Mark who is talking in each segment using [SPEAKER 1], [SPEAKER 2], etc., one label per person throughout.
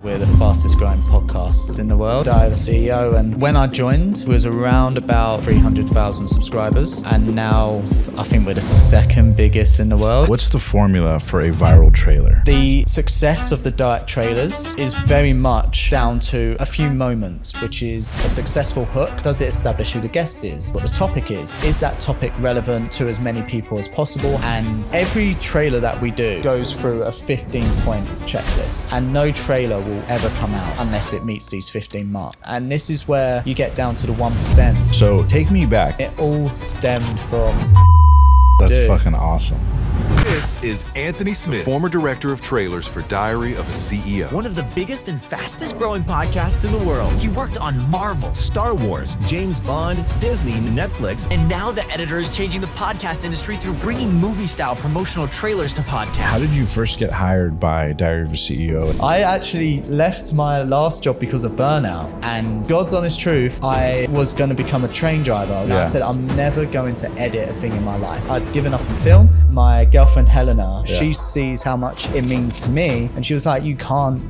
[SPEAKER 1] We're the fastest growing podcast in the world. I have a CEO, and when I joined, we was around about 300,000 subscribers, and now I think we're the second biggest in the world.
[SPEAKER 2] What's the formula for a viral trailer?
[SPEAKER 1] The success of the DOAC trailers is very much down to a few moments, which is a successful hook. Does it establish who the guest is, what the topic is? Is that topic relevant to as many people as possible? And every trailer that we do goes through a 15-point checklist, and no trailer will ever come out unless it meets these 15 mark. And this is where you get down to the 1%.
[SPEAKER 2] So take me back.
[SPEAKER 1] It all stemmed from...
[SPEAKER 2] That's fucking awesome.
[SPEAKER 3] This is Anthony Smith, former director of trailers for Diary of a CEO.
[SPEAKER 4] One of the biggest and fastest growing podcasts in the world. He worked on Marvel, Star Wars, James Bond, Disney, Netflix, and now the editor is changing the podcast industry through bringing movie-style promotional trailers to podcasts.
[SPEAKER 2] How did you first get hired by Diary of a CEO?
[SPEAKER 1] I actually left my last job because of burnout, and God's honest truth, I was going to become a train driver, and I said I'm never going to edit a thing in my life. I'd given up on film. My girlfriend Helena, she sees how much it means to me, and she was like, you can't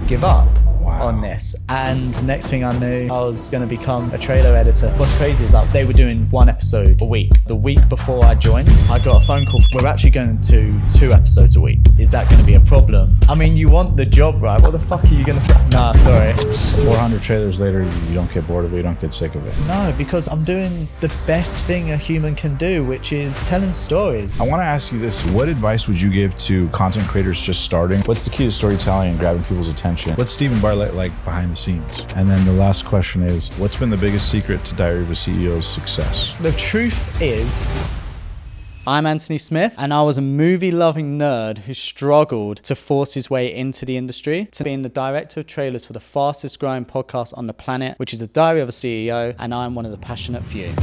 [SPEAKER 1] give up on this. And next thing I knew, I was going to become a trailer editor. What's crazy is like they were doing one episode a week. The week before I joined, I got a phone call. We're actually going to 2 episodes a week. Is that going to be a problem? I mean, you want the job, right? What the fuck are you going to say? Nah, sorry.
[SPEAKER 2] 400 trailers later, you don't get bored of it, you don't get sick of it.
[SPEAKER 1] No, because I'm doing the best thing a human can do, which is telling stories.
[SPEAKER 2] I want to ask you this. What advice would you give to content creators just starting? What's the key to storytelling and grabbing people's attention? What's Stephen Bartlett like behind the scenes? And then the last question is, what's been the biggest secret to Diary of a CEO's success?
[SPEAKER 1] The truth is, I'm Anthony Smith, and I was a movie-loving nerd who struggled to force his way into the industry, to being the director of trailers for the fastest growing podcast on the planet, which is the Diary of a CEO, and I'm one of the passionate few.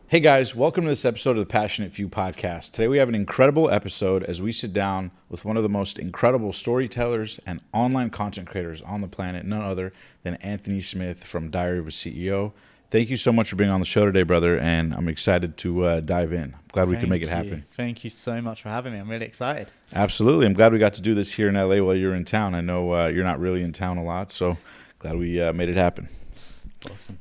[SPEAKER 2] Hey guys, welcome to this episode of the Passionate Few podcast. Today we have an incredible episode as we sit down with one of the most incredible storytellers and online content creators on the planet, none other than Anthony Smith from Diary of a CEO. Thank you so much for being on the show today, brother, and I'm excited to dive in. Glad we could make it happen.
[SPEAKER 1] Thank you so much for having me. I'm really excited.
[SPEAKER 2] Absolutely. I'm glad we got to do this here in LA while you're in town. I know you're not really in town a lot, so glad we made it happen.
[SPEAKER 1] Awesome.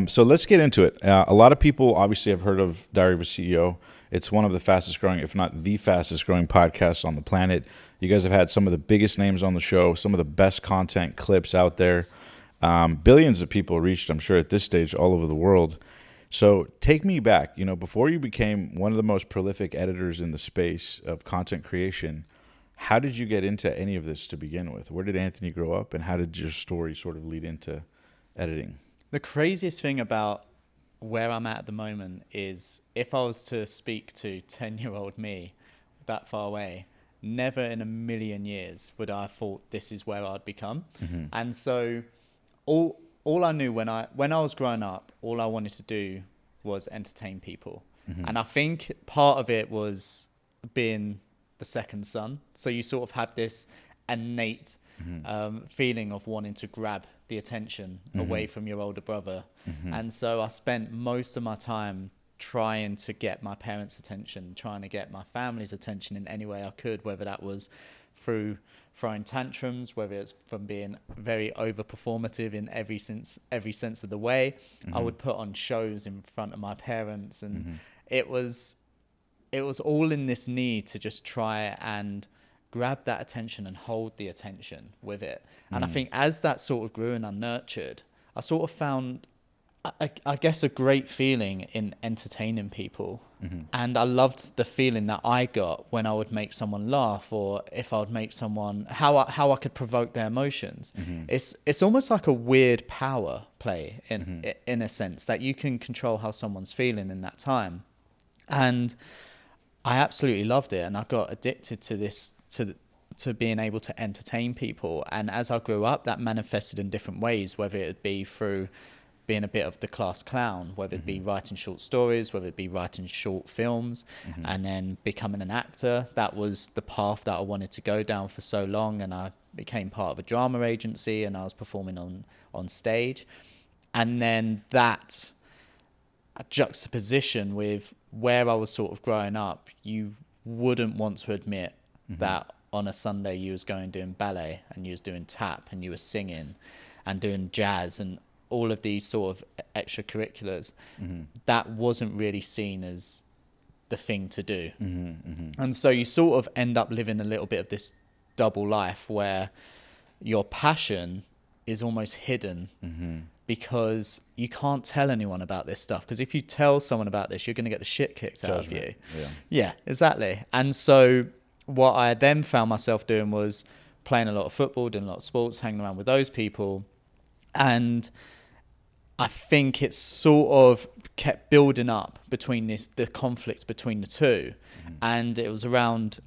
[SPEAKER 2] So let's get into it. A lot of people obviously have heard of Diary of a CEO. It's one of the fastest growing, if not the fastest growing podcasts on the planet. You guys have had some of the biggest names on the show, some of the best content clips out there. Billions of people reached, I'm sure, at this stage all over the world. So take me back, before you became one of the most prolific editors in the space of content creation, how did you get into any of this to begin with? Where did Anthony grow up, and how did your story sort of lead into editing?
[SPEAKER 1] The craziest thing about where I'm at the moment is if I was to speak to 10-year-old me that far away, never in a million years would I have thought this is where I'd become. Mm-hmm. And so all I knew when I was growing up, all I wanted to do was entertain people. Mm-hmm. And I think part of it was being the second son. So you sort of had this innate feeling of wanting to grab the attention away from your older brother. And so I spent most of my time trying to get my parents' attention, trying to get my family's attention in any way I could, whether that was through throwing tantrums, whether it's from being very over performative in every sense of the way. I would put on shows in front of my parents, and it was all in this need to just try and grab that attention and hold the attention with it. And I think as that sort of grew and I nurtured, I sort of found, I guess, a great feeling in entertaining people. And I loved the feeling that I got when I would make someone laugh, or if I would make someone, how I could provoke their emotions. It's almost like a weird power play in a sense, that you can control how someone's feeling in that time. And I absolutely loved it, and I got addicted to this, to being able to entertain people. And as I grew up, that manifested in different ways, whether it be through being a bit of the class clown, whether it be writing short stories, whether it be writing short films, and then becoming an actor. That was the path that I wanted to go down for so long, and I became part of a drama agency, and I was performing on stage. And then that juxtaposition with where I was sort of growing up, you wouldn't want to admit that on a Sunday you was going doing ballet and you was doing tap and you were singing and doing jazz and all of these sort of extracurriculars, that wasn't really seen as the thing to do. And so you sort of end up living a little bit of this double life where your passion is almost hidden because you can't tell anyone about this stuff. Because if you tell someone about this, you're going to get the shit kicked out of you. Yeah, exactly. And so what I then found myself doing was playing a lot of football, doing a lot of sports, hanging around with those people. And I think it sort of kept building up between the conflict between the two. And it was around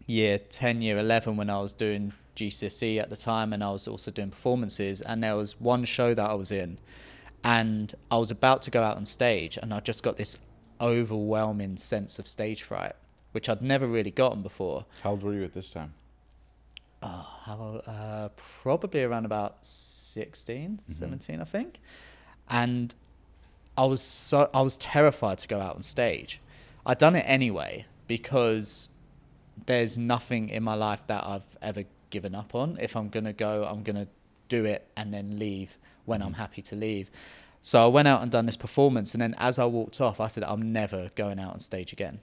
[SPEAKER 1] year 10, year 11 when I was doing GCSE at the time, and I was also doing performances, and there was one show that I was in and I was about to go out on stage, and I just got this overwhelming sense of stage fright, which I'd never really gotten before.
[SPEAKER 2] How old were you at this time?
[SPEAKER 1] Probably around about 16, 17, I think. And I was terrified to go out on stage. I'd done it anyway because there's nothing in my life that I've ever given up on. If I'm going to go, I'm going to do it and then leave when I'm happy to leave. So I went out and done this performance, and then as I walked off, I said, I'm never going out on stage again.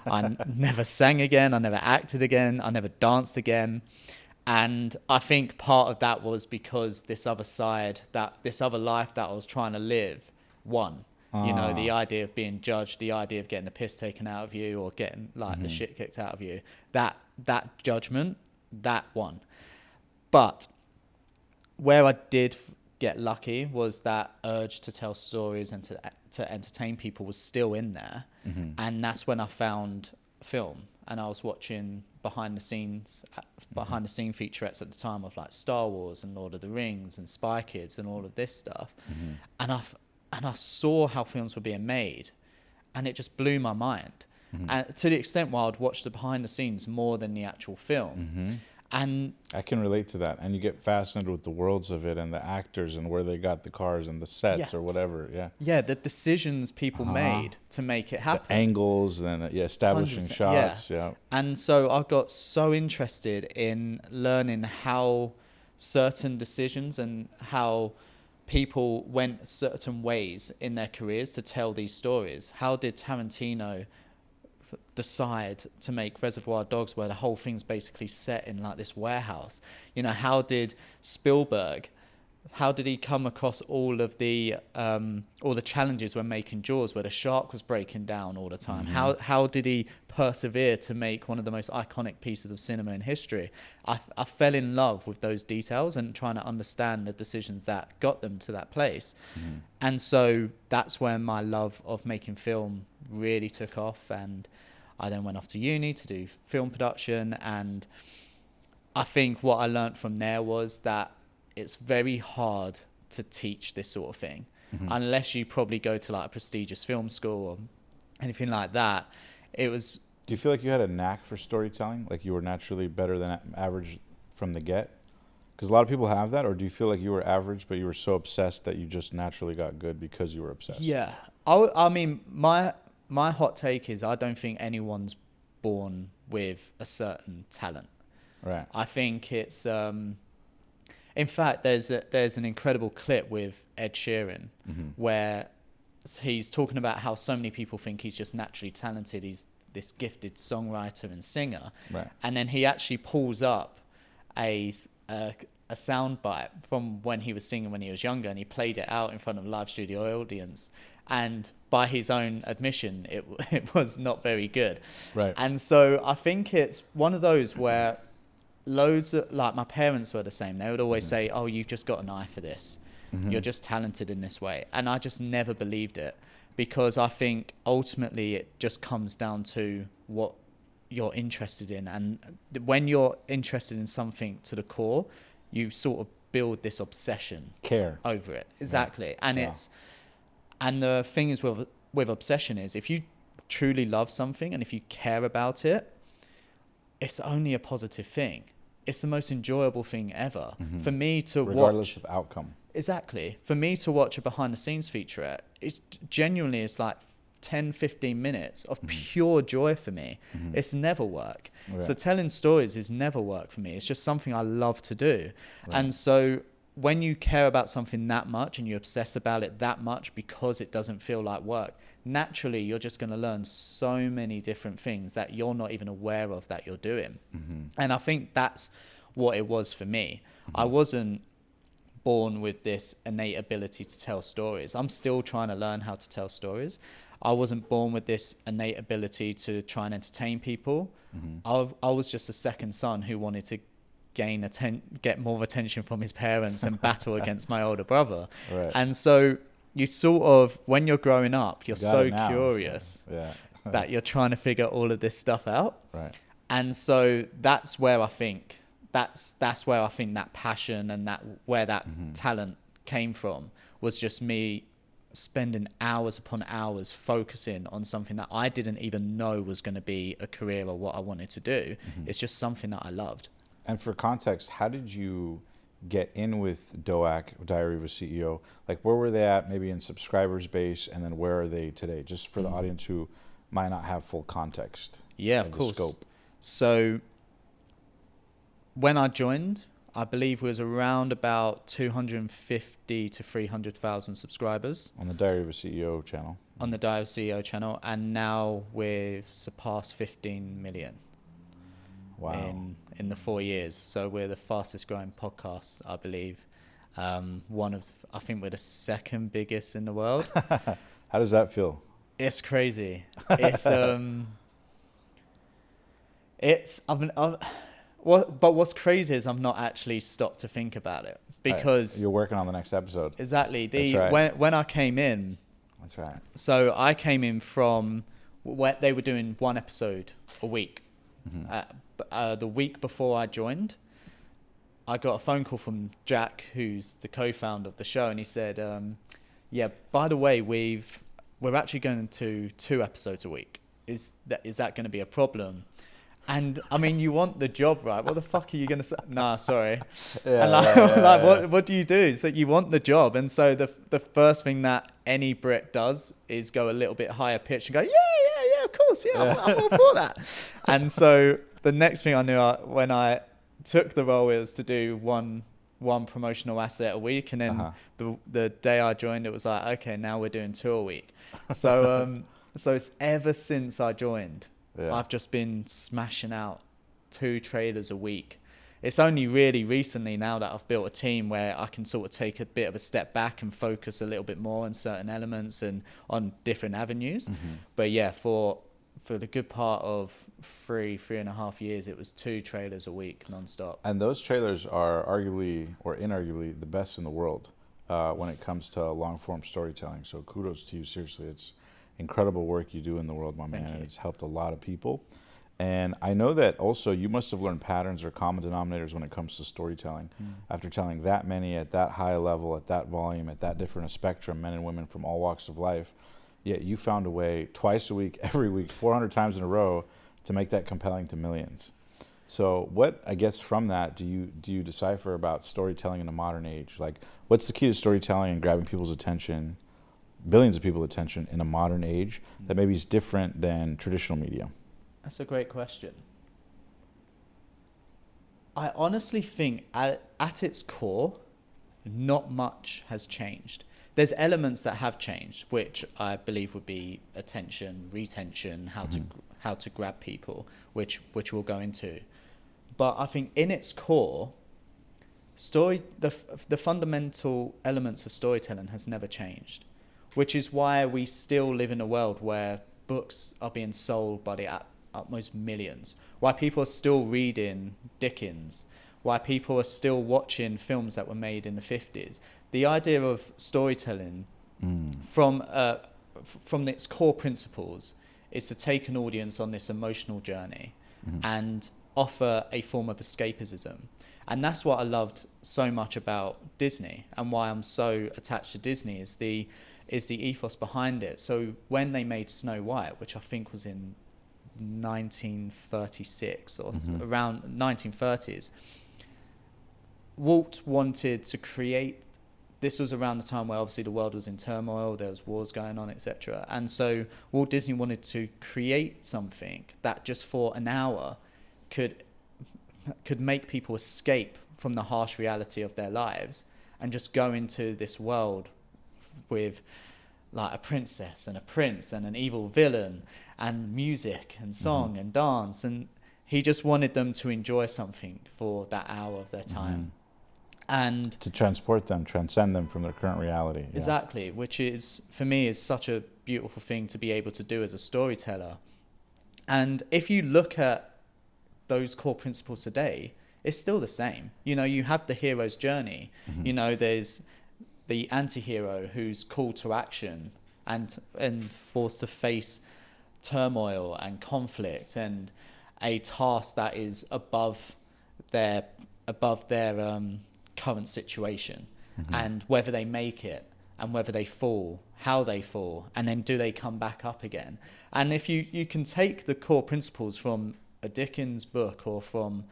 [SPEAKER 1] I never sang again. I never acted again. I never danced again. And I think part of that was because this other side, this other life that I was trying to live, won. You know, the idea of being judged, the idea of getting the piss taken out of you or getting like the shit kicked out of you, that judgment, that won. But where I did get lucky was that urge to tell stories and to entertain people was still in there. And that's when I found film, and I was watching behind the scene featurettes at the time of like Star Wars and Lord of the Rings and Spy Kids and all of this stuff. And I saw how films were being made, and it just blew my mind. And to the extent where I'd watch the behind the scenes more than the actual film. And
[SPEAKER 2] I can relate to that. And you get fascinated with the worlds of it and the actors and where they got the cars and the sets or whatever. Yeah,
[SPEAKER 1] the decisions people made to make it happen.
[SPEAKER 2] The angles and establishing
[SPEAKER 1] 100%,
[SPEAKER 2] shots.
[SPEAKER 1] And so I got so interested in learning how certain decisions and how people went certain ways in their careers to tell these stories. How did Tarantino decide to make Reservoir Dogs, where the whole thing's basically set in like this warehouse? You know, how did Spielberg, how did he come across all the challenges when making Jaws, where the shark was breaking down all the time? How did he persevere to make one of the most iconic pieces of cinema in history? I fell in love with those details and trying to understand the decisions that got them to that place. And so that's when my love of making film really took off, and I then went off to uni to do film production. And I think what I learned from there was that it's very hard to teach this sort of thing unless you probably go to like a prestigious film school or anything like that. Do
[SPEAKER 2] you feel like you had a knack for storytelling? Like you were naturally better than average from the get? Because a lot of people have that. Or do you feel like you were average, but you were so obsessed that you just naturally got good because you were obsessed?
[SPEAKER 1] Yeah. I mean, my hot take is I don't think anyone's born with a certain talent.
[SPEAKER 2] Right.
[SPEAKER 1] I think it's... in fact, there's an incredible clip with Ed Sheeran where he's talking about how so many people think he's just naturally talented. He's this gifted songwriter and singer.
[SPEAKER 2] Right.
[SPEAKER 1] And then he actually pulls up a sound bite from when he was singing when he was younger, and he played it out in front of a live studio audience. And by his own admission, it was not very good.
[SPEAKER 2] Right.
[SPEAKER 1] And so I think it's one of those where like my parents were the same. They would always say, oh, you've just got an eye for this. You're just talented in this way. And I just never believed it, because I think ultimately it just comes down to what you're interested in. And when you're interested in something to the core, you sort of build this obsession over it. Exactly. And and the thing is with obsession is, if you truly love something and if you care about it, it's only a positive thing. It's the most enjoyable thing ever. For me to
[SPEAKER 2] regardless of outcome.
[SPEAKER 1] Exactly. For me to watch a behind the scenes featurette, it's genuinely, it's like 10, 15 minutes of pure joy for me. It's never work.
[SPEAKER 2] Right.
[SPEAKER 1] So telling stories is never work for me. It's just something I love to do. Right. And so when you care about something that much and you obsess about it that much because it doesn't feel like work, naturally you're just going to learn so many different things that you're not even aware of that you're doing. And I think that's what it was for me. I wasn't born with this innate ability to tell stories. I'm still trying to learn how to tell stories. I wasn't born with this innate ability to try and entertain people. I was just a second son who wanted to get more attention from his parents and battle against my older brother. Right. And so you sort of, when you're growing up, you're so curious that you're trying to figure all of this stuff out. Right. And so that's where I think that's where I think that passion and where that talent came from, was just me spending hours upon hours focusing on something that I didn't even know was going to be a career or what I wanted to do. It's just something that I loved.
[SPEAKER 2] And for context, how did you get in with DOAC, Diary of a CEO? Like, where were they at maybe in subscribers base, and then where are they today? Just for the audience who might not have full context.
[SPEAKER 1] Yeah, of course. Scope. So when I joined, I believe it was around about 250 to 300,000 subscribers.
[SPEAKER 2] On the Diary of a CEO channel.
[SPEAKER 1] On the Diary of a CEO channel. And now we've surpassed 15 million. Wow. In the 4 years. So we're the fastest growing podcast, I believe. I think we're the second biggest in the world.
[SPEAKER 2] How does that feel?
[SPEAKER 1] It's crazy. But what's crazy is I've not actually stopped to think about it, because
[SPEAKER 2] you're working on the next episode.
[SPEAKER 1] Exactly.
[SPEAKER 2] That's right.
[SPEAKER 1] When I came in.
[SPEAKER 2] That's right.
[SPEAKER 1] So I came in from where they were doing one episode a week. The week before I joined, I got a phone call from Jack, who's the co-founder of the show, and he said, "Yeah, by the way, we're actually going to 2 episodes a week. Is that going to be a problem?" And I mean, you want the job, right? What the fuck are you going to say? Nah, sorry. What do you do? So you want the job. And so the first thing that any Brit does is go a little bit higher pitch and go, yeah, of course. Yeah, I'm all for that. And so the next thing I knew, when I took the role, was to do one promotional asset a week. And then the day I joined, it was like, okay, now we're doing 2 a week. So, so it's ever since I joined, I've just been smashing out 2 trailers a week. It's only really recently now that I've built a team where I can sort of take a bit of a step back and focus a little bit more on certain elements and on different avenues. But yeah, for the good part of 3.5 years, it was 2 trailers a week nonstop. And
[SPEAKER 2] those trailers are arguably or inarguably the best in the world when it comes to long form storytelling. So kudos to you, seriously. It's incredible work you do in the world, my man. It's helped a lot of people. And I know that also you must have learned patterns or common denominators when it comes to storytelling. After telling that many at that high level, at that volume, at that different a spectrum, men and women from all walks of life, yet you found a way twice a week, every week, 400 times in a row to make that compelling to millions. So what, I guess, from that do you decipher about storytelling in the modern age? Like, what's the key to storytelling and grabbing people's attention, billions of people's attention in a modern age that maybe is different than traditional media?
[SPEAKER 1] That's a great question. I honestly think at its core, not much has changed. There's elements that have changed, which I believe would be attention, retention, how to grab people, which we'll go into. But I think in its core, the fundamental elements of storytelling has never changed, which is why we still live in a world where books are being sold by the utmost millions, why people are still reading Dickens, why people are still watching films that were made in the 50s. The idea of storytelling from its core principles is to take an audience on this emotional journey and offer a form of escapism. And that's what I loved so much about Disney, and why I'm so attached to Disney is the ethos behind it. So when they made Snow White, which I think was in 1936 or around 1930s, Walt wanted to create this was around the time where obviously the world was in turmoil, there was wars going on, etc. And so Walt Disney wanted to create something that just for an hour could make people escape from the harsh reality of their lives and just go into this world with like a princess and a prince and an evil villain and music and song and dance. And he just wanted them to enjoy something for that hour of their time. And
[SPEAKER 2] to transport them, transcend them from their current reality. Yeah.
[SPEAKER 1] Exactly, which is, for me, is such a beautiful thing to be able to do as a storyteller. And if you look at those core principles today, it's still the same. You know, you have the hero's journey. You know, there's the anti-hero who's called to action and forced to face turmoil and conflict and a task that is above their current situation, and whether they make it and whether they fall, how they fall, and then do they come back up again. And if you can take the core principles from a Dickens book or from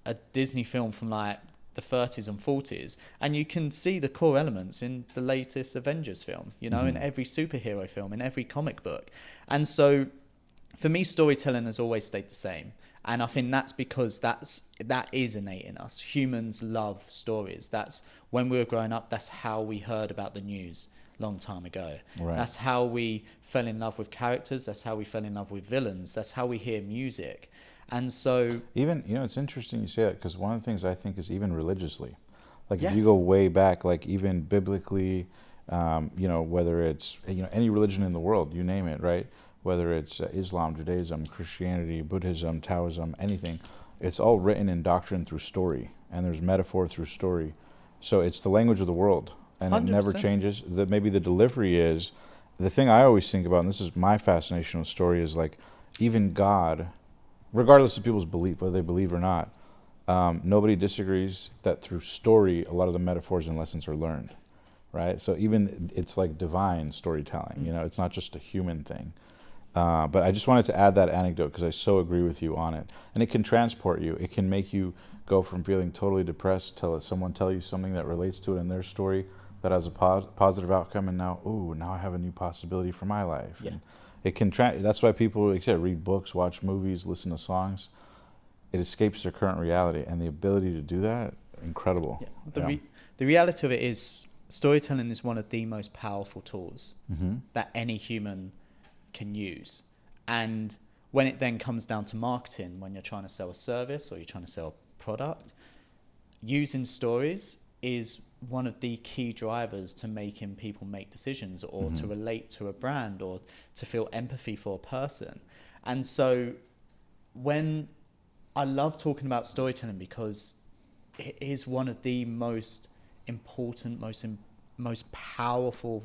[SPEAKER 1] a Disney film from like the 30s and 40s, and you can see the core elements in the latest Avengers film, you know, in every superhero film, in every comic book. And so for me, storytelling has always stayed the same. And I think that's because that is innate in us. Humans love stories. That's when we were growing up, that's how we heard about the news long time ago. Right. That's how we fell in love with characters. That's how we fell in love with villains. That's how we hear music. And so
[SPEAKER 2] even, you know, it's interesting you say that, because one of the things I think is even religiously, like if you go way back, like even biblically, you know, whether it's, you know, any religion in the world, you name it, right? Whether it's Islam, Judaism, Christianity, Buddhism, Taoism, anything, it's all written in doctrine through story, and there's metaphor through story. So it's the language of the world, and 100%. It never changes. Maybe the delivery is, the thing I always think about, and this is my fascination with story, is like even God, regardless of people's belief, whether they believe or not, nobody disagrees that through story, a lot of the metaphors and lessons are learned, right? So even it's like divine storytelling, you know, it's not just a human thing. But I just wanted to add that anecdote because I so agree with you on it. And it can transport you. It can make you go from feeling totally depressed to someone tell you something that relates to it in their story that has a positive outcome, and now I have a new possibility for my life. Yeah. And it can that's why people, like I said, read books, watch movies, listen to songs. It escapes their current reality, and the ability to do that, incredible. Yeah.
[SPEAKER 1] The reality of it is storytelling is one of the most powerful tools that any human can use. And when it then comes down to marketing, when you're trying to sell a service or you're trying to sell a product, using stories is one of the key drivers to making people make decisions or to relate to a brand or to feel empathy for a person. And so when I love talking about storytelling, because it is one of the most important, most powerful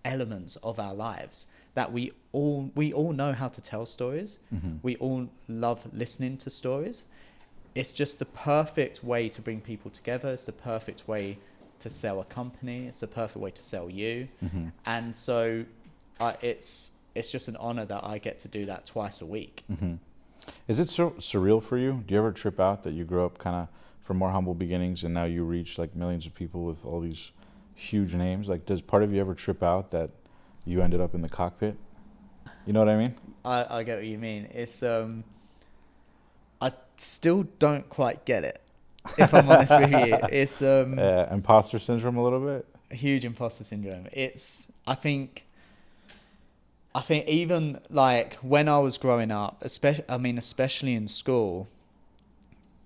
[SPEAKER 1] elements of our lives, that we all know how to tell stories. We all love listening to stories. It's just the perfect way to bring people together. It's the perfect way to sell a company. It's the perfect way to sell you. And so it's just an honor that I get to do that twice a week.
[SPEAKER 2] Is it so surreal for you? Do you ever trip out that you grew up kind of from more humble beginnings and now you reach like millions of people with all these huge names? Like, does part of you ever trip out that you ended up in the cockpit? You know what I mean?
[SPEAKER 1] I get what you mean. It's I still don't quite get it, if I'm honest with you. It's
[SPEAKER 2] imposter syndrome a little bit.
[SPEAKER 1] Huge imposter syndrome. I think even like when I was growing up, especially in school,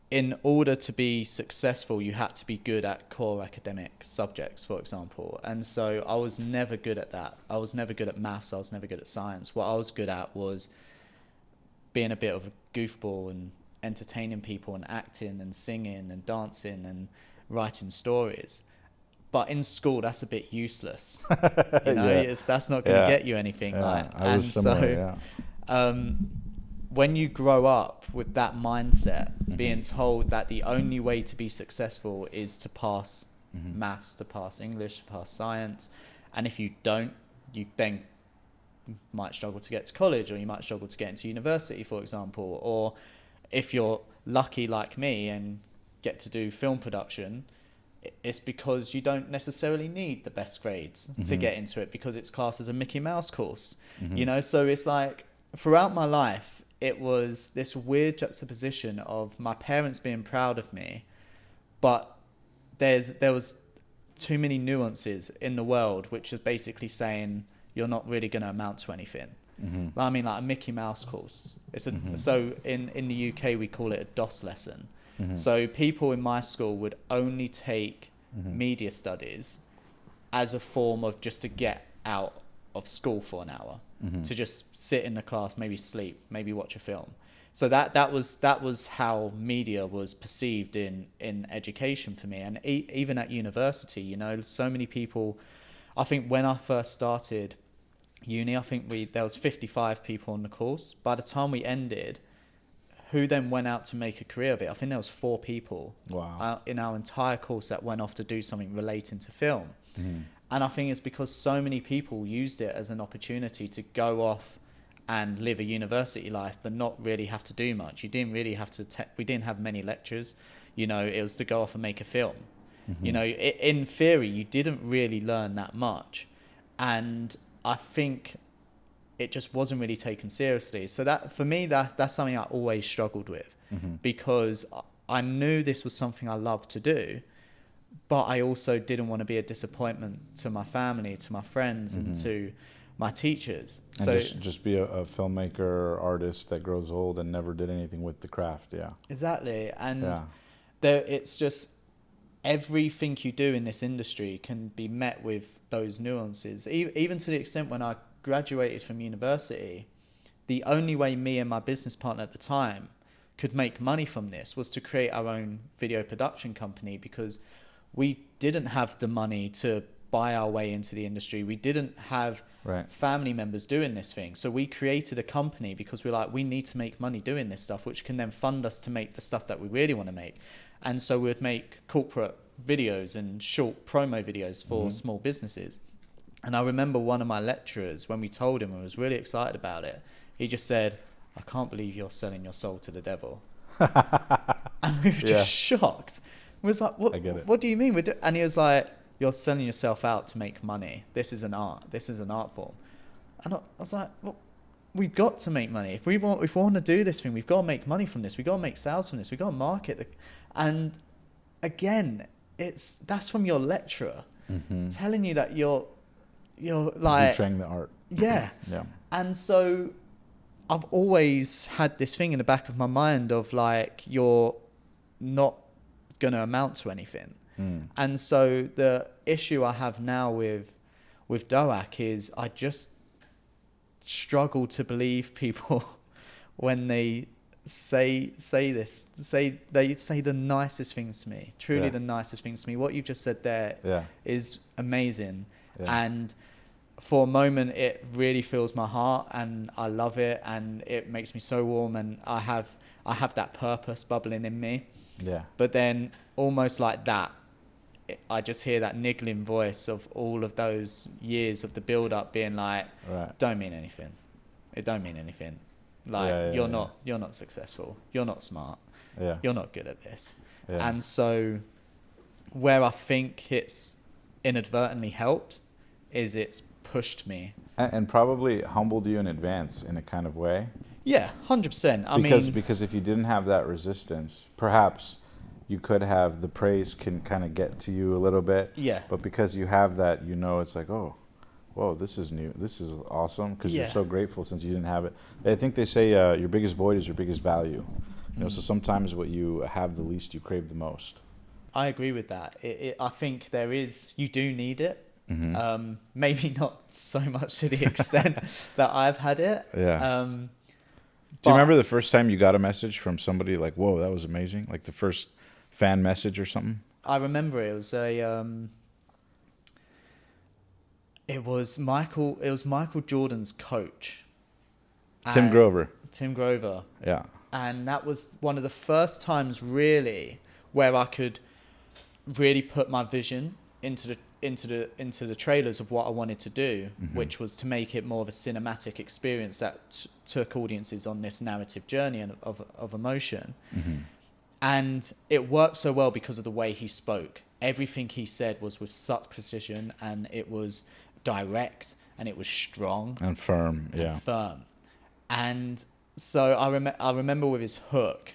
[SPEAKER 1] in order to be successful, you had to be good at core academic subjects, for example. And so I was never good at that. I was never good at maths. I was never good at science. What I was good at was being a bit of a goofball and entertaining people and acting and singing and dancing and writing stories. But in school, that's a bit useless. You know, that's not going to get you anything. When you grow up with that mindset, being told that the only way to be successful is to pass maths, to pass English, to pass science, and if you don't, you then might struggle to get to college, or you might struggle to get into university, for example. Or if you're lucky like me and get to do film production, it's because you don't necessarily need the best grades to get into it, because it's classed as a Mickey Mouse course, you know? So it's like, throughout my life, it was this weird juxtaposition of my parents being proud of me, but there was too many nuances in the world, which is basically saying you're not really going to amount to anything. I mean, like a Mickey Mouse course. It's so in the UK we call it a DOS lesson. So people in my school would only take media studies as a form of just to get out of school for an hour, to just sit in the class, maybe sleep, maybe watch a film. So that was how media was perceived in education for me. And even at university, you know, so many people, I think when I first started uni, I think there was 55 people on the course. By the time we ended, who then went out to make a career of it, I think there was 4 people in our entire course that went off to do something relating to film. And I think it's because so many people used it as an opportunity to go off and live a university life, but not really have to do much. You didn't really have to, we didn't have many lectures, you know, it was to go off and make a film. You know, in theory, you didn't really learn that much. And I think it just wasn't really taken seriously. So that, for me, that's something I always struggled with, because I knew this was something I loved to do, but I also didn't want to be a disappointment to my family, to my friends, and to my teachers.
[SPEAKER 2] And
[SPEAKER 1] so
[SPEAKER 2] just be a filmmaker or artist that grows old and never did anything with the craft. Yeah,
[SPEAKER 1] exactly. And it's just, everything you do in this industry can be met with those nuances. Even to the extent when I graduated from university, the only way me and my business partner at the time could make money from this was to create our own video production company, because we didn't have the money to buy our way into the industry. We didn't have family members doing this thing. So we created a company because we're like, we need to make money doing this stuff, which can then fund us to make the stuff that we really want to make. And so we'd make corporate videos and short promo videos for small businesses. And I remember one of my lecturers, when we told him, I was really excited about it, he just said, "I can't believe you're selling your soul to the devil." And we were just shocked. We was like, what do you mean? And he was like, "You're selling yourself out to make money. This is an art. This is an art form." And I was like, well, we've got to make money. If we want to do this thing, we've got to make money from this. We've got to make sales from this. We've got to market. And again, that's from your lecturer telling you that you're like
[SPEAKER 2] betraying the art.
[SPEAKER 1] Yeah. And so I've always had this thing in the back of my mind of like, you're not going to amount to anything. And so the issue I have now with DOAC is I just struggle to believe people when they say the nicest things to me, truly the nicest things to me. What you've just said there is amazing. And for a moment, it really fills my heart, and I love it, and it makes me so warm, and I have that purpose bubbling in me. But then almost like that, I just hear that niggling voice of all of those years of the build-up being like, don't mean anything. It don't mean anything. Like, you're not successful. You're not smart. You're not good at this. And so where I think it's inadvertently helped is it's pushed me.
[SPEAKER 2] And probably humbled you in advance in a kind of way.
[SPEAKER 1] Yeah, 100%.
[SPEAKER 2] Because if you didn't have that resistance, perhaps you could have, the praise can kind of get to you a little bit. But because you have that, you know, it's like, oh, whoa, this is new. This is awesome, because you're so grateful since you didn't have it. I think they say your biggest void is your biggest value. You know, so sometimes what you have the least, you crave the most. I
[SPEAKER 1] agree with that. I think you do need it. Maybe not so much to the extent that I've had it.
[SPEAKER 2] Do you remember the first time you got a message from somebody like, whoa, that was amazing? Like the first fan message or something?
[SPEAKER 1] I remember it was it was Michael Jordan's coach.
[SPEAKER 2] Tim Grover.
[SPEAKER 1] Yeah. And that was one of the first times really where I could really put my vision into the trailers of what I wanted to do, which was to make it more of a cinematic experience that took audiences on this narrative journey of emotion. And it worked so well because of the way he spoke. everything he said was with such precision, and it was direct, and it was strong
[SPEAKER 2] and firm.
[SPEAKER 1] and firm. And so I remember with his hook,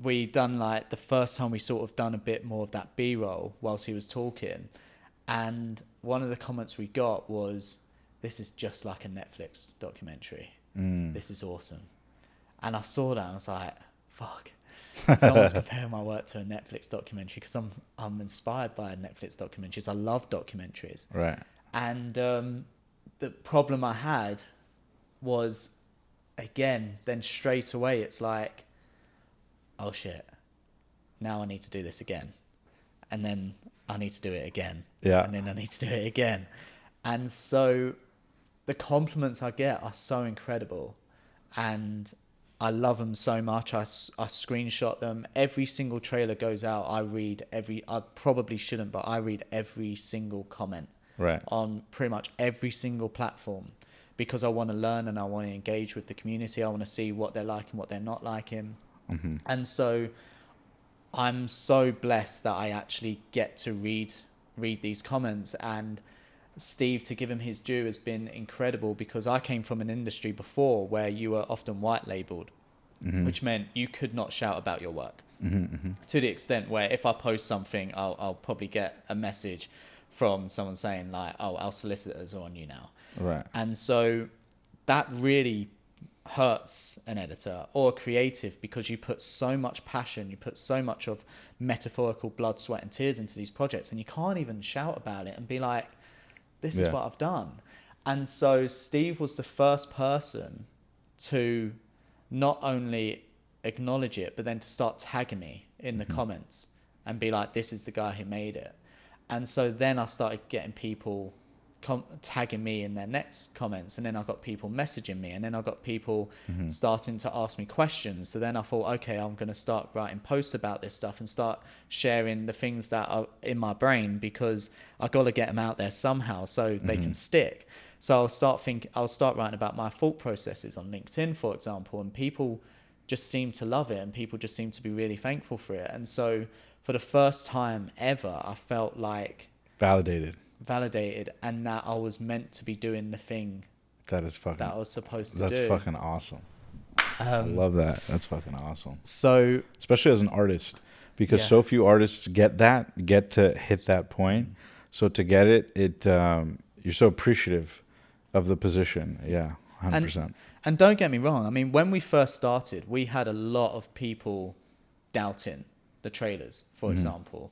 [SPEAKER 1] we done like the first time we sort of done a bit more of that B-roll whilst he was talking, and one of the comments we got was, "This is just like a Netflix documentary. This is awesome." And I saw that and I was like, fuck, someone's comparing my work to a Netflix documentary, because I'm inspired by Netflix documentaries. I love documentaries.
[SPEAKER 2] Right.
[SPEAKER 1] And the problem I had was, again, then straight away it's like, oh shit, now I need to do this again. And then I need to do it again.
[SPEAKER 2] Yeah.
[SPEAKER 1] And then I need to do it again. And so the compliments I get are so incredible. And I love them so much. I screenshot them. Every single trailer goes out. I probably shouldn't, but I read every single comment.
[SPEAKER 2] Right.
[SPEAKER 1] On pretty much every single platform, because I want to learn and I want to engage with the community. I want to see what they're liking, what they're not liking. Mm-hmm. And so I'm so blessed that I actually get to read these comments. And Steve, to give him his due, has been incredible, because I came from an industry before where you were often white labeled, which meant you could not shout about your work, to the extent where if I post something, I'll probably get a message from someone saying like, "Oh, our solicitors are on you now."
[SPEAKER 2] Right.
[SPEAKER 1] And so that really hurts an editor or a creative, because you put so much passion, you put so much of metaphorical blood, sweat and tears into these projects, and you can't even shout about it and be like, this is what I've done. And so Steve was the first person to not only acknowledge it, but then to start tagging me in the comments and be like, this is the guy who made it. And so then I started getting people tagging me in their next comments, and then I got people messaging me, and then I got people starting to ask me questions. So then I thought, okay, I'm going to start writing posts about this stuff and start sharing the things that are in my brain, because I got to get them out there somehow so they can stick. So I'll start writing about my thought processes on LinkedIn, for example, and people just seem to love it, and people just seem to be really thankful for it. And so for the first time ever, I felt like validated, and that I was meant to be doing the thing
[SPEAKER 2] that I
[SPEAKER 1] was supposed to
[SPEAKER 2] do.
[SPEAKER 1] do.
[SPEAKER 2] That's fucking awesome. I love that. That's fucking awesome.
[SPEAKER 1] So,
[SPEAKER 2] especially as an artist, because so few artists get to hit that point. So to get it, you're so appreciative of the position. Yeah, 100%.
[SPEAKER 1] And don't get me wrong. I mean, when we first started, we had a lot of people doubting the trailers, for example.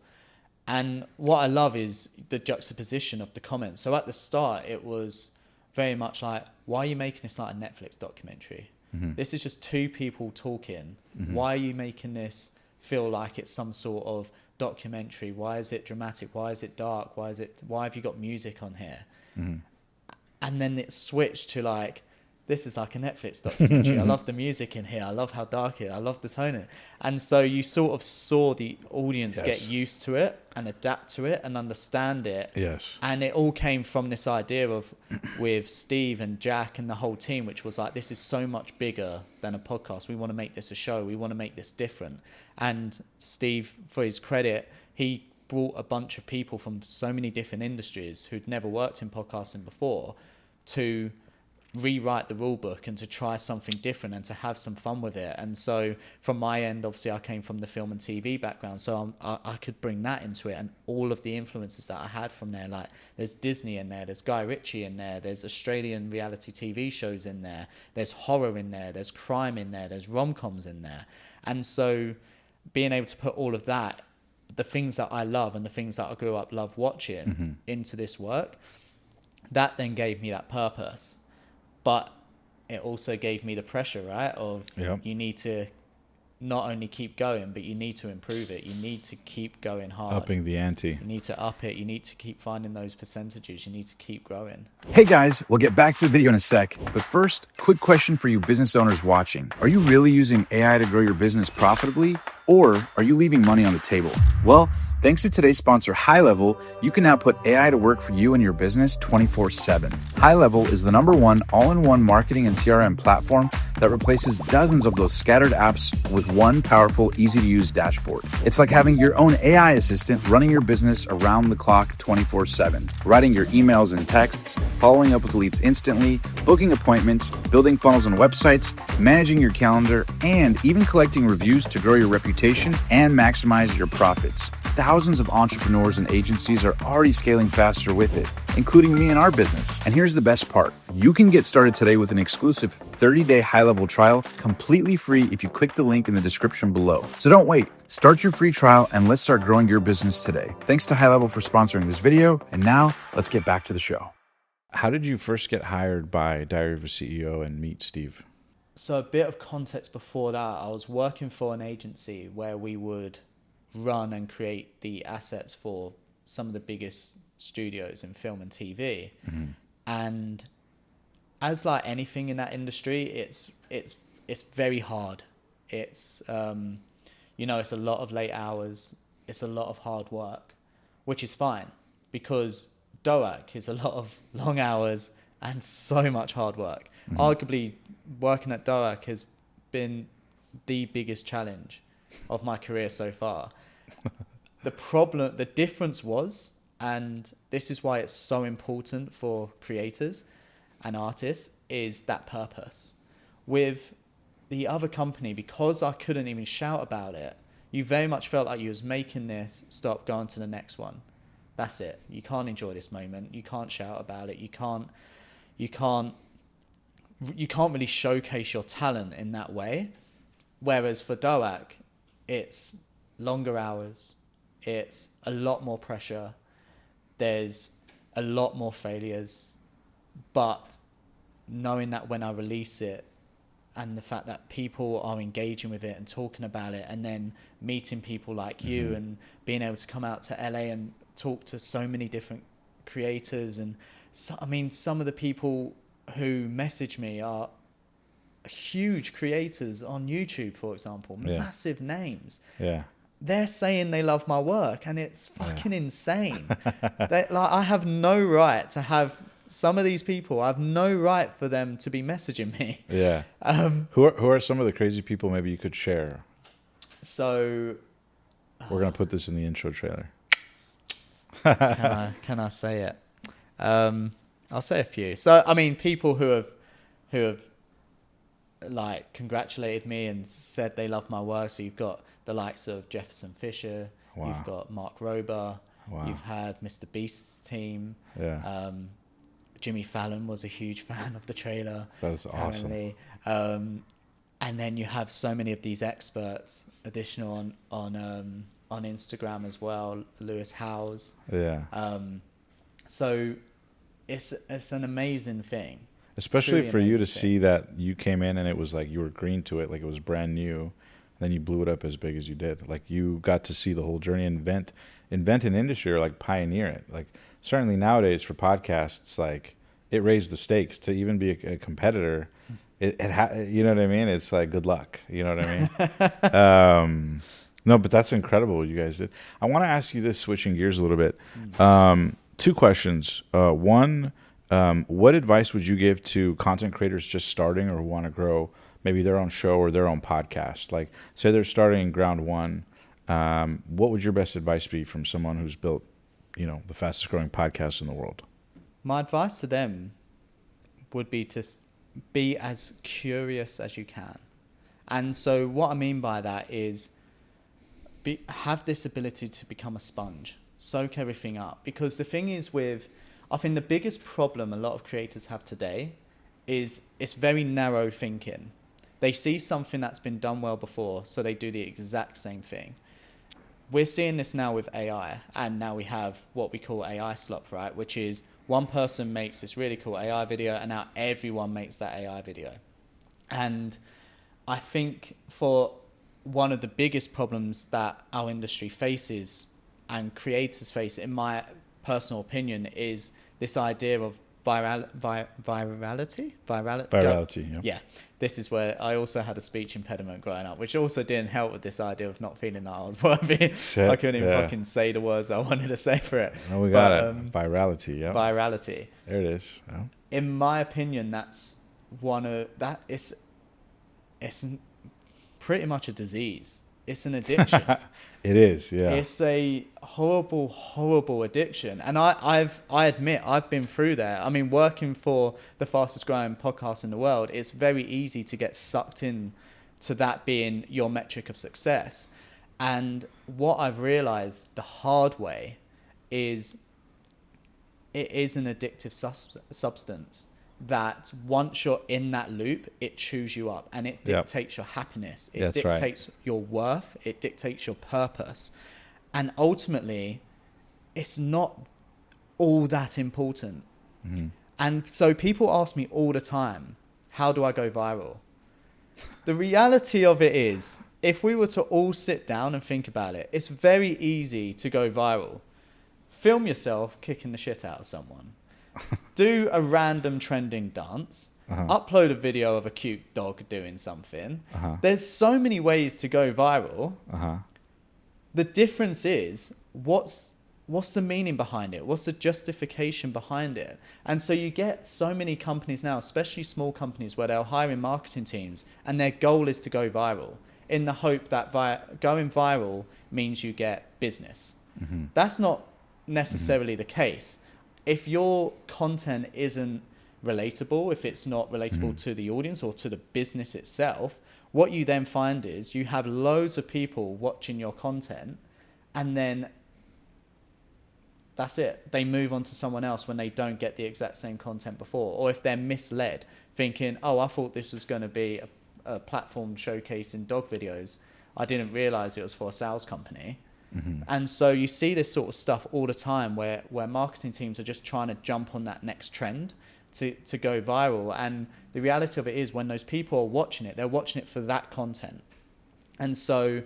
[SPEAKER 1] And what I love is the juxtaposition of the comments. So at the start, it was very much like, why are you making this like a Netflix documentary? This is just two people talking. Why are you making this feel like it's some sort of documentary? Why is it dramatic? Why is it dark? Why have you got music on here? And then it switched to like, this is like a Netflix documentary. I love the music in here. I love how dark it is. I love the tone in it. And so you sort of saw the audience get used to it and adapt to it and understand it.
[SPEAKER 2] Yes.
[SPEAKER 1] And it all came from this idea of, with Steve and Jack and the whole team, which was like, this is so much bigger than a podcast. We want to make this a show. We want to make this different. And Steve, for his credit, he brought a bunch of people from so many different industries who'd never worked in podcasting before to rewrite the rule book and to try something different and to have some fun with it. And so from my end, obviously I came from the film and TV background, so I could bring that into it, and all of the influences that I had from there, like there's Disney in there, there's Guy Ritchie in there, there's Australian reality TV shows in there, there's horror in there, there's crime in there, there's rom-coms in there. And so being able to put all of that, the things that I love and the things that I grew up love watching into this work, that then gave me that purpose. But it also gave me the pressure, right? Of you need to not only keep going, but you need to improve it. You need to keep going hard.
[SPEAKER 2] Upping the ante.
[SPEAKER 1] You need to up it. You need to keep finding those percentages. You need to keep growing.
[SPEAKER 5] Hey guys, we'll get back to the video in a sec. But first, quick question for you business owners watching. Are you really using AI to grow your business profitably? Or are you leaving money on the table? Well, Thanks to today's sponsor, High Level, you can now put AI to work for you and your business 24/7. High Level is the #1 all-in-one marketing and CRM platform that replaces dozens of those scattered apps with one powerful, easy-to-use dashboard. It's like having your own AI assistant running your business around the clock 24/7, writing your emails and texts, following up with leads instantly, booking appointments, building funnels on websites, managing your calendar, and even collecting reviews to grow your reputation and maximize your profits. Thousands of entrepreneurs and agencies are already scaling faster with it, including me and our business. And here's the best part. You can get started today with an exclusive 30-day high-level trial completely free if you click the link in the description below. So don't wait. Start your free trial and let's start growing your business today. Thanks to High Level for sponsoring this video. And now let's get back to the show.
[SPEAKER 2] How did you first get hired by Diary of a CEO and meet Steve?
[SPEAKER 1] So a bit of context before that, I was working for an agency where we would run and create the assets for some of the biggest studios in film and TV. Mm-hmm. And as like anything in that industry, it's very hard. It's it's a lot of late hours, it's a lot of hard work, which is fine because DOAC is a lot of long hours and so much hard work. Mm-hmm. Arguably working at DOAC has been the biggest challenge of my career so far. The difference was, and this is why it's so important for creators and artists, is that purpose. With the other company, because I couldn't even shout about it, you very much felt like you was making this, stop, go on to the next one. That's it. You can't enjoy this moment. You can't shout about it. You can't really showcase your talent in that way. Whereas for DOAC, it's longer hours, it's a lot more pressure, there's a lot more failures, but knowing that when I release it and the fact that people are engaging with it and talking about it and then meeting people like you and being able to come out to LA and talk to so many different creators, and some of the people who message me are huge creators on YouTube, for example, massive names.
[SPEAKER 2] Yeah.
[SPEAKER 1] They're saying they love my work, and it's fucking insane. I have no right to have some of these people. I have no right for them to be messaging me.
[SPEAKER 2] Yeah. Who are some of the crazy people maybe you could share?
[SPEAKER 1] So
[SPEAKER 2] we're gonna put this in the intro trailer.
[SPEAKER 1] Can I say it? I'll say a few. So people who have like congratulated me and said they love my work. So you've got the likes of Jefferson Fisher. Wow. You've got Mark Rober. Wow. You've had Mr. Beast's team. Yeah. Jimmy Fallon was a huge fan of the trailer.
[SPEAKER 2] That's awesome.
[SPEAKER 1] And then you have so many of these experts additional on Instagram as well. Lewis Howes. Yeah. So it's an amazing thing.
[SPEAKER 2] Especially for you to see that you came in and it was like you were green to it, like it was brand new, and then you blew it up as big as you did. Like you got to see the whole journey, invent an industry, or like pioneer it. Like certainly nowadays for podcasts, like it raised the stakes to even be a competitor. You know what I mean? It's like good luck. You know what I mean? No, but that's incredible what you guys did. I want to ask you this, switching gears a little bit. 2 questions. One. What advice would you give to content creators just starting or who want to grow maybe their own show or their own podcast? Like, say they're starting ground one. What would your best advice be from someone who's built, the fastest growing podcast in the world?
[SPEAKER 1] My advice to them would be to be as curious as you can. And so what I mean by that is have this ability to become a sponge, soak everything up. Because the thing is I think the biggest problem a lot of creators have today is it's very narrow thinking. They see something that's been done well before, so they do the exact same thing. We're seeing this now with AI, and now we have what we call AI slop, right? Which is one person makes this really cool AI video, and now everyone makes that AI video. And I think for one of the biggest problems that our industry faces and creators face, in my personal opinion, is this idea of virality.
[SPEAKER 2] Yeah.
[SPEAKER 1] This is where I also had a speech impediment growing up, which also didn't help with this idea of not feeling that I was worthy.
[SPEAKER 2] Shit,
[SPEAKER 1] I couldn't even fucking say the words I wanted to say for it.
[SPEAKER 2] Oh, we got it. Virality. Yeah.
[SPEAKER 1] Virality.
[SPEAKER 2] There it is. Yeah.
[SPEAKER 1] In my opinion, that's it's pretty much a disease. It's an addiction.
[SPEAKER 2] It is, yeah.
[SPEAKER 1] It's a horrible, horrible addiction. And I admit I've been through there. I mean, working for the fastest growing podcast in the world, it's very easy to get sucked in to that being your metric of success. And what I've realized the hard way is it is an addictive substance that once you're in that loop, it chews you up and it dictates your happiness. It dictates your worth. It dictates your purpose. And ultimately, it's not all that important. Mm-hmm. And so people ask me all the time, how do I go viral? The reality of it is, if we were to all sit down and think about it, it's very easy to go viral. Film yourself kicking the shit out of someone. Do a random trending dance, upload a video of a cute dog doing something. There's so many ways to go viral. The difference is, what's the meaning behind it? What's the justification behind it? And so you get so many companies now, especially small companies, where they're hiring marketing teams and their goal is to go viral in the hope that going viral means you get business. That's not necessarily the case. If your content isn't relatable, if it's not relatable to the audience or to the business itself, what you then find is you have loads of people watching your content, and then that's it. They move on to someone else when they don't get the exact same content before, or if they're misled, thinking, oh, I thought this was going to be a platform showcasing dog videos. I didn't realize it was for a sales company. And so you see this sort of stuff all the time where marketing teams are just trying to jump on that next trend to go viral. And the reality of it is, when those people are watching it, they're watching it for that content. And so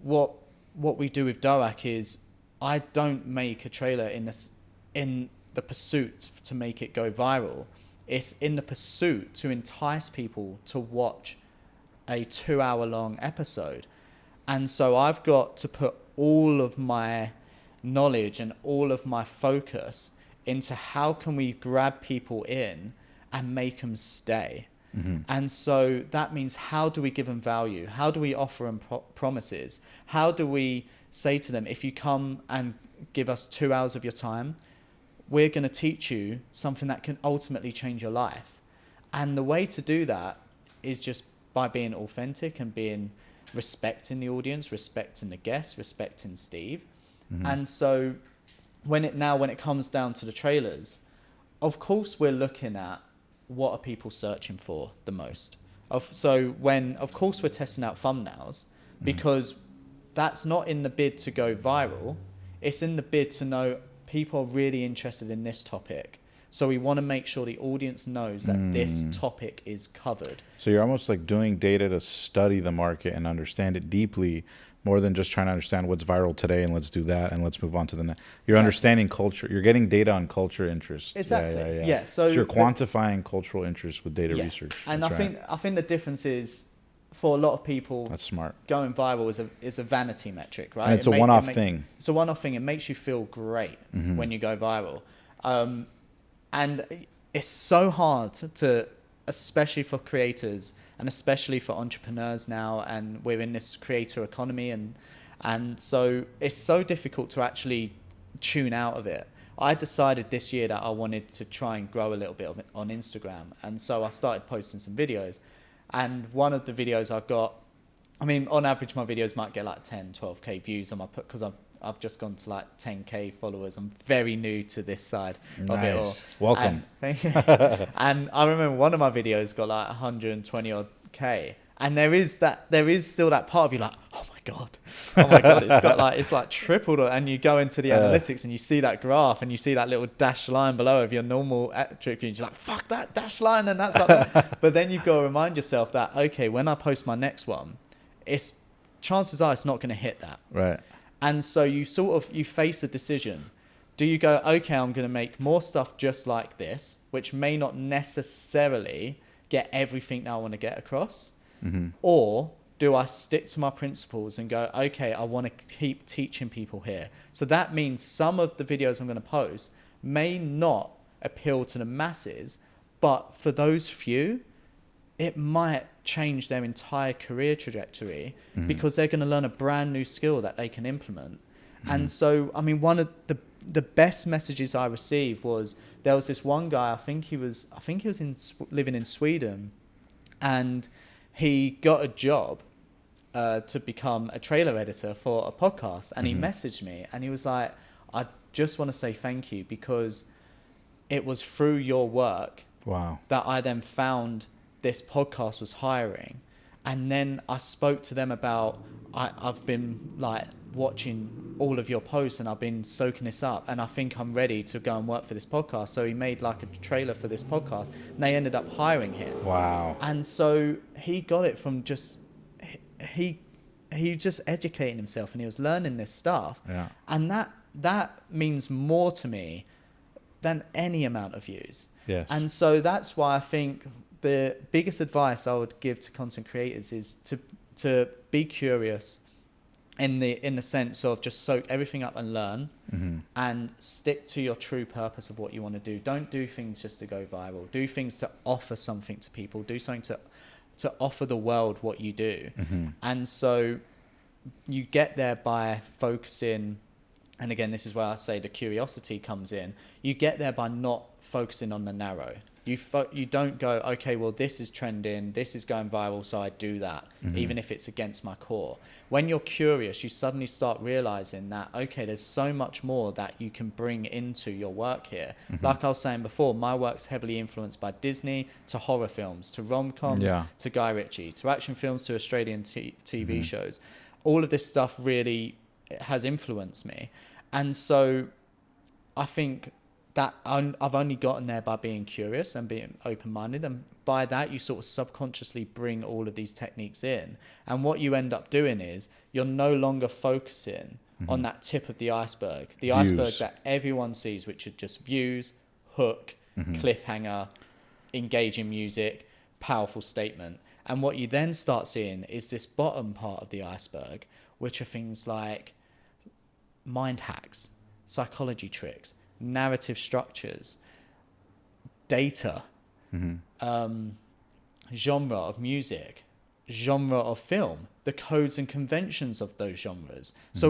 [SPEAKER 1] what we do with DOAC is, I don't make a trailer in the pursuit to make it go viral. It's in the pursuit to entice people to watch a 2-hour-long episode. And so I've got to put all of my knowledge and all of my focus into how can we grab people in and make them stay. And so that means, how do we give them value? How do we offer them promises? How do we say to them, if you come and give us 2 hours of your time, we're going to teach you something that can ultimately change your life. And the way to do that is just by being authentic and respecting the audience, respecting the guests, respecting Steve. And so when it comes down to the trailers, of course we're looking at what are people searching for the most. Of course we're testing out thumbnails, because that's not in the bid to go viral. It's in the bid to know people are really interested in this topic. So we want to make sure the audience knows that this topic is covered.
[SPEAKER 2] So you're almost like doing data to study the market and understand it deeply, more than just trying to understand what's viral today and let's do that and let's move on to the next. You're understanding culture. You're getting data on culture interest.
[SPEAKER 1] Exactly. Yeah. So
[SPEAKER 2] you're quantifying cultural interest with data research.
[SPEAKER 1] And I think the difference is, for a lot of people, that's smart. Going viral is a vanity metric, right?
[SPEAKER 2] And it's a one-off thing.
[SPEAKER 1] It's a one-off thing. It makes you feel great when you go viral. And it's so hard to, especially for creators and especially for entrepreneurs now, and we're in this creator economy, and so it's so difficult to actually tune out of it. I decided this year that I wanted to try and grow a little bit on Instagram, and so I started posting some videos. And one of the videos I got, I mean, on average my videos might get like 10, 12k views on my, because I've just gone to like 10k followers. I'm very new to this side of it all.
[SPEAKER 2] Welcome.
[SPEAKER 1] And I remember one of my videos got like 120 odd k. And there is still that part of you like, oh my god, it's like tripled. And you go into the analytics and you see that graph and you see that little dashed line below of your normal metric view. And you're like, fuck that dashed line, and that's like. But then you've got to remind yourself that, okay, when I post my next one, chances are it's not going to hit that.
[SPEAKER 2] Right.
[SPEAKER 1] And so you face a decision. Do you go, okay, I'm going to make more stuff just like this, which may not necessarily get everything that I want to get across? Or do I stick to my principles and go, okay, I want to keep teaching people here? So that means some of the videos I'm going to post may not appeal to the masses, but for those few, it might change their entire career trajectory because they're going to learn a brand new skill that they can implement. And so, I mean, one of the best messages I received was, there was this one guy, I think he was living in Sweden, and he got a job to become a trailer editor for a podcast. And he messaged me and he was like, I just want to say thank you, because it was through your work that I then found this podcast was hiring. And then I spoke to them about, I've been like watching all of your posts and I've been soaking this up, and I think I'm ready to go and work for this podcast. So he made like a trailer for this podcast, and they ended up hiring him. Wow. And so he got it from just, he just educating himself, and he was learning this stuff. Yeah. And that means more to me than any amount of views. Yes. And so that's why I think the biggest advice I would give to content creators is to be curious, in the sense of just soak everything up and learn, and stick to your true purpose of what you want to do. Don't do things just to go viral. Do things to offer something to people. Do something to offer the world what you do. And so you get there by focusing, and again, this is where I say the curiosity comes in. You get there by not focusing on the narrow. You don't go, okay, well, this is trending, this is going viral, so I do that, even if it's against my core. When you're curious, you suddenly start realizing that, okay, there's so much more that you can bring into your work here. Like I was saying before, my work's heavily influenced by Disney, to horror films, to rom-coms, to Guy Ritchie, to action films, to Australian TV shows. All of this stuff really has influenced me. And so I think that I've only gotten there by being curious and being open-minded, and by that you sort of subconsciously bring all of these techniques in, and what you end up doing is you're no longer focusing on that tip of the iceberg, iceberg that everyone sees, which are just views, hook, cliffhanger, engaging music, powerful statement. And what you then start seeing is this bottom part of the iceberg, which are things like mind hacks, psychology tricks, narrative structures, data, genre of music, genre of film, the codes and conventions of those genres. So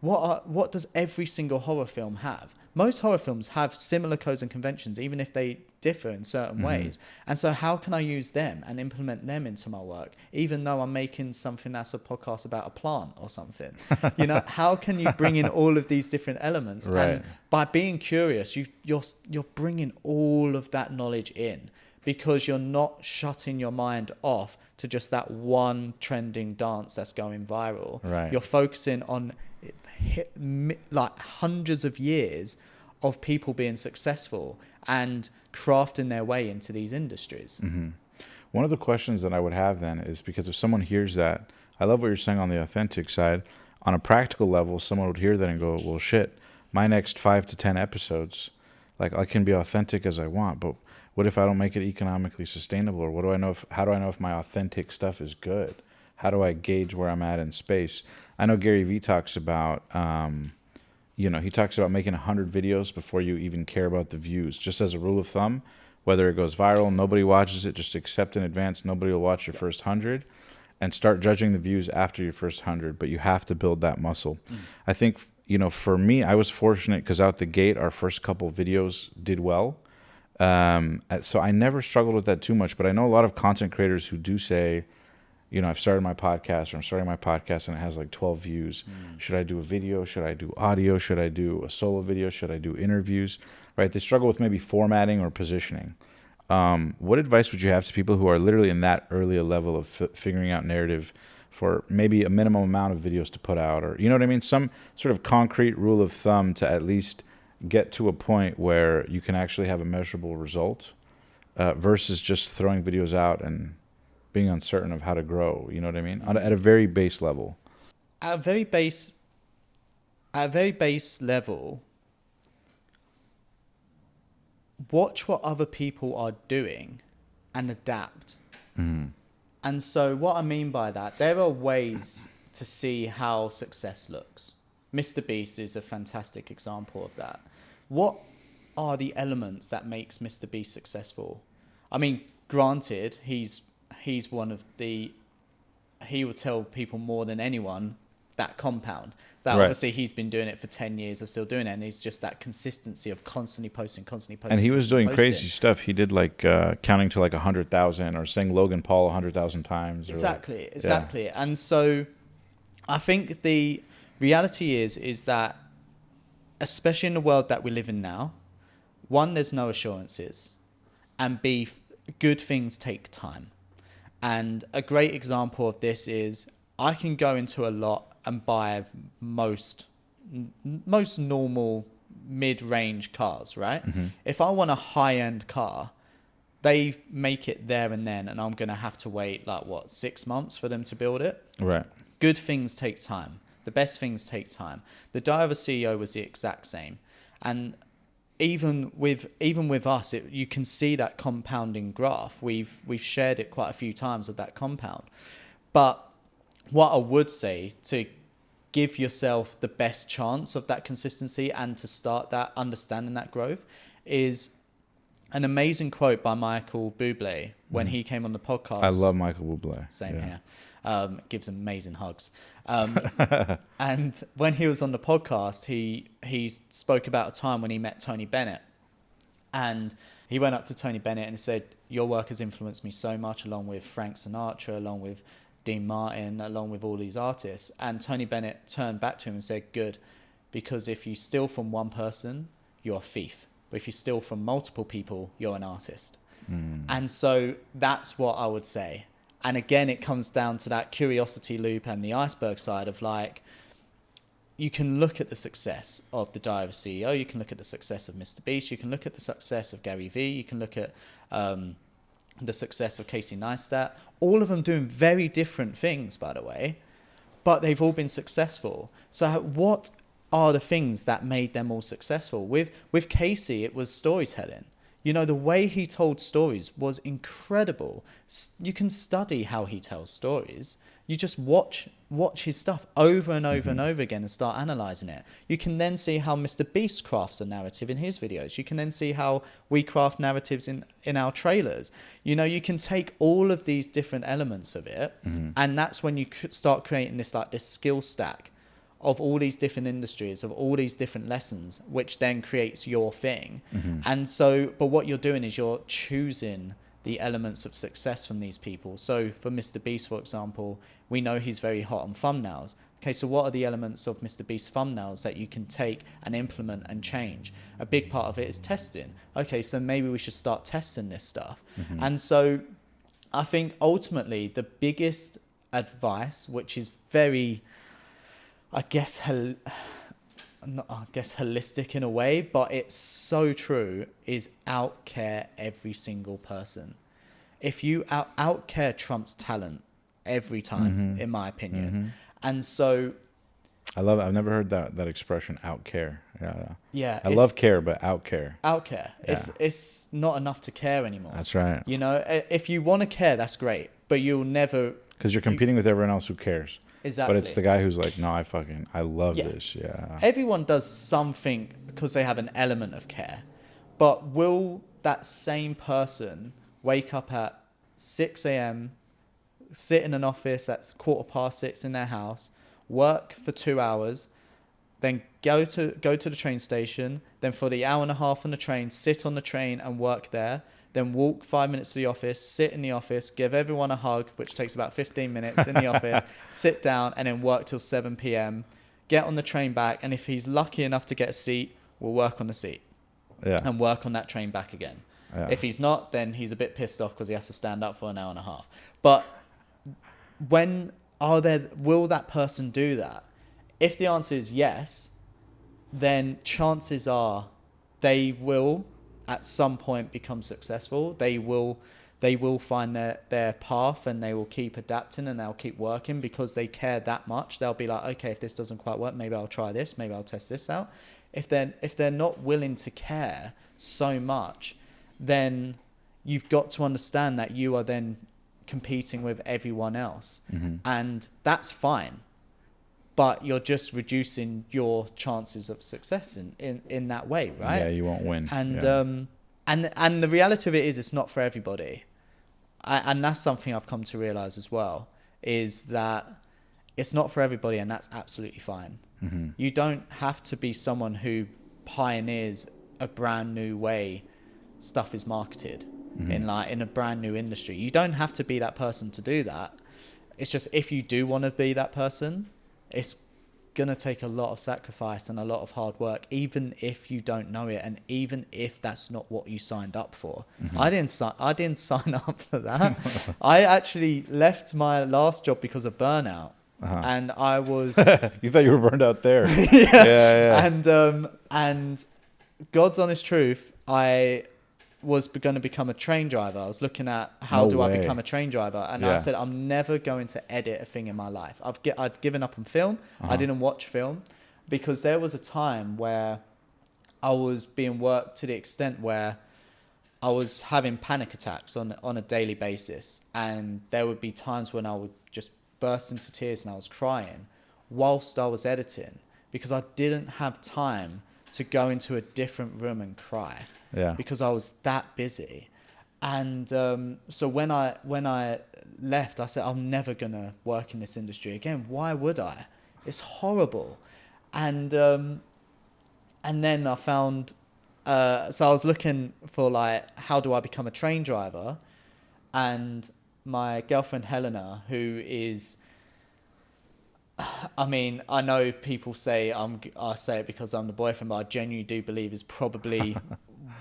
[SPEAKER 1] what does every single horror film have? Most horror films have similar codes and conventions, even if they differ in certain ways. And so how can I use them and implement them into my work, even though I'm making something that's a podcast about a plant or something? You know, how can you bring in all of these different elements? Right. And by being curious, you're bringing all of that knowledge in, because you're not shutting your mind off to just that one trending dance that's going viral. Right. You're focusing on like hundreds of years of people being successful and crafting their way into these industries.
[SPEAKER 2] One of the questions that I would have then is, because if someone hears that, I love what you're saying on the authentic side. On a practical level, someone would hear that and go, well, shit, my next 5 to 10 episodes, like, I can be authentic as I want, but what if I don't make it economically sustainable? Or how do I know if my authentic stuff is good? How do I gauge where I'm at in space? I know Gary Vee talks about, he talks about making 100 videos before you even care about the views. Just as a rule of thumb, whether it goes viral, nobody watches it, just accept in advance, nobody will watch your first 100, and start judging the views after your first 100. But you have to build that muscle. I think, for me, I was fortunate because out the gate, our first couple videos did well. So I never struggled with that too much. But I know a lot of content creators who do say, I've started my podcast, or I'm starting my podcast and it has like 12 views. Should I do a video? Should I do audio? Should I do a solo video? Should I do interviews? Right? They struggle with maybe formatting or positioning. What advice would you have to people who are literally in that early level of figuring out narrative for maybe a minimum amount of videos to put out, or, you know what I mean? Some sort of concrete rule of thumb to at least get to a point where you can actually have a measurable result, versus just throwing videos out and being uncertain of how to grow, you know what I mean? At a very base level.
[SPEAKER 1] At a very base level, watch what other people are doing and adapt. And so what I mean by that, there are ways to see how success looks. Mr. Beast is a fantastic example of that. What are the elements that makes Mr. Beast successful? I mean, granted, he's one of the... He will tell people more than anyone that compound. That obviously he's been doing it for 10 years of still doing it, and it's just that consistency of constantly posting. And
[SPEAKER 2] he was doing crazy stuff. He did like counting to like 100,000 or saying Logan Paul 100,000 times.
[SPEAKER 1] Exactly. Yeah. And so I think the reality is that, especially in the world that we live in now, one, there's no assurances, and B, good things take time. And a great example of this is I can go into a lot and buy most normal mid-range cars, right? If I want a high-end car, they make it there and then, and I'm going to have to wait 6 months for them to build it.
[SPEAKER 2] Right.
[SPEAKER 1] Good things take time. The best things take time. The Die of a CEO was the exact same. And even with us, you can see that compounding graph. We've shared it quite a few times of that compound. But what I would say to give yourself the best chance of that consistency and to start that understanding that growth is an amazing quote by Michael Bublé when he came on the podcast.
[SPEAKER 2] I love Michael Bublé.
[SPEAKER 1] Same here. Gives amazing hugs. And when he was on the podcast, he spoke about a time when he met Tony Bennett. And he went up to Tony Bennett and said, "Your work has influenced me so much, along with Frank Sinatra, along with Dean Martin, along with all these artists." And Tony Bennett turned back to him and said, "Good, because if you steal from one person, you're a thief. But if you steal from multiple people, you're an artist." And so that's what I would say. And again, it comes down to that curiosity loop and the iceberg side of you can look at the success of the Die of a CEO, you can look at the success of Mr. Beast, you can look at the success of Gary Vee, you can look at the success of Casey Neistat, all of them doing very different things, by the way, but they've all been successful. So what are the things that made them all successful? With Casey, it was storytelling. The way he told stories was incredible. You can study how he tells stories. You just watch his stuff over and over and over again and start analysing it. You can then see how Mr. Beast crafts a narrative in his videos. You can then see how we craft narratives in our trailers. You can take all of these different elements of it, and that's when you start creating this skill stack of all these different industries, of all these different lessons, which then creates your thing. And so, but what you're doing is you're choosing the elements of success from these people. So for Mr. Beast, for example, we know he's very hot on thumbnails. Okay, so what are the elements of Mr. Beast thumbnails that you can take and implement and change? A big part of it is testing. Okay, so maybe we should start testing this stuff. And so I think ultimately the biggest advice, which is very, I guess holistic in a way, but it's so true, is outcare every single person. If you outcare trumps talent every time, in my opinion. And so
[SPEAKER 2] I love it. I've never heard that expression, outcare.
[SPEAKER 1] Yeah.
[SPEAKER 2] I love care, but outcare.
[SPEAKER 1] Outcare. Yeah. It's not enough to care anymore.
[SPEAKER 2] That's right.
[SPEAKER 1] If you want to care, that's great, but you'll never,
[SPEAKER 2] because you're competing with everyone else who cares.
[SPEAKER 1] Exactly.
[SPEAKER 2] But it's the guy who's like, no, I love this. Yeah.
[SPEAKER 1] Everyone does something because they have an element of care. But will that same person wake up at 6 a.m., sit in an office at 6:15 in their house, work for 2 hours, then go to the train station, then for the hour and a half on the train, sit on the train and work there, then walk 5 minutes to the office, sit in the office, give everyone a hug, which takes about 15 minutes in the office, sit down, and then work till 7 p.m., get on the train back, and if he's lucky enough to get a seat, we'll work on the seat and work on that train back again. Yeah. If he's not, then he's a bit pissed off because he has to stand up for an hour and a half. But will that person do that? If the answer is yes, then chances are they will at some point become successful. They will they will find their path, and they will keep adapting, and they'll keep working because they care that much. They'll be like, okay, if this doesn't quite work, maybe I'll try this, maybe I'll test this out. If they're not willing to care so much, then you've got to understand that you are then competing with everyone else. And that's fine, but you're just reducing your chances of success in that way, right?
[SPEAKER 2] Yeah, you won't win.
[SPEAKER 1] And and the reality of it is, it's not for everybody. And that's something I've come to realize as well, is that it's not for everybody, and that's absolutely fine. You don't have to be someone who pioneers a brand new way stuff is marketed in a brand new industry. You don't have to be that person to do that. It's just, if you do want to be that person, it's gonna take a lot of sacrifice and a lot of hard work, even if you don't know it, and even if that's not what you signed up for. I didn't sign up for that. I actually left my last job because of burnout. And I was
[SPEAKER 2] You thought you were burned out there.
[SPEAKER 1] yeah. And God's honest truth, I was going to become a train driver. I was looking at how I become a train driver, and I said, I'm never going to edit a thing in my life. I'd given up on film. I didn't watch film because there was a time where I was being worked to the extent where I was having panic attacks on a daily basis, and there would be times when I would just burst into tears and I was crying whilst I was editing, because I didn't have time to go into a different room and cry. Because I was that busy. And so when I left, I said, I'm never gonna work in this industry again. Why would I? It's horrible. And then I found so I was looking for, like, how do I become a train driver? And my girlfriend Helena, who is, I mean, I know people say I say it because I'm the boyfriend, but I genuinely do believe is probably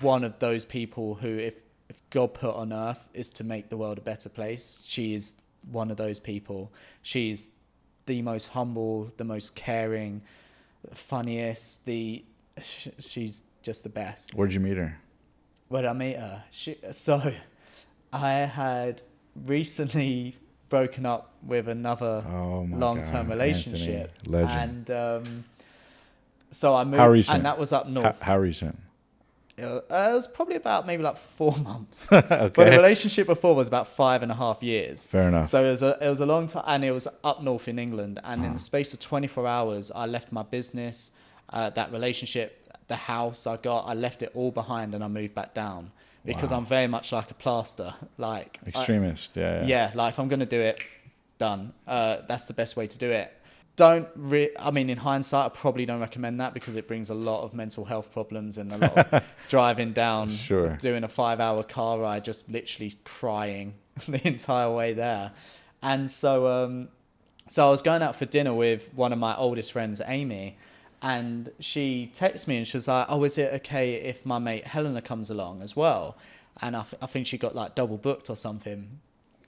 [SPEAKER 1] one of those people who, if God put on earth is to make the world a better place, she is one of those people. She's the most humble, the most caring, the funniest, she's just the best.
[SPEAKER 2] Where'd you meet her?
[SPEAKER 1] Where did I meet her? So I had recently broken up with another long-term relationship.
[SPEAKER 2] Anthony, legend.
[SPEAKER 1] And so I moved.
[SPEAKER 2] How recent?
[SPEAKER 1] And that was up north.
[SPEAKER 2] How recent?
[SPEAKER 1] It was probably about maybe like 4 months.
[SPEAKER 2] Okay.
[SPEAKER 1] But the relationship before was about 5.5 years.
[SPEAKER 2] Fair enough.
[SPEAKER 1] So it was a long time, and it was up north in England. And in the space of 24 hours, I left my business, that relationship, the house I left it all behind, and I moved back down because I'm very much like a plaster, like
[SPEAKER 2] extremist.
[SPEAKER 1] Yeah, like if I'm gonna do it, done. That's the best way to do it. I mean, in hindsight, I probably don't recommend that because it brings a lot of mental health problems and a lot of driving down, doing a 5-hour car ride, just literally crying the entire way there. And so I was going out for dinner with one of my oldest friends, Amy, and she texted me and she was like, oh, is it okay if my mate Helena comes along as well? And I think she got like double booked or something.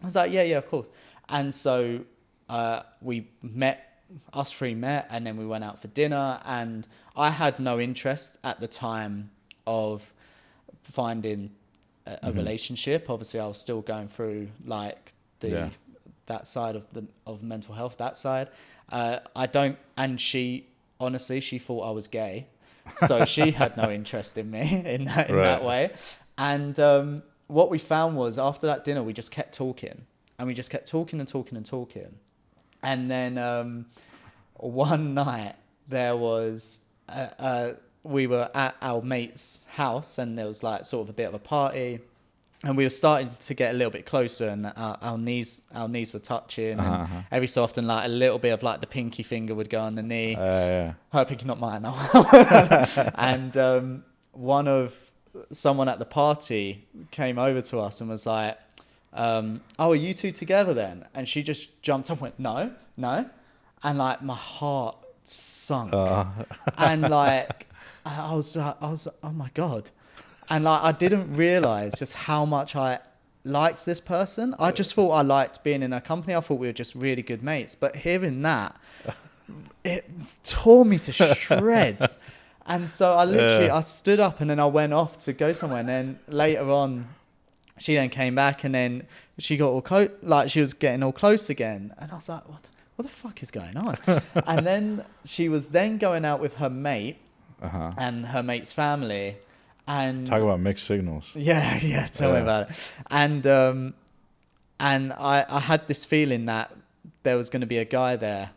[SPEAKER 1] I was like, yeah, of course. And so us three met, and then we went out for dinner, and I had no interest at the time of finding a relationship. Obviously, I was still going through like that side of mental health, that side. And she thought I was gay, so she had no interest in me in that way. And what we found was, after that dinner, we just kept talking, and we just kept talking and talking and talking. And then one night there was we were at our mate's house, and there was like sort of a bit of a party, and we were starting to get a little bit closer, and our knees were touching, and every so often like a little bit of like the pinky finger would go on the knee. Her pinky, not mine. And someone at the party came over to us and was like, oh, are you two together then? And she just jumped up and went, no. And like my heart sunk. And like I was oh my God. And like I didn't realize just how much I liked this person. I just thought I liked being in her company. I thought we were just really good mates. But hearing that, it tore me to shreds. And so I stood up, and then I went off to go somewhere. And then later on, she then came back, and then she got all close, like she was getting all close again. And I was like, what the fuck is going on? And then she was then going out with her mate and her mate's family. And
[SPEAKER 2] talk about mixed signals.
[SPEAKER 1] Yeah, tell me about it. And I had this feeling that there was going to be a guy there,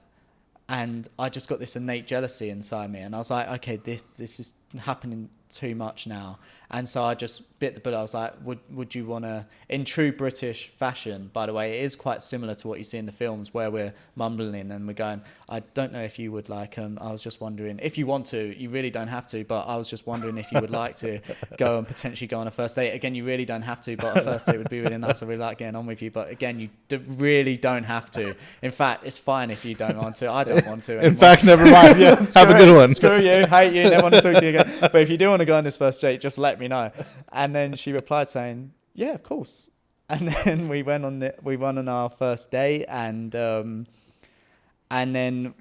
[SPEAKER 1] and I just got this innate jealousy inside me, and I was like, okay, this is happening too much now. And so I just bit the bullet. I was like, would you want to, in true British fashion, by the way, it is quite similar to what you see in the films where we're mumbling and we're going, I don't know if you would like, I was just wondering, if you want to, you really don't have to, but I was just wondering if you would like to go and potentially go on a first date. Again, you really don't have to, but a first date would be really nice. I really like getting on with you, but again, you really don't have to. In fact, it's fine if you don't want to. I don't want to anymore.
[SPEAKER 2] In fact, never mind. Yeah, have a good one.
[SPEAKER 1] Screw you, hate you, never want to talk to you again. But if you do want to go on this first date, just let me know. And then she replied saying, yeah, of course. And then we went on our first date, and then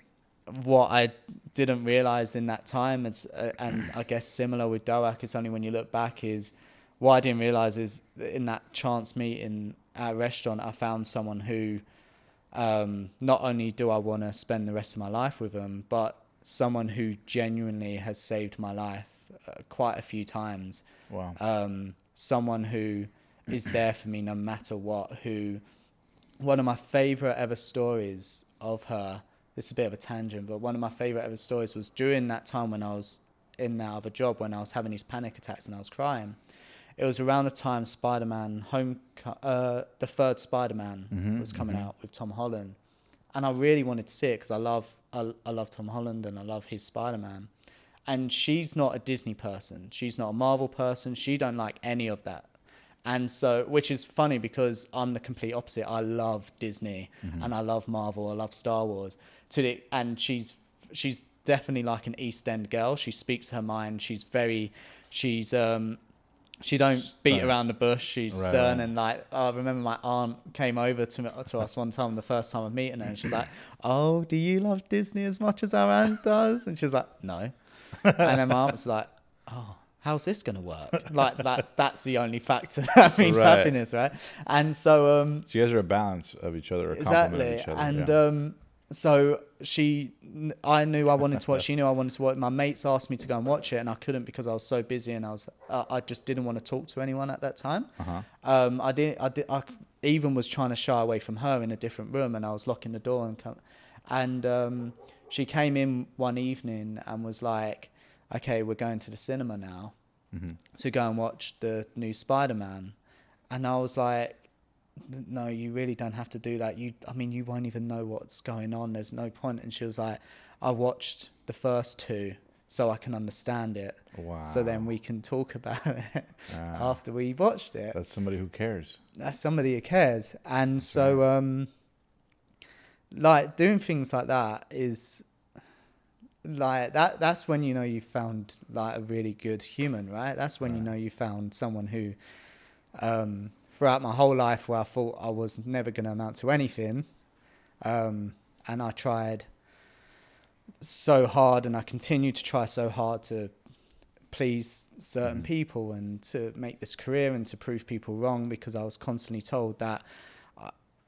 [SPEAKER 1] what I didn't realize in that time is, and I guess similar with DOAC, it's only when you look back, is what I didn't realize is in that chance meeting at a restaurant, I found someone who not only do I want to spend the rest of my life with them, but someone who genuinely has saved my life quite a few times.
[SPEAKER 2] Wow.
[SPEAKER 1] Someone who is there for me no matter what, one of my favorite ever stories of her, this is a bit of a tangent, but one of my favorite ever stories was during that time when I was in that other job, when I was having these panic attacks and I was crying. It was around the time Spider-Man the third Spider-Man was coming out with Tom Holland. And I really wanted to see it because I love Tom Holland and I love his Spider-Man. And she's not a Disney person. She's not a Marvel person. She don't like any of that. And so, which is funny because I'm the complete opposite. I love Disney and I love Marvel. I love Star Wars. And she's definitely like an East End girl. She speaks her mind. She don't beat around the bush. She's stern. And like, I remember my aunt came over to us one time, the first time of meeting her, and she's like, oh, do you love Disney as much as our aunt does? And she was like, no. And then my aunt was like, oh, how's this going to work? Like that's the only factor that means happiness, right? And so...
[SPEAKER 2] so you guys are a balance of each other,
[SPEAKER 1] exactly.
[SPEAKER 2] Each other,
[SPEAKER 1] and so I knew I wanted to watch, she knew I wanted to watch. My mates asked me to go and watch it, and I couldn't because I was so busy, and I just didn't want to talk to anyone at that time. I even was trying to shy away from her in a different room, and I was locking the door and she came in one evening and was like, okay, we're going to the cinema now to go and watch the new Spider-Man. And I was like, no, you really don't have to do that. You won't even know what's going on. There's no point. And she was like, I watched the first two so I can understand it. Wow. So then we can talk about it after we watched it.
[SPEAKER 2] That's somebody who cares.
[SPEAKER 1] That's somebody who cares. And so, like, doing things like that is like that's when you know you found like a really good human, right? That's when you know you found someone who throughout my whole life where I thought I was never going to amount to anything, and I tried so hard, and I continue to try so hard to please certain people and to make this career and to prove people wrong, because I was constantly told that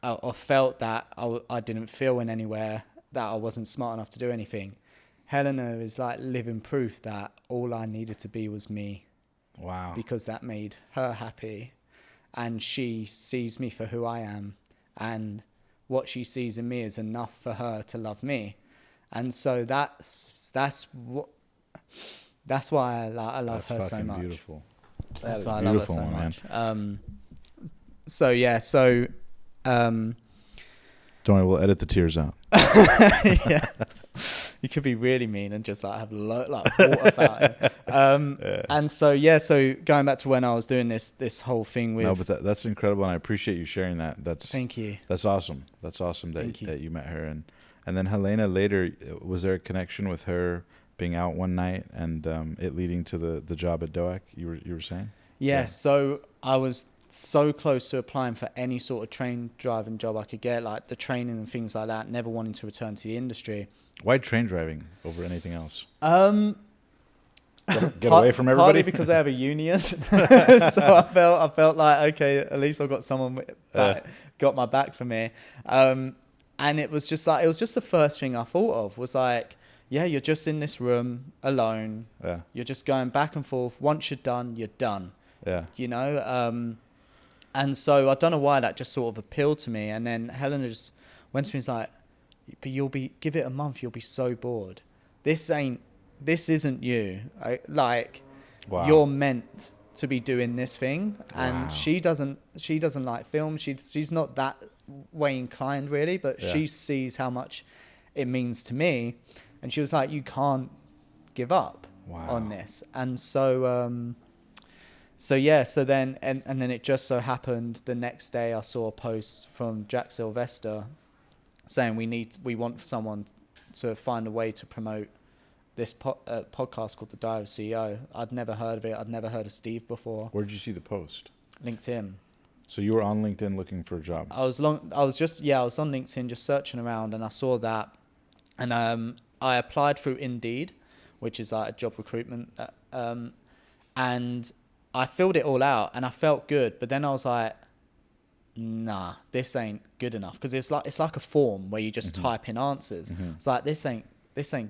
[SPEAKER 1] I felt that I didn't feel in anywhere, that I wasn't smart enough to do anything. Helena is like living proof that all I needed to be was me.
[SPEAKER 2] Wow. Because
[SPEAKER 1] that made her happy, and she sees me for who I am, and what she sees in me is enough for her to love me. And so that's why I love her so much.
[SPEAKER 2] Beautiful.
[SPEAKER 1] That's why I love her so much.
[SPEAKER 2] Don't worry, we'll edit the tears out.
[SPEAKER 1] Yeah. You could be really mean and just like have water fountain. And so going back to when I was doing this whole thing with...
[SPEAKER 2] No, but that's incredible, and I appreciate you sharing that.
[SPEAKER 1] Thank you.
[SPEAKER 2] That's awesome. That's awesome that you met her. And then Helena later, was there a connection with her being out one night and it leading to the job at DOAC, you were saying?
[SPEAKER 1] Yeah, so I was so close to applying for any sort of train driving job I could get, like the training and things like that, never wanting to return to the industry.
[SPEAKER 2] Why train driving over anything else? Get away from everybody.
[SPEAKER 1] Partly because I have a union, so I felt like, okay, at least I've got someone that got my back for me. And it was just the first thing I thought of was like, yeah, you're just in this room alone.
[SPEAKER 2] Yeah.
[SPEAKER 1] You're just going back and forth. Once you're done, you're done.
[SPEAKER 2] Yeah.
[SPEAKER 1] You know. And so I don't know why that just sort of appealed to me. And then Helena just went to me and was like, but give it a month, you'll be so bored. This isn't you.
[SPEAKER 2] Wow.
[SPEAKER 1] You're meant to be doing this thing. And
[SPEAKER 2] Wow.
[SPEAKER 1] she doesn't like film. She's not that way inclined really, but she sees how much it means to me. And she was like, you can't give up on this. And so, so then it just so happened the next day I saw a post from Jack Sylvester saying we want someone to find a way to promote this podcast called The Diary of a CEO. I'd never heard of it. I'd never heard of Steve before.
[SPEAKER 2] Where did you see the post?
[SPEAKER 1] LinkedIn.
[SPEAKER 2] So you were on LinkedIn looking for a job.
[SPEAKER 1] I was on LinkedIn just searching around, and I saw that, and I applied through Indeed, which is like a job recruitment, and I filled it all out, and I felt good, but then I was like, nah, this ain't good enough, because it's like a form where you just type in answers. It's like this ain't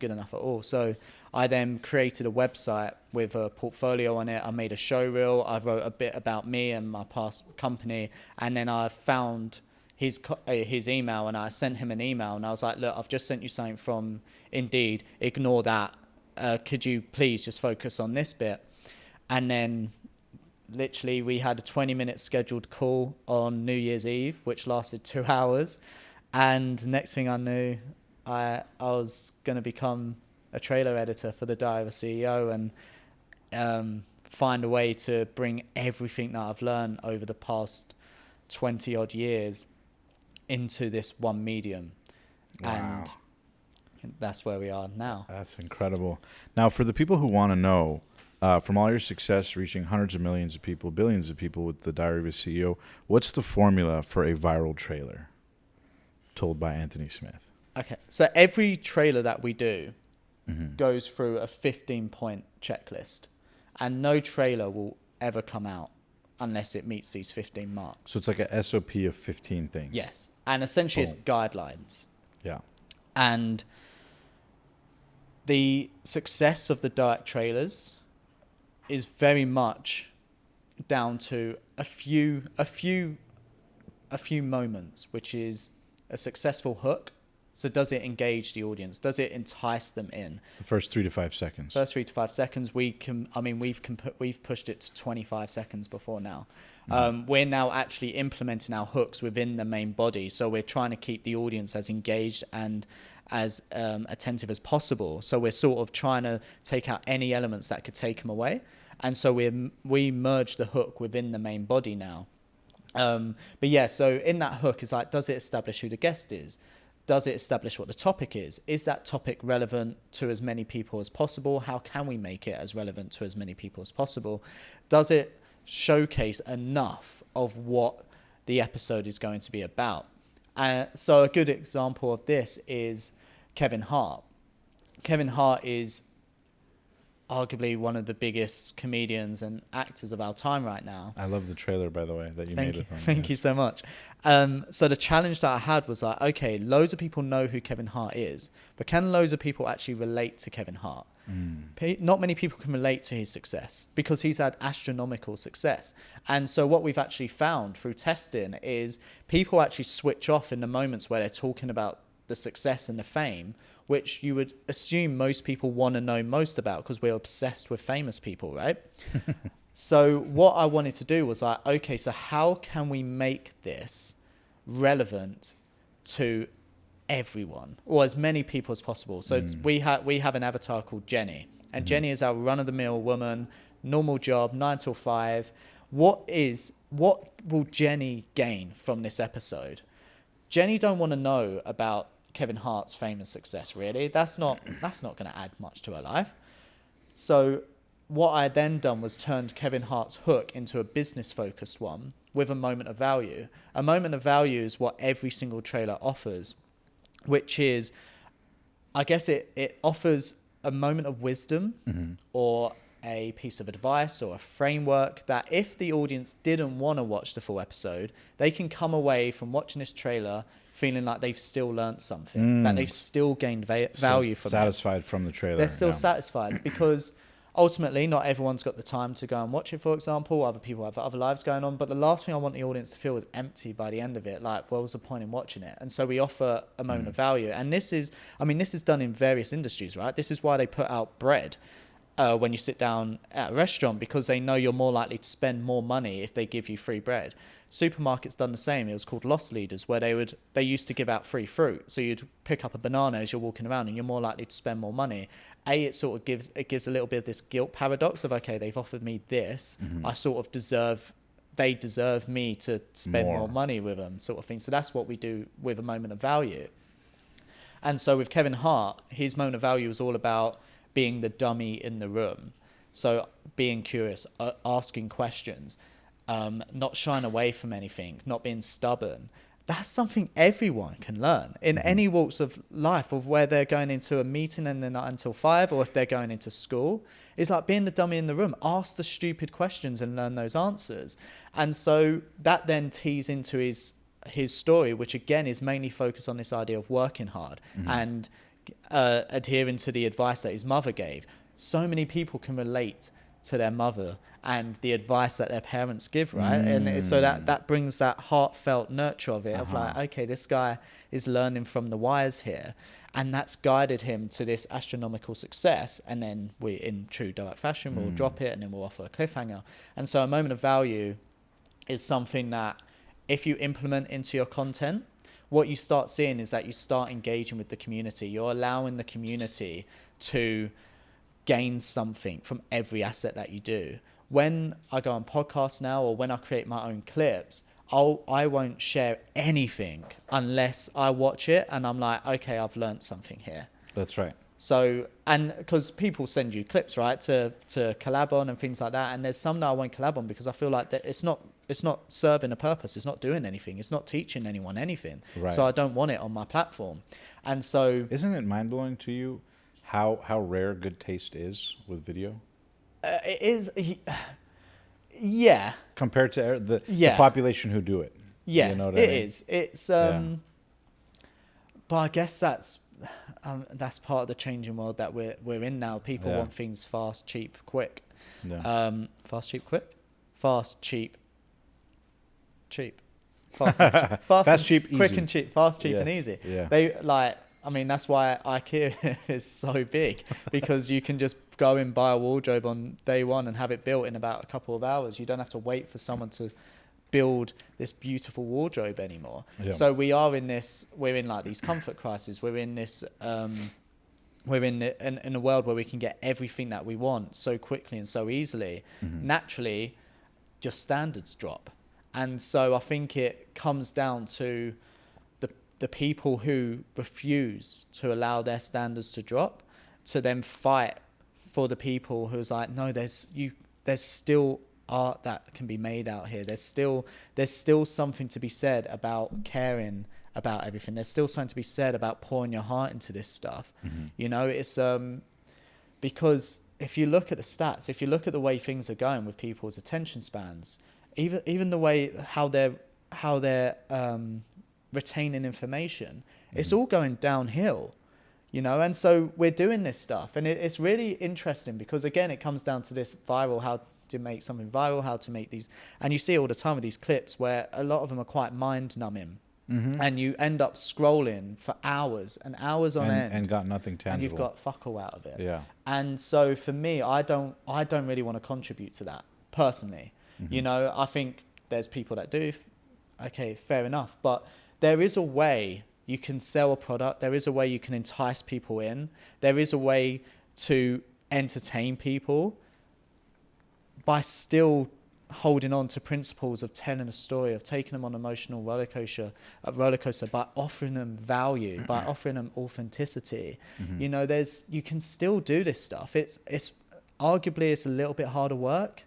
[SPEAKER 1] good enough at all. So I then created a website with a portfolio on it. I made a show reel. I wrote a bit about me and my past company, and then I found his email, and I sent him an email, and I was like, look, I've just sent you something from Indeed. Ignore that. Could you please just focus on this bit? And then literally we had a 20-minute scheduled call on New Year's Eve, which lasted 2 hours. And next thing I knew, I was going to become a trailer editor for The Diary of a CEO and find a way to bring everything that I've learned over the past 20 odd years into this one medium.
[SPEAKER 2] Wow.
[SPEAKER 1] And that's where we are now.
[SPEAKER 2] That's incredible. Now, for the people who want to know, from all your success reaching hundreds of millions of people, billions of people with The Diary of a CEO, what's the formula for a viral trailer told by Anthony Smith?
[SPEAKER 1] Okay, so every trailer that we do goes through a 15-point checklist, and no trailer will ever come out unless it meets these 15 marks.
[SPEAKER 2] So it's like a SOP of 15 things.
[SPEAKER 1] Yes, and essentially it's guidelines.
[SPEAKER 2] Yeah.
[SPEAKER 1] And the success of the DOAC trailers is very much down to a few moments, which is a successful hook. So does it engage the audience? Does it entice them in?
[SPEAKER 2] The first 3 to 5 seconds.
[SPEAKER 1] First 3 to 5 seconds, we've pushed it to 25 seconds before now. We're now actually implementing our hooks within the main body. So we're trying to keep the audience as engaged and as attentive as possible. So we're sort of trying to take out any elements that could take them away. And so we merge the hook within the main body now. But yeah, so in that hook is like, does it establish who the guest is? Does it establish what the topic is? Is that topic relevant to as many people as possible? How can we make it as relevant to as many people as possible? Does it showcase enough of what the episode is going to be about? So a good example of this is Kevin Hart. Kevin Hart is arguably one of the biggest comedians and actors of our time right now.
[SPEAKER 2] I love the trailer, by the way, that you made with him.
[SPEAKER 1] Thank you so much. So the challenge that I had was like, okay, loads of people know who Kevin Hart is, but can loads of people actually relate to Kevin Hart? Not many people can relate to his success because he's had astronomical success. And so what we've actually found through testing is people actually switch off in the moments where they're talking about the success and the fame, which you would assume most people want to know most about because we're obsessed with famous people, right? So what I wanted to do was like, okay, so how can we make this relevant to everyone or as many people as possible? So we have an avatar called Jenny, and Jenny is our run-of-the-mill woman, normal job, 9 till 5. What will Jenny gain from this episode? Jenny don't want to know about Kevin Hart's fame and success, really. That's not going to add much to her life. So what I then done was turned Kevin Hart's hook into a business-focused one with a moment of value. A moment of value is what every single trailer offers, which is, I guess it offers a moment of wisdom or a piece of advice or a framework that if the audience didn't want to watch the full episode, they can come away from watching this trailer feeling like they've still learnt something, that they've still gained value from it.
[SPEAKER 2] Satisfied from the trailer.
[SPEAKER 1] They're still satisfied because ultimately not everyone's got the time to go and watch it, for example. Other people have other lives going on. But the last thing I want the audience to feel is empty by the end of it. Like, what was the point in watching it? And so we offer a moment of value. And this is done in various industries, right? This is why they put out bread when you sit down at a restaurant, because they know you're more likely to spend more money if they give you free bread. Supermarkets done the same. It was called loss leaders, where they used to give out free fruit. So you'd pick up a banana as you're walking around and you're more likely to spend more money. It sort of gives a little bit of this guilt paradox of, okay, they've offered me this. I sort of they deserve me to spend more money with them, sort of thing. So that's what we do with a moment of value. And so with Kevin Hart, his moment of value was all about being the dummy in the room. So being curious, asking questions, not shying away from anything, not being stubborn. That's something everyone can learn in any walks of life, of where they're going into a meeting and they're not until 5, or if they're going into school. It's like being the dummy in the room. Ask the stupid questions and learn those answers. And so that then tees into his story, which again is mainly focused on this idea of working hard and adhering to the advice that his mother gave. So many people can relate to their mother and the advice that their parents give, right? And so that brings that heartfelt nurture of it, of like, okay, this guy is learning from the wires here, and that's guided him to this astronomical success. And then we, in true DOAC fashion, we'll drop it and then we'll offer a cliffhanger. And so a moment of value is something that if you implement into your content, what you start seeing is that you start engaging with the community. You're allowing the community to gain something from every asset that you do. When I go on podcasts now, or when I create my own clips, I won't share anything unless I watch it and I'm like, okay, I've learned something here.
[SPEAKER 2] That's right.
[SPEAKER 1] So, and because people send you clips, right, to collab on and things like that, and there's some that I won't collab on because I feel like that it's not serving a purpose. It's not doing anything. It's not teaching anyone anything. Right. So I don't want it on my platform. And so,
[SPEAKER 2] isn't it mind blowing to you how rare good taste is with video?
[SPEAKER 1] It is, yeah.
[SPEAKER 2] Compared to the population who do it.
[SPEAKER 1] Yeah,
[SPEAKER 2] you know what I mean?
[SPEAKER 1] Is. It's, but I guess that's part of the changing world that we're in now. People want things fast, cheap, quick. Yeah. Fast, cheap, quick. Fast, cheap, cheap. Fast, cheap, quick, easy. And cheap. Fast, cheap, and easy. Yeah. They like. I mean, that's why IKEA is so big, because you can just go and buy a wardrobe on day one and have it built in about a couple of hours. You don't have to wait for someone to build this beautiful wardrobe anymore. Yeah. So we're in like these comfort crises. We're in this, we're in a world where we can get everything that we want so quickly and so easily. Naturally, just standards drop. And so I think it comes down to the people who refuse to allow their standards to drop, to then fight for the people who's like, no, there's still art that can be made out here. There's still something to be said about caring about everything. There's still something to be said about pouring your heart into this stuff. You know, it's because if you look at the stats, if you look at the way things are going with people's attention spans, even the way how they're retaining information, it's all going downhill, you know. And so we're doing this stuff, and it's really interesting because, again, it comes down to this viral, how to make something viral, how to make these, and you see all the time with these clips where a lot of them are quite mind numbing, and you end up scrolling for hours and hours on end
[SPEAKER 2] and got nothing tangible,
[SPEAKER 1] and you've got fuck all out of it.
[SPEAKER 2] Yeah.
[SPEAKER 1] And so for me, I don't really want to contribute to that personally. You know, I think there's people that do. Okay, fair enough, but there is a way you can sell a product. There is a way you can entice people in. There is a way to entertain people by still holding on to principles of telling a story, of taking them on an emotional roller coaster, by offering them value, by offering them authenticity. You know, you can still do this stuff. It's arguably it's a little bit harder work,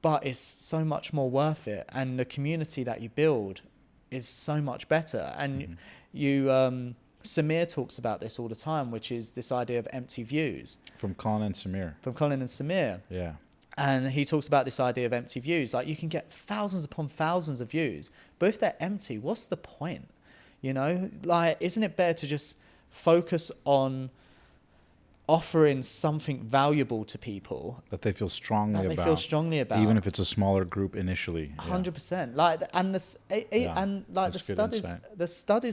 [SPEAKER 1] but it's so much more worth it. And the community that you build is so much better. And you Samir talks about this all the time, which is this idea of empty views.
[SPEAKER 2] From Colin and Samir.
[SPEAKER 1] From Colin and Samir.
[SPEAKER 2] Yeah.
[SPEAKER 1] And he talks about this idea of empty views. Like, you can get thousands upon thousands of views, but if they're empty, what's the point? You know, like, isn't it better to just focus on offering something valuable to people
[SPEAKER 2] that they feel strongly
[SPEAKER 1] about,
[SPEAKER 2] even if it's a smaller group initially.
[SPEAKER 1] 100%. Like, and the studies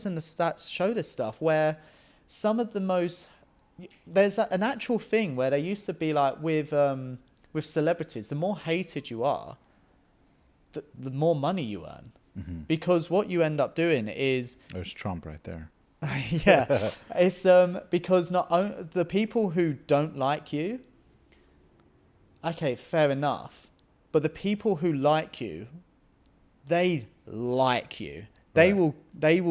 [SPEAKER 1] and the stats show this stuff, where some of the most, there's an actual thing where they used to be like with celebrities, the more hated you are, the more money you earn. Mm-hmm. Because what you end up doing is,
[SPEAKER 2] there's Trump right there.
[SPEAKER 1] Yeah, it's because the people who don't like you, okay, fair enough, but the people who like you, they like you. They will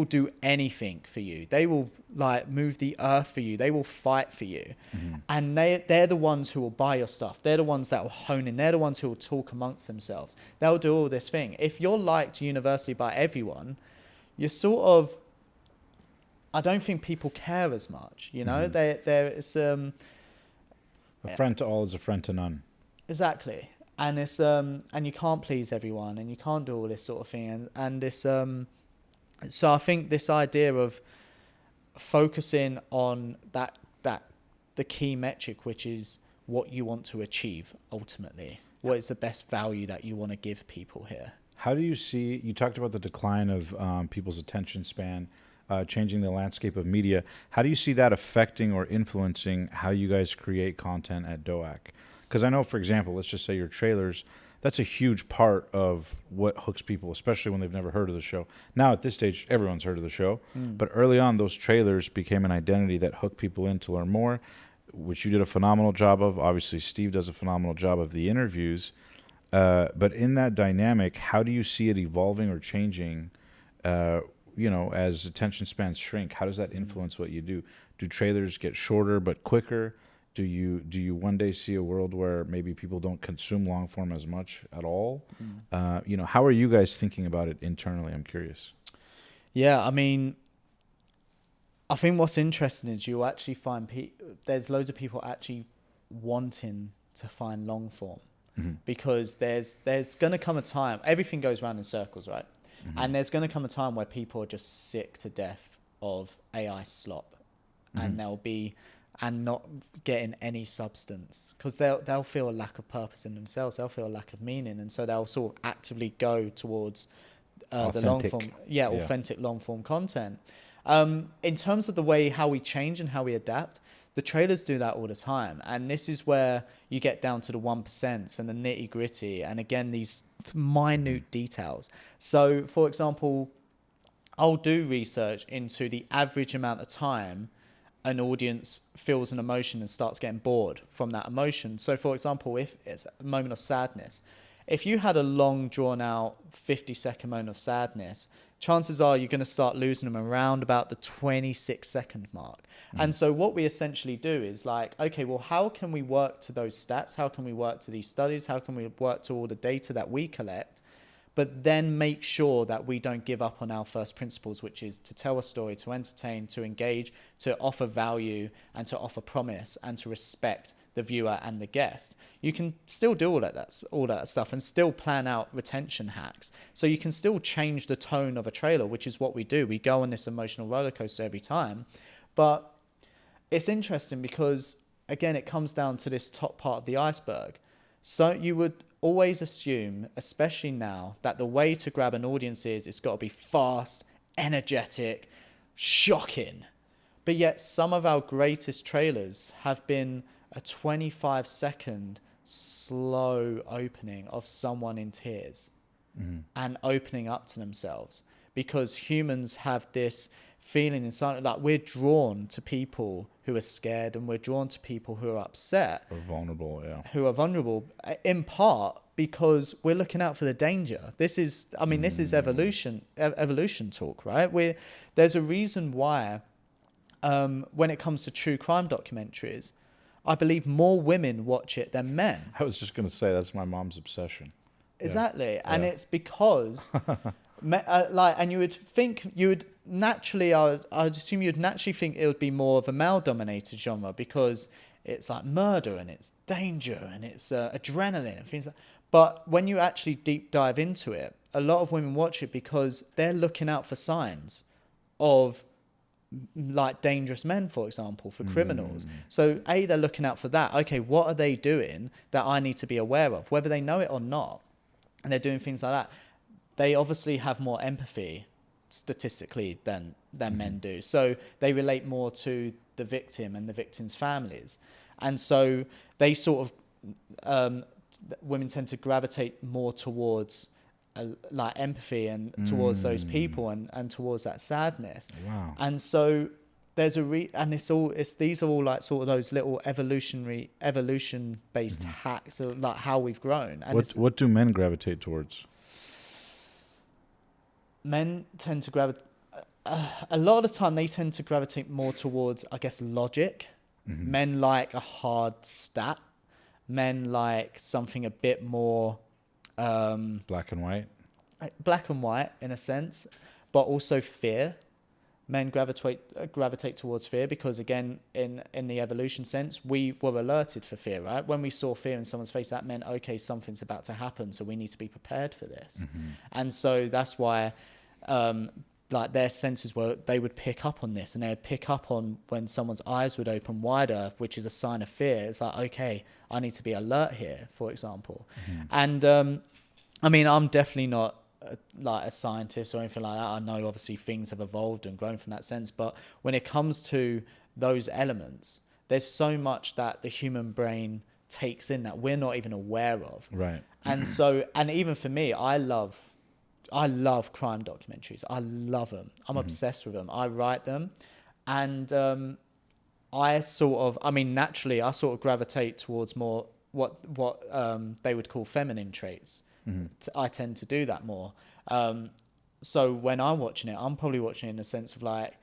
[SPEAKER 1] do anything for you. They will like move the earth for you. They will fight for you. Mm-hmm. And they're the ones who will buy your stuff. They're the ones that will hone in. They're the ones who will talk amongst themselves. They'll do all this thing. If you're liked universally by everyone, you're sort of, I don't think people care as much, you know. Mm-hmm.
[SPEAKER 2] A friend to all is a friend to none.
[SPEAKER 1] Exactly, and it's and you can't please everyone, and you can't do all this sort of thing, and it's so I think this idea of focusing on that the key metric, which is what you want to achieve ultimately, what is the best value that you want to give people here.
[SPEAKER 2] How do you see? You talked about the decline of people's attention span. Changing the landscape of media. How do you see that affecting or influencing how you guys create content at DOAC? Because I know, for example, let's just say your trailers, that's a huge part of what hooks people, especially when they've never heard of the show. Now, at this stage, everyone's heard of the show. But early on, those trailers became an identity that hooked people in to learn more, which you did a phenomenal job of. Obviously, Steve does a phenomenal job of the interviews. But in that dynamic, how do you see it evolving or changing as attention spans shrink? How does that influence what you do? Do trailers get shorter but quicker? Do you one day see a world where maybe people don't consume long form as much at all? How are you guys thinking about it internally? I'm curious.
[SPEAKER 1] Yeah, I mean, I think what's interesting is you'll actually find there's loads of people actually wanting to find long form, because there's going to come a time, everything goes round in circles, right? Mm-hmm. And there's going to come a time where people are just sick to death of AI slop, and and not getting any substance, because they'll feel a lack of purpose in themselves. They'll feel a lack of meaning, and so they'll sort of actively go towards the long form, authentic long form content. In terms of the way how we change and how we adapt, the trailers do that all the time, and this is where you get down to the 1% and the nitty gritty, and again these minute details. So, for example, I'll do research into the average amount of time an audience feels an emotion and starts getting bored from that emotion. So, for example, if it's a moment of sadness, if you had a long, drawn-out 50-second moment of sadness, chances are you're going to start losing them around about the 26-second mark. And so what we essentially do is like, okay, well, how can we work to those stats? How can we work to these studies? How can we work to all the data that we collect? But then make sure that we don't give up on our first principles, which is to tell a story, to entertain, to engage, to offer value, and to offer promise, and to respect the viewer and the guest. You can still do all that stuff and still plan out retention hacks. So you can still change the tone of a trailer, which is what we do. We go on this emotional roller coaster every time. But it's interesting because, again, it comes down to this top part of the iceberg. So you would always assume, especially now, that the way to grab an audience is it's got to be fast, energetic, shocking. But yet some of our greatest trailers have been a 25-second slow opening of someone in tears and opening up to themselves, because humans have this feeling inside, like we're drawn to people who are scared, and we're drawn to people who are upset
[SPEAKER 2] or vulnerable,
[SPEAKER 1] who are vulnerable, in part because we're looking out for the danger. This is evolution talk, right? There's a reason why when it comes to true crime documentaries, I believe more women watch it than men.
[SPEAKER 2] I was just going to say, that's my mom's obsession. Exactly.
[SPEAKER 1] And it's because, and you would think, naturally, I'd assume you'd naturally think it would be more of a male-dominated genre because it's like murder and it's danger and it's adrenaline and things like. But when you actually deep dive into it, a lot of women watch it because they're looking out for signs of like dangerous men, for example, for criminals. So they're looking out for that. Okay, what are they doing that I need to be aware of, whether they know it or not? And they're doing things like that. They obviously have more empathy statistically than men do. So they relate more to the victim and the victim's families. And so they sort of, women tend to gravitate more towards like empathy and towards those people and towards that sadness.
[SPEAKER 2] Wow.
[SPEAKER 1] And so there's these are all like sort of those little evolution based hacks of like how we've grown. And
[SPEAKER 2] What do men gravitate towards?
[SPEAKER 1] Men tend to gravitate, a lot of the time they tend to gravitate more towards, I guess, logic. Men like a hard stat. Men like something a bit more
[SPEAKER 2] Black and white
[SPEAKER 1] in a sense, but also fear. Men gravitate towards fear because, again, in the evolution sense, we were alerted for fear, right? When we saw fear in someone's face, that meant, okay, something's about to happen, so we need to be prepared for this. And so that's why like their senses they would pick up on this, and they would pick up on when someone's eyes would open wider, which is a sign of fear. It's like, okay, I need to be alert here, for example. And I mean, I'm definitely not like a scientist or anything like that. I know obviously things have evolved and grown from that sense, but when it comes to those elements, there's so much that the human brain takes in that we're not even aware of.
[SPEAKER 2] Right.
[SPEAKER 1] And so, and even for me, I love crime documentaries. I love them. I'm obsessed with them. I write them. And naturally, I sort of gravitate towards more what they would call feminine traits. I tend to do that more. So when I'm watching it, I'm probably watching it in a sense of like,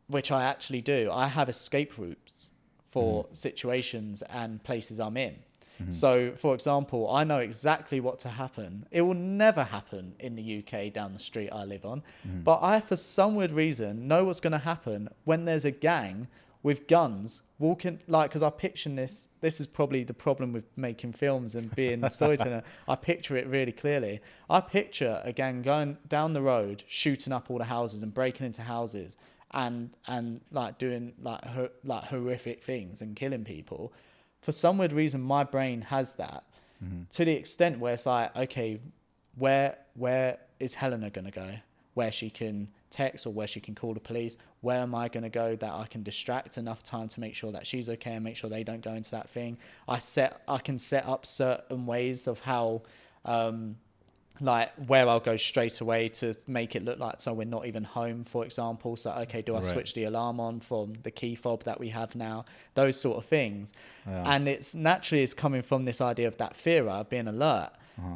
[SPEAKER 1] which I actually do. I have escape routes for situations and places I'm in. So, for example, I know exactly what to happen. It will never happen in the UK down the street I live on. But I, for some weird reason, know what's going to happen when there's a gang with guns walking, like, because I picture this is probably the problem with making films and being a storyteller. I picture it really clearly. I picture a gang going down the road, shooting up all the houses and breaking into houses and like doing like horrific things and killing people. For some weird reason, my brain has that to the extent where it's like, okay, where is Helena going to go? Where she can text or where she can call the police? Where am I going to go that I can distract enough time to make sure that she's okay and make sure they don't go into that thing? I can set up certain ways of how, like where I'll go straight away to make it look like so we're not even home, for example. So, okay, do I switch the alarm on from the key fob that we have now? Those sort of things. And it's coming from this idea of that fear of being alert.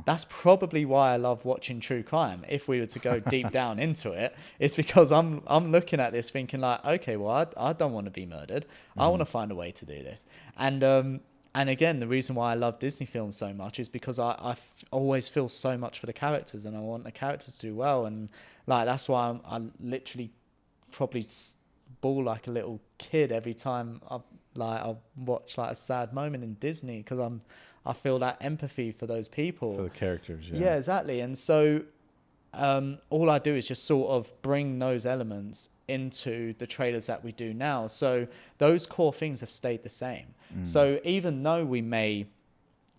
[SPEAKER 1] That's probably why I love watching true crime. If we were to go deep down into it, it's because I'm looking at this thinking like, okay, well, I don't want to be murdered. I want to find a way to do this. And again, the reason why I love Disney films so much is because I always feel so much for the characters and I want the characters to do well. And like that's why I literally probably bawl like a little kid every time I watch like a sad moment in Disney because I feel that empathy for those people.
[SPEAKER 2] For the characters, yeah.
[SPEAKER 1] Yeah, exactly. And so all I do is just sort of bring those elements into the trailers that we do now. So those core things have stayed the same. So even though we may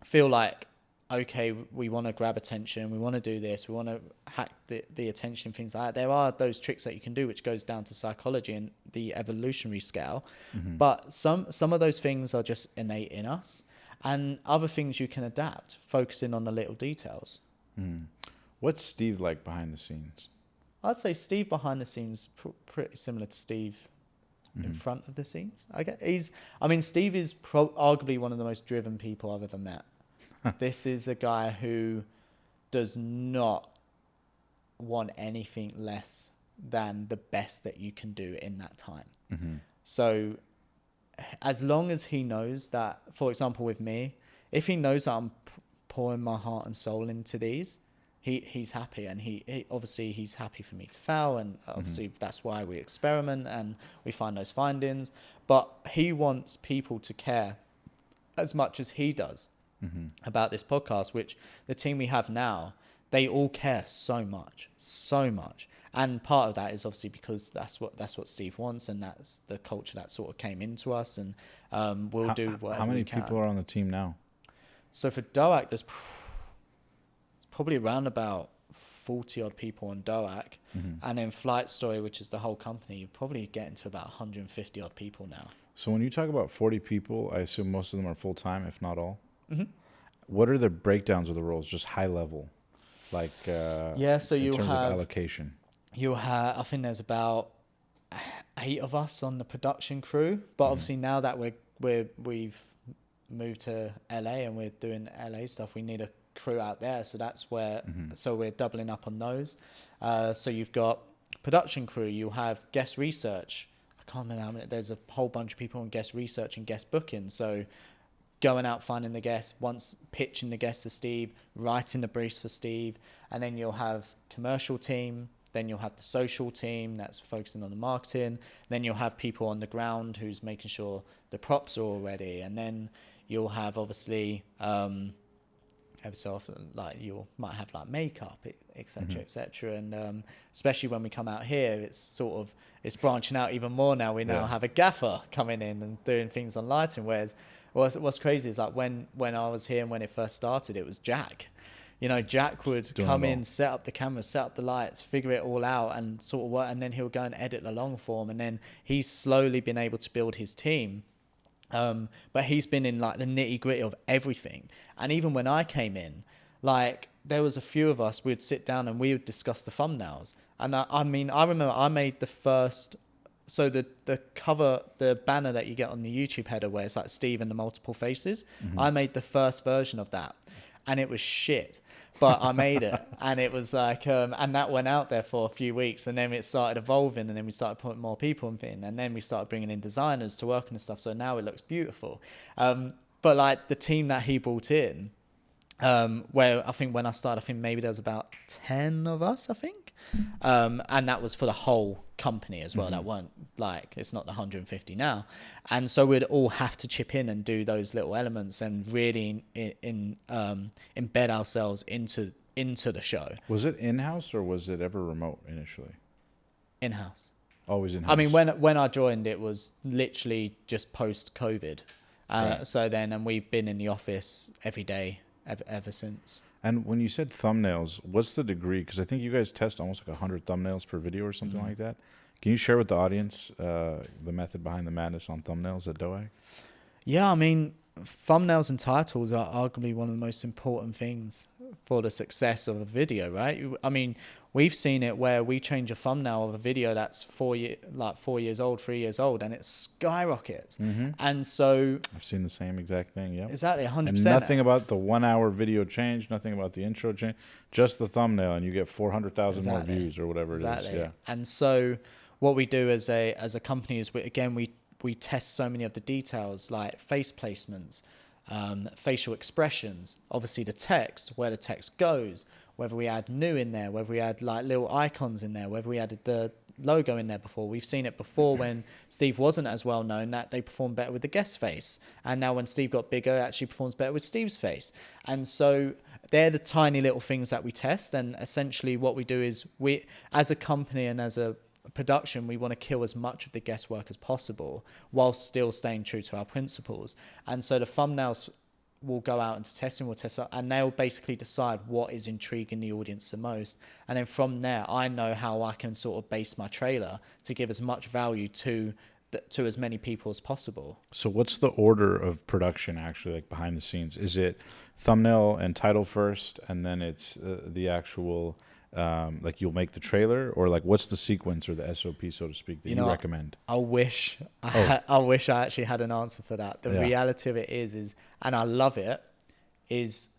[SPEAKER 1] feel like, okay, we want to grab attention, we want to do this, we want to hack the attention, things like that, there are those tricks that you can do, which goes down to psychology and the evolutionary scale. But some of those things are just innate in us. And other things you can adapt, focusing on the little details.
[SPEAKER 2] What's Steve like behind the scenes?
[SPEAKER 1] I'd say Steve behind the scenes pretty similar to Steve in front of the scenes. Steve is arguably one of the most driven people I've ever met. This is a guy who does not want anything less than the best that you can do in that time. So as long as he knows that, for example, with me, if he knows that I'm pouring my heart and soul into these, he's happy, and he obviously he's happy for me to fail, and obviously that's why we experiment and we find those findings. But he wants people to care as much as he does about this podcast, which the team we have now, they all care so much. And part of that is obviously because that's what Steve wants, and that's the culture that sort of came into us, and we'll do whatever
[SPEAKER 2] How many
[SPEAKER 1] we can.
[SPEAKER 2] people are on the team now?
[SPEAKER 1] So for DOAC, there's probably around about 40 odd people on DOAC, and then Flight Story, which is the whole company, you're probably getting to about 150 odd people now.
[SPEAKER 2] So when you talk about 40 people, I assume most of them are full-time, if not all. What are the breakdowns of the roles, just high level? Like
[SPEAKER 1] So
[SPEAKER 2] in
[SPEAKER 1] you'll
[SPEAKER 2] terms
[SPEAKER 1] have
[SPEAKER 2] of allocation.
[SPEAKER 1] You'll have, I think there's about 8 of us on the production crew, but obviously now that we've moved to LA and we're doing LA stuff, we need a crew out there. So that's where so we're doubling up on those. So you've got production crew, you'll have guest research. I can't remember how many, there's a whole bunch of people on guest research and guest booking. So going out, finding the guests, once pitching the guests to Steve, writing the briefs for Steve, and then you'll have commercial team, then you'll have the social team that's focusing on the marketing, then you'll have people on the ground who's making sure the props are all ready, and then you'll have obviously every so often, like you might have like makeup, etc., and especially when we come out here, it's branching out even more now. We now have a gaffer coming in and doing things on lighting, whereas what's crazy is like when I was here and when it first started, it was Jack. You know, Jack would come in, set up the camera, set up the lights, figure it all out, and sort of work, and then he'll go and edit the long form, and then he's slowly been able to build his team. But he's been in like the nitty gritty of everything. And even when I came in, like there was a few of us, we'd sit down and we would discuss the thumbnails. And I remember I made the first. So the cover, the banner that you get on the YouTube header where it's like Steve and the multiple faces, I made the first version of that, and it was shit, but I made it, and it was like, and that went out there for a few weeks, and then it started evolving, and then we started putting more people in, and then we started bringing in designers to work on this stuff, so now it looks beautiful. But like the team that he brought in, where I think when I started, I think maybe there was about 10 of us, I think. And that was for the whole company as well. That weren't like, it's not the 150 now. And so we'd all have to chip in and do those little elements and really embed ourselves into the show.
[SPEAKER 2] Was it in-house or was it ever remote initially?
[SPEAKER 1] In-house.
[SPEAKER 2] Always in-house.
[SPEAKER 1] I mean, when I joined, it was literally just post-COVID.
[SPEAKER 2] Right.
[SPEAKER 1] So then, and we've been in the office every day ever since.
[SPEAKER 2] And when you said thumbnails, what's the degree? Because I think you guys test almost like 100 thumbnails per video or something like that. Can you share with the audience the method behind the madness on thumbnails at DOAC?
[SPEAKER 1] Yeah, I mean, thumbnails and titles are arguably one of the most important things for the success of a video, right? I mean, we've seen it where we change a thumbnail of a video that's 4 years old, 3 years old, and it skyrockets. And so
[SPEAKER 2] I've seen the same exact thing. Yeah,
[SPEAKER 1] exactly, 100%.
[SPEAKER 2] And nothing about the 1 hour video change, nothing about the intro change, just the thumbnail, and you get 400,000 more views or whatever it is. Yeah.
[SPEAKER 1] And so what we do as a company is we test so many of the details, like face placements, facial expressions, obviously the text, where the text goes, whether we add new in there, whether we add like little icons in there, whether we added the logo in there before. We've seen it before when Steve wasn't as well known, that they performed better with the guest face. And now when Steve got bigger, it actually performs better with Steve's face. And so they're the tiny little things that we test. And essentially what we do is we, as a company and as a production, we want to kill as much of the guesswork as possible while still staying true to our principles. And so the thumbnails will go out into testing, we'll test out, and they'll basically decide what is intriguing the audience the most. And then from there, I know how I can sort of base my trailer to give as much value to as many people as possible.
[SPEAKER 2] So what's the order of production actually, like behind the scenes? Is it thumbnail and title first, and then it's the actual like you'll make the trailer, or like what's the sequence or the SOP, so to speak, that you recommend?
[SPEAKER 1] I wish I actually had an answer for that. The reality of it is, and I love it, is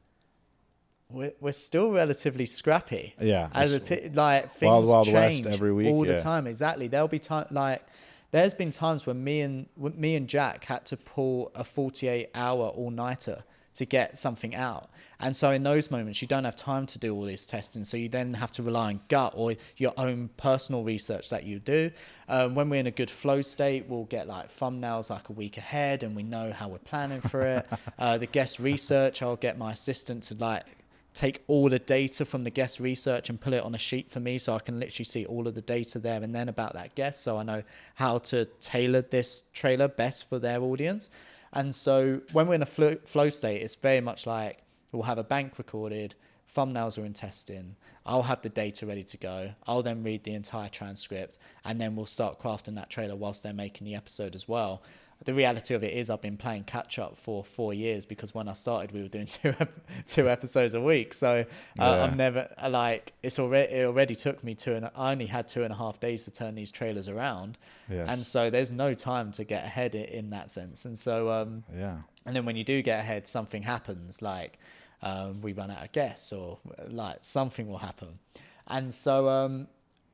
[SPEAKER 1] we're still relatively scrappy.
[SPEAKER 2] Yeah.
[SPEAKER 1] As like things
[SPEAKER 2] Wild
[SPEAKER 1] change
[SPEAKER 2] West every week,
[SPEAKER 1] all the time. Exactly. There'll be time like there's been times when me and Jack had to pull a 48-hour all-nighter to get something out. And so in those moments, you don't have time to do all this testing. So you then have to rely on gut or your own personal research that you do. When we're in a good flow state, we'll get like thumbnails like a week ahead and we know how we're planning for it. The guest research, I'll get my assistant to like take all the data from the guest research and put it on a sheet for me so I can literally see all of the data there and then about that guest, so I know how to tailor this trailer best for their audience. And so when we're in a flow state, it's very much like we'll have a bank recorded, thumbnails are in testing, I'll have the data ready to go, I'll then read the entire transcript, and then we'll start crafting that trailer whilst they're making the episode as well. The reality of it is I've been playing catch up for 4 years, because when I started we were doing two episodes a week. So I've never like it already took me I only had 2.5 days to turn these trailers around. Yes. And so there's no time to get ahead in that sense. And so and then when you do get ahead, something happens, like we run out of guests or like something will happen. And so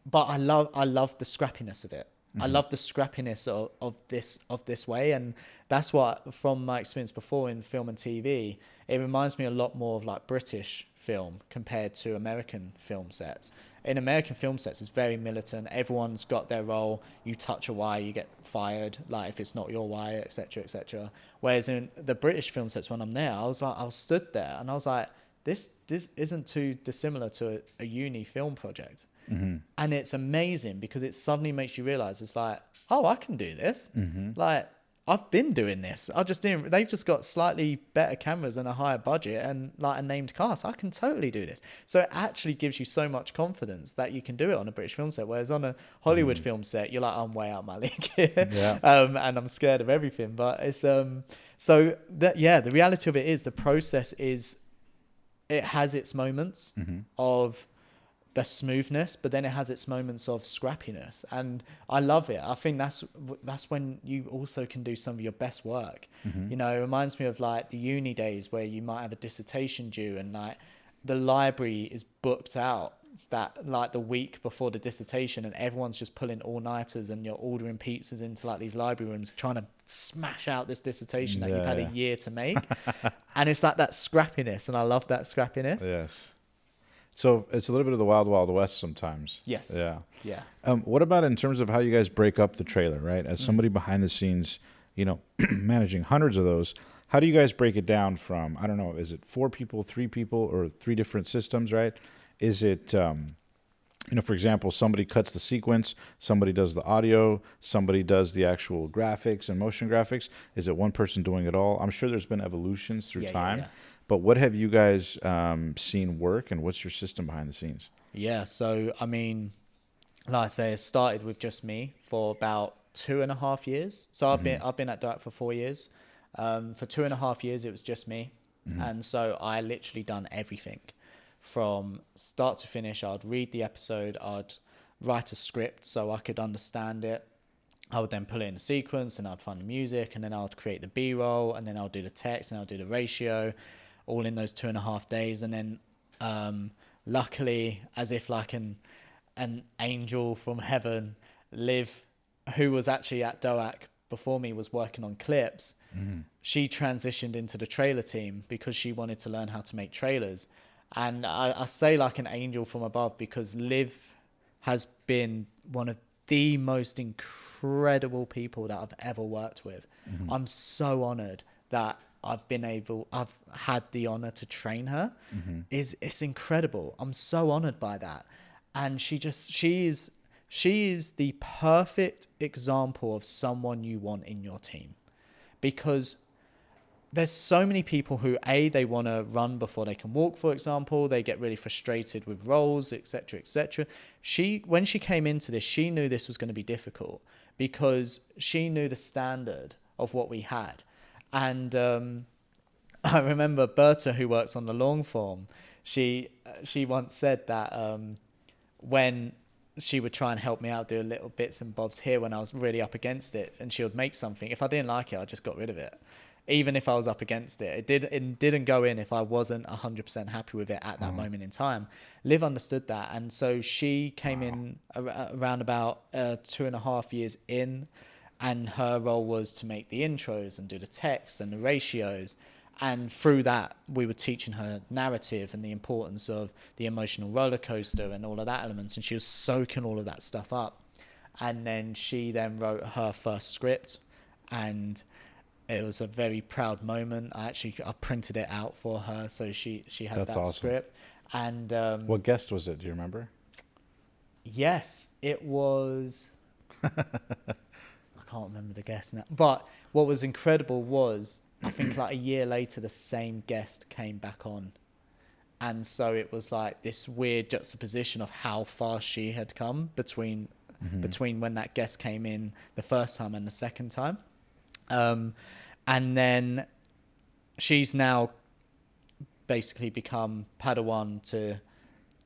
[SPEAKER 1] but I love the scrappiness of it. I love the scrappiness of this way, and that's what, from my experience before in film and TV, it reminds me a lot more of like British film compared to American film sets. In American film sets, it's very militant. Everyone's got their role. You touch a wire, you get fired. Like if it's not your wire, etc., etc. Whereas in the British film sets, when I'm there, I was stood there and I was like, this isn't too dissimilar to a uni film project. Mm-hmm. And it's amazing because it suddenly makes you realize it's like, oh, I can do this. Mm-hmm. Like I've been doing this. They've just got slightly better cameras and a higher budget and like a named cast. I can totally do this. So it actually gives you so much confidence that you can do it on a British film set. Whereas on a Hollywood film set, you're like, I'm way out my league here. Yeah. And I'm scared of everything. But it's the reality of it is the process is, it has its moments of the smoothness, but then it has its moments of scrappiness, and I love it. I think that's when you also can do some of your best work. You know, it reminds me of like the uni days where you might have a dissertation due and like the library is booked out that like the week before the dissertation, and everyone's just pulling all-nighters and you're ordering pizzas into like these library rooms trying to smash out this dissertation that you've had a year to make. And it's like that scrappiness, and I love that scrappiness.
[SPEAKER 2] Yes. So it's a little bit of the Wild Wild West sometimes.
[SPEAKER 1] Yes.
[SPEAKER 2] Yeah.
[SPEAKER 1] Yeah.
[SPEAKER 2] What about in terms of how you guys break up the trailer, right? As somebody behind the scenes, you know, managing hundreds of those, how do you guys break it down from, I don't know, is it 4 people, 3 people, or 3 different systems, right? Is it, you know, for example, somebody cuts the sequence, somebody does the audio, somebody does the actual graphics and motion graphics? Is it one person doing it all? I'm sure there's been evolutions through time. Yeah. But what have you guys seen work, and what's your system behind the scenes? Yeah,
[SPEAKER 1] so, I mean, like I say, it started with just me for about 2.5 years. So I've been at DOAC for 4 years. For 2.5 years, it was just me. And so I literally done everything. From start to finish, I'd read the episode, I'd write a script so I could understand it. I would then pull it in a sequence, and I'd find the music, and then I would create the B-roll, and then I'll do the text, and I'll do the ratio, all in those 2.5 days. And then luckily, as if like an angel from heaven, Liv, who was actually at DOAC before me, was working on clips. She transitioned into the trailer team because she wanted to learn how to make trailers. And I say like an angel from above because Liv has been one of the most incredible people that I've ever worked with. I'm so honored that I've had the honor to train her. It's incredible. I'm so honored by that. And she is the perfect example of someone you want in your team, because there's so many people who, they want to run before they can walk, for example. They get really frustrated with roles, etc., etc. When she came into this, she knew this was going to be difficult because she knew the standard of what we had. And I remember Berta, who works on the long form, she once said that when she would try and help me out, do little bits and bobs here when I was really up against it, and she would make something. If I didn't like it, I just got rid of it. Even if I was up against it, it didn't go in if I wasn't 100% happy with it at that moment in time. Liv understood that, and so she came in around about 2.5 years in, and her role was to make the intros and do the text and the ratios. And through that, we were teaching her narrative and the importance of the emotional roller coaster and all of that elements. And she was soaking all of that stuff up. And then she then wrote her first script, and it was a very proud moment. I printed it out for her, so she had
[SPEAKER 2] That's
[SPEAKER 1] that
[SPEAKER 2] awesome.
[SPEAKER 1] script. And
[SPEAKER 2] what guest was it? Do you remember?
[SPEAKER 1] yes, it was. I can't remember the guest now. But what was incredible was, I think like a year later, the same guest came back on. And so it was like this weird juxtaposition of how far she had come between when that guest came in the first time and the second time. And then she's now basically become Padawan to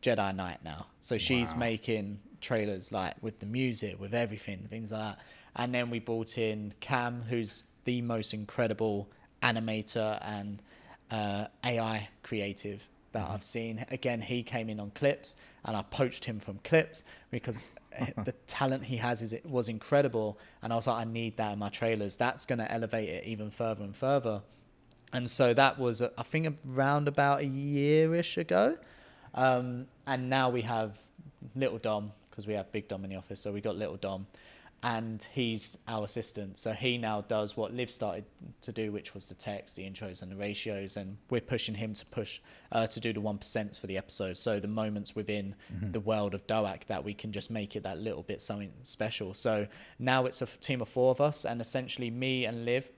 [SPEAKER 1] Jedi Knight now. So she's making trailers like with the music, with everything, things like that. And then we brought in Cam, who's the most incredible animator and AI creative that I've seen. Again, he came in on clips, and I poached him from clips because the talent he has was incredible. And I was like, I need that in my trailers. That's going to elevate it even further and further. And so that was, I think, around about a year-ish ago. And now we have Little Dom, because we have Big Dom in the office. So we got Little Dom, and he's our assistant. So he now does what Liv started to do, which was the text, the intros and the ratios. And we're pushing him to do the 1% for the episode. So the moments within the world of DOAC that we can just make it that little bit something special. So now it's a team of 4 of us, and essentially me and Liv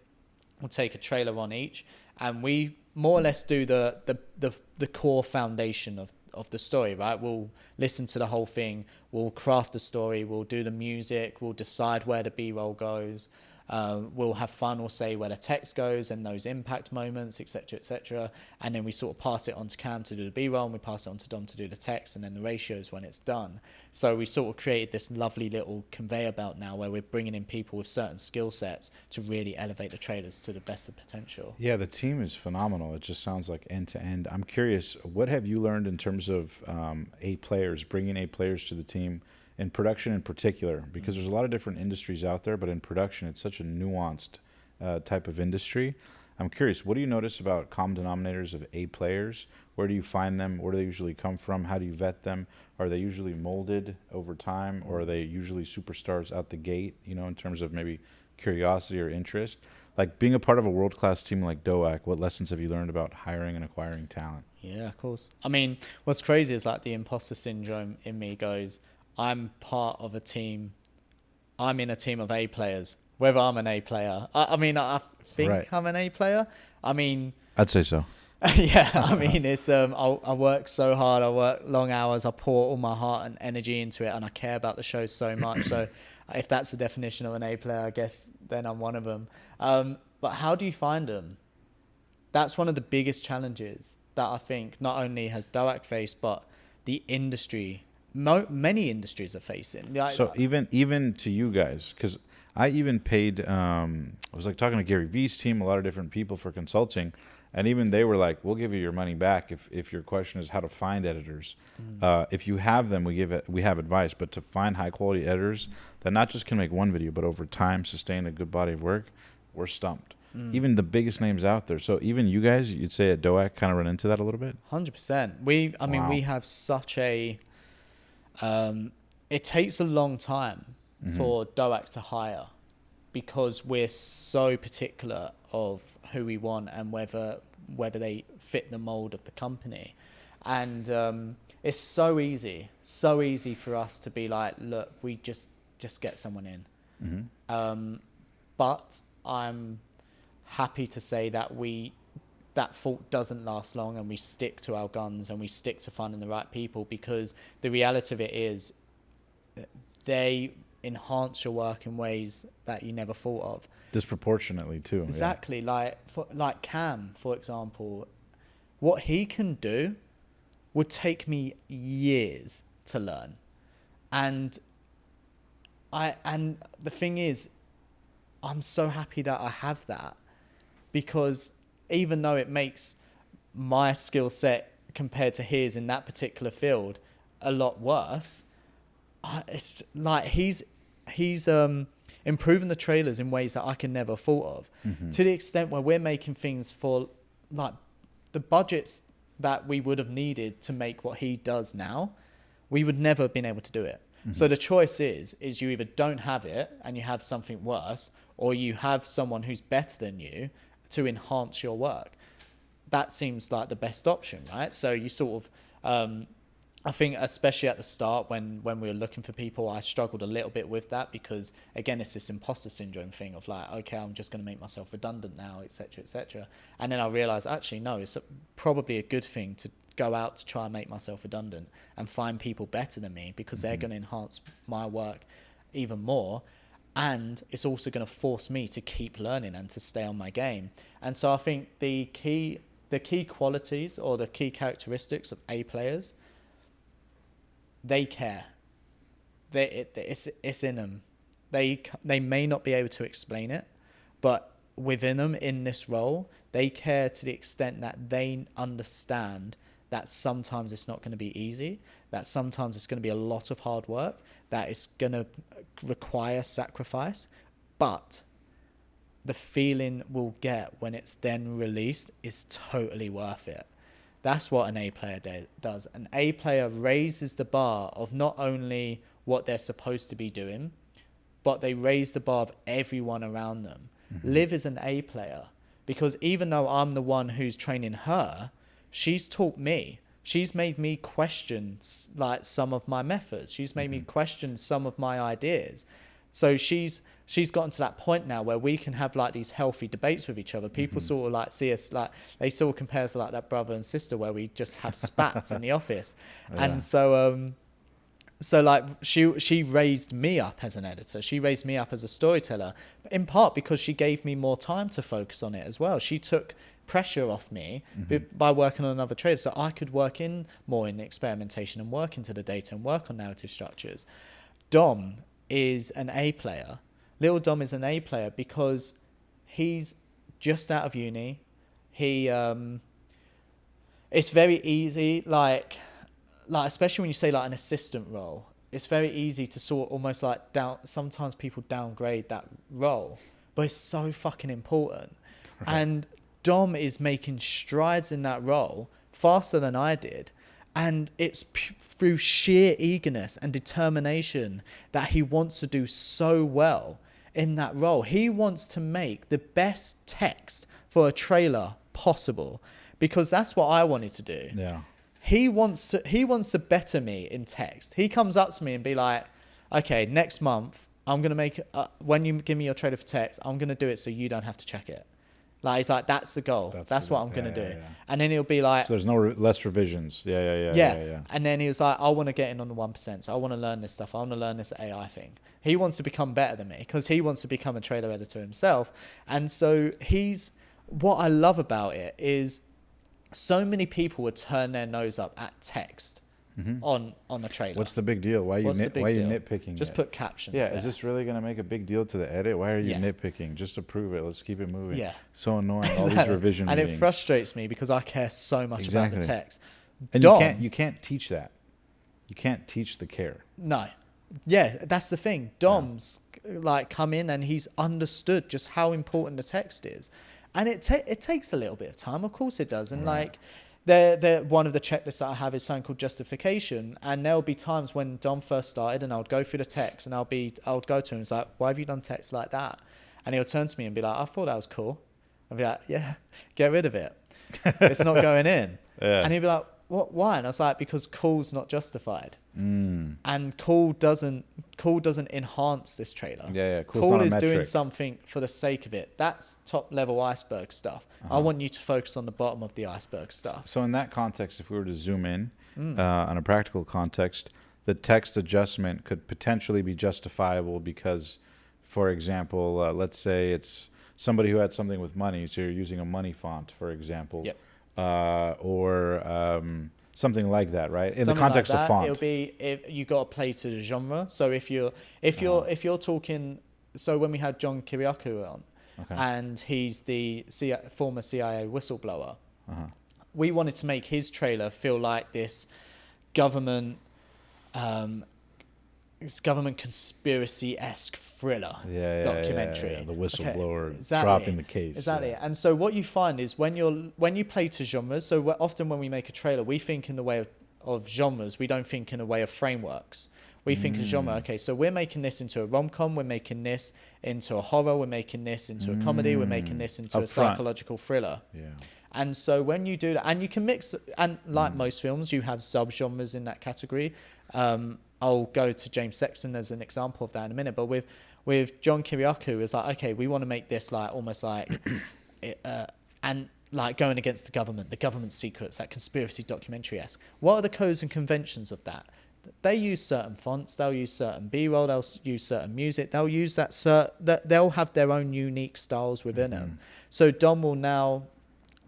[SPEAKER 1] will take a trailer on each, and we more or less do the core foundation of the story, right? We'll listen to the whole thing, we'll craft the story, we'll do the music, we'll decide where the B-roll goes, we'll have fun, we'll say where the text goes and those impact moments, etc., and then we sort of pass it on to Cam to do the B-roll, and we pass it on to Dom to do the text, and then the ratios when it's done. So we sort of created this lovely little conveyor belt now where we're bringing in people with certain skill sets to really elevate the trailers to the best of potential.
[SPEAKER 2] Yeah, the team is phenomenal. It just sounds like end to end. I'm curious, what have you learned in terms of bringing A players to the team, in production in particular? Because there's a lot of different industries out there, but in production, it's such a nuanced type of industry. I'm curious, what do you notice about common denominators of A players? Where do you find them? Where do they usually come from? How do you vet them? Are they usually molded over time, or are they usually superstars out the gate, in terms of maybe curiosity or interest? Like, being a part of a world-class team like DOAC, what lessons have you learned about hiring and acquiring talent?
[SPEAKER 1] Yeah, of course. I mean, what's crazy is like the imposter syndrome in me goes, I'm part of a team. I'm in a team of A players, whether I'm an A player. I think
[SPEAKER 2] Right.
[SPEAKER 1] I'm an A player. I mean,
[SPEAKER 2] I'd say so.
[SPEAKER 1] yeah, I mean, it's I work so hard. I work long hours. I pour all my heart and energy into it, and I care about the show so much. So if that's the definition of an A player, I guess then I'm one of them. But how do you find them? That's one of the biggest challenges that I think not only has DOAC faced, but the industry, many industries are facing.
[SPEAKER 2] So even to you guys, because I even paid, I was like talking to Gary Vee's team, a lot of different people for consulting, and even they were like, we'll give you your money back if your question is how to find editors. If you have them, we have advice, but to find high quality editors that not just can make one video, but over time sustain a good body of work, we're stumped. Even the biggest names out there. So even you guys, you'd say at DOAC kind of run into that a little bit?
[SPEAKER 1] 100%. I mean, we have such a, it takes a long time for DOAC to hire, because we're so particular of who we want and whether they fit the mold of the company. And it's so easy for us to be like, look, we just get someone in. But I'm happy to say that that fault doesn't last long, and we stick to our guns and we stick to finding the right people, because the reality of it is they enhance your work in ways that you never thought of.
[SPEAKER 2] Disproportionately too.
[SPEAKER 1] Exactly. Yeah. Like Cam, for example, what he can do would take me years to learn. And the thing is, I'm so happy that I have that, because even though it makes my skill set compared to his in that particular field a lot worse, it's like he's improving the trailers in ways that I can never thought of, to the extent where we're making things for like the budgets that we would have needed to make what he does now, we would never have been able to do it. So the choice is you either don't have it and you have something worse, or you have someone who's better than you to enhance your work. That seems like the best option, right? So you sort of, I think especially at the start when we were looking for people, I struggled a little bit with that because, again, it's this imposter syndrome thing of like, okay, I'm just going to make myself redundant now, etc., etc. And then I realized, actually, no, it's probably a good thing to go out to try and make myself redundant and find people better than me because they're going to enhance my work even more. And it's also going to force me to keep learning and to stay on my game. And so I think the key qualities or the key characteristics of A players, they care. It's in them. They may not be able to explain it, but within them in this role, they care to the extent that they understand that sometimes it's not going to be easy, that sometimes it's going to be a lot of hard work, that it's going to require sacrifice, but the feeling we'll get when it's then released is totally worth it. That's what an A player does. An A player raises the bar of not only what they're supposed to be doing, but they raise the bar of everyone around them. Liv is an A player because even though I'm the one who's training her, she's taught me. She's made me question like some of my methods. She's made me question some of my ideas. So she's gotten to that point now where we can have like these healthy debates with each other. People sort of like see us like they sort of compare us to like that brother and sister where we just have spats in the office. Yeah. And so like she raised me up as an editor. She raised me up as a storyteller, in part because she gave me more time to focus on it as well. She took pressure off me by working on another trade, so I could work in more in experimentation and work into the data and work on narrative structures. Dom is an A player. Little Dom is an A player because he's just out of uni. He it's very easy, like especially when you say like an assistant role, it's very easy to sort of almost like sometimes people downgrade that role, but it's so fucking important. Right. And Dom is making strides in that role faster than I did. And it's through sheer eagerness and determination that he wants to do so well in that role. He wants to make the best text for a trailer possible because that's what I wanted to do. Yeah. He wants to better me in text. He comes up to me and be like, okay, next month, I'm going to make, when you give me your trailer for text, I'm going to do it so you don't have to check it. Like, he's like, that's the goal. That's what I'm going to do. Yeah. And then he'll be like...
[SPEAKER 2] So there's no less revisions. Yeah.
[SPEAKER 1] And then he was like, I want to get in on the 1%. So I want to learn this stuff. I want to learn this AI thing. He wants to become better than me because he wants to become a trailer editor himself. And so what I love about it is so many people would turn their nose up at text on the trailer.
[SPEAKER 2] What's the big deal? Why are you nitpicking?
[SPEAKER 1] Just put captions.
[SPEAKER 2] Yeah, there. Is this really going to make a big deal to the edit? Why are you nitpicking? Just to prove it. Let's keep it moving. Yeah. So annoying. All these revision meetings.
[SPEAKER 1] It frustrates me because I care so much about the text.
[SPEAKER 2] And you can't teach that. You can't teach the care.
[SPEAKER 1] No. Yeah, that's the thing. Dom's like come in and he's understood just how important the text is. And it takes a little bit of time. Of course it does. And like... One of the checklists that I have is something called justification, and there'll be times when Dom first started and I would go through the text and I would go to him and it's like, why have you done text like that? And he'll turn to me and be like, I thought that was cool. I'd be like, yeah, get rid of it. It's not going in. Yeah. And he'd be like, what? Why? And I was like, because cool's not justified. And cool doesn't enhance this trailer.
[SPEAKER 2] Yeah.
[SPEAKER 1] Cool is doing something for the sake of it. That's top level iceberg stuff. I want you to focus on the bottom of the iceberg stuff.
[SPEAKER 2] So in that context, if we were to zoom in on a practical context, the text adjustment could potentially be justifiable because, for example, let's say it's somebody who had something with money, so you're using a money font, for example. Yep. Or something like that, right? In the context of font,
[SPEAKER 1] it'll be if you got to play to the genre. So if you're talking, so when we had John Kiriakou on, and he's the former CIA whistleblower, we wanted to make his trailer feel like this government it's government conspiracy-esque thriller documentary.
[SPEAKER 2] The whistleblower
[SPEAKER 1] exactly.
[SPEAKER 2] dropping the case.
[SPEAKER 1] Exactly. And so what you find is when you play to genres, so often when we make a trailer, we think in the way of genres. We don't think in a way of frameworks. We think of genre. Okay, so we're making this into a rom-com. We're making this into a horror. We're making this into a comedy. We're making this into a psychological thriller.
[SPEAKER 2] Yeah.
[SPEAKER 1] And so when you do that, and you can mix, and like most films, you have sub-genres in that category. I'll go to James Sexton as an example of that in a minute. But with John Kiriakou, it's like, okay, we want to make this like almost like, and like going against the government secrets, that conspiracy documentary-esque. What are the codes and conventions of that? They use certain fonts, they'll use certain B-roll, they'll use certain music, they'll use that they'll have their own unique styles within them. So Dom will now,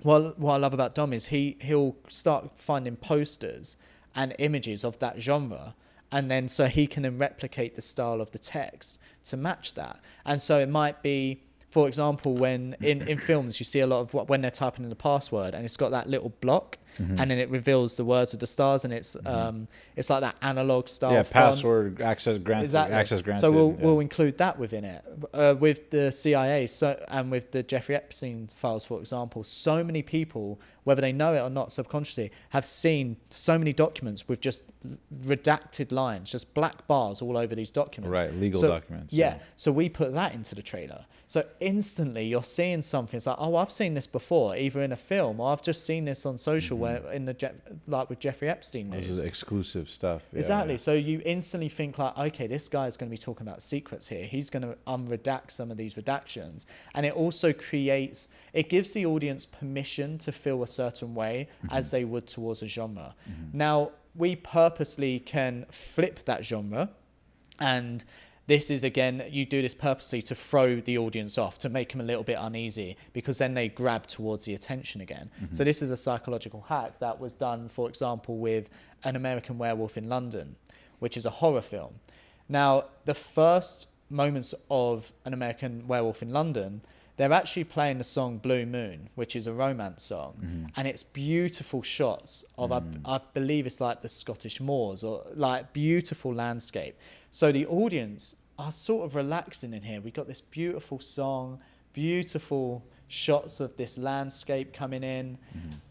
[SPEAKER 1] what I love about Dom is he'll start finding posters and images of that genre, and then so he can then replicate the style of the text to match that. And so it might be, for example, when in films you see a lot of when they're typing in the password and it's got that little block, and then it reveals the words with the stars, and it's like that analog style.
[SPEAKER 2] Yeah,
[SPEAKER 1] font.
[SPEAKER 2] Password access granted.
[SPEAKER 1] Exactly.
[SPEAKER 2] Access granted.
[SPEAKER 1] So we'll include that within it. With the CIA, and with the Jeffrey Epstein files, for example, so many people, whether they know it or not subconsciously, have seen so many documents with just redacted lines, just black bars all over these documents.
[SPEAKER 2] Right, legal documents.
[SPEAKER 1] Yeah. So we put that into the trailer. So instantly you're seeing something. It's like, oh, I've seen this before, either in a film or I've just seen this on social, where in the like with Jeffrey Epstein news.
[SPEAKER 2] This is exclusive stuff.
[SPEAKER 1] Exactly. So you instantly think like, okay, this guy's going to be talking about secrets here. He's going to unredact some of these redactions. And it also it gives the audience permission to feel a certain way as they would towards a genre. Now, we purposely can flip that genre, and this is, again, you do this purposely to throw the audience off, to make them a little bit uneasy, because then they grab towards the attention again. So this is a psychological hack that was done, for example, with An American Werewolf in London, which is a horror film. Now, the first moments of An American Werewolf in London, they're actually playing the song Blue Moon, which is a romance song. And it's beautiful shots of, I believe it's like the Scottish moors, or like beautiful landscape. So the audience are sort of relaxing in here. We got this beautiful song, beautiful shots of this landscape coming in,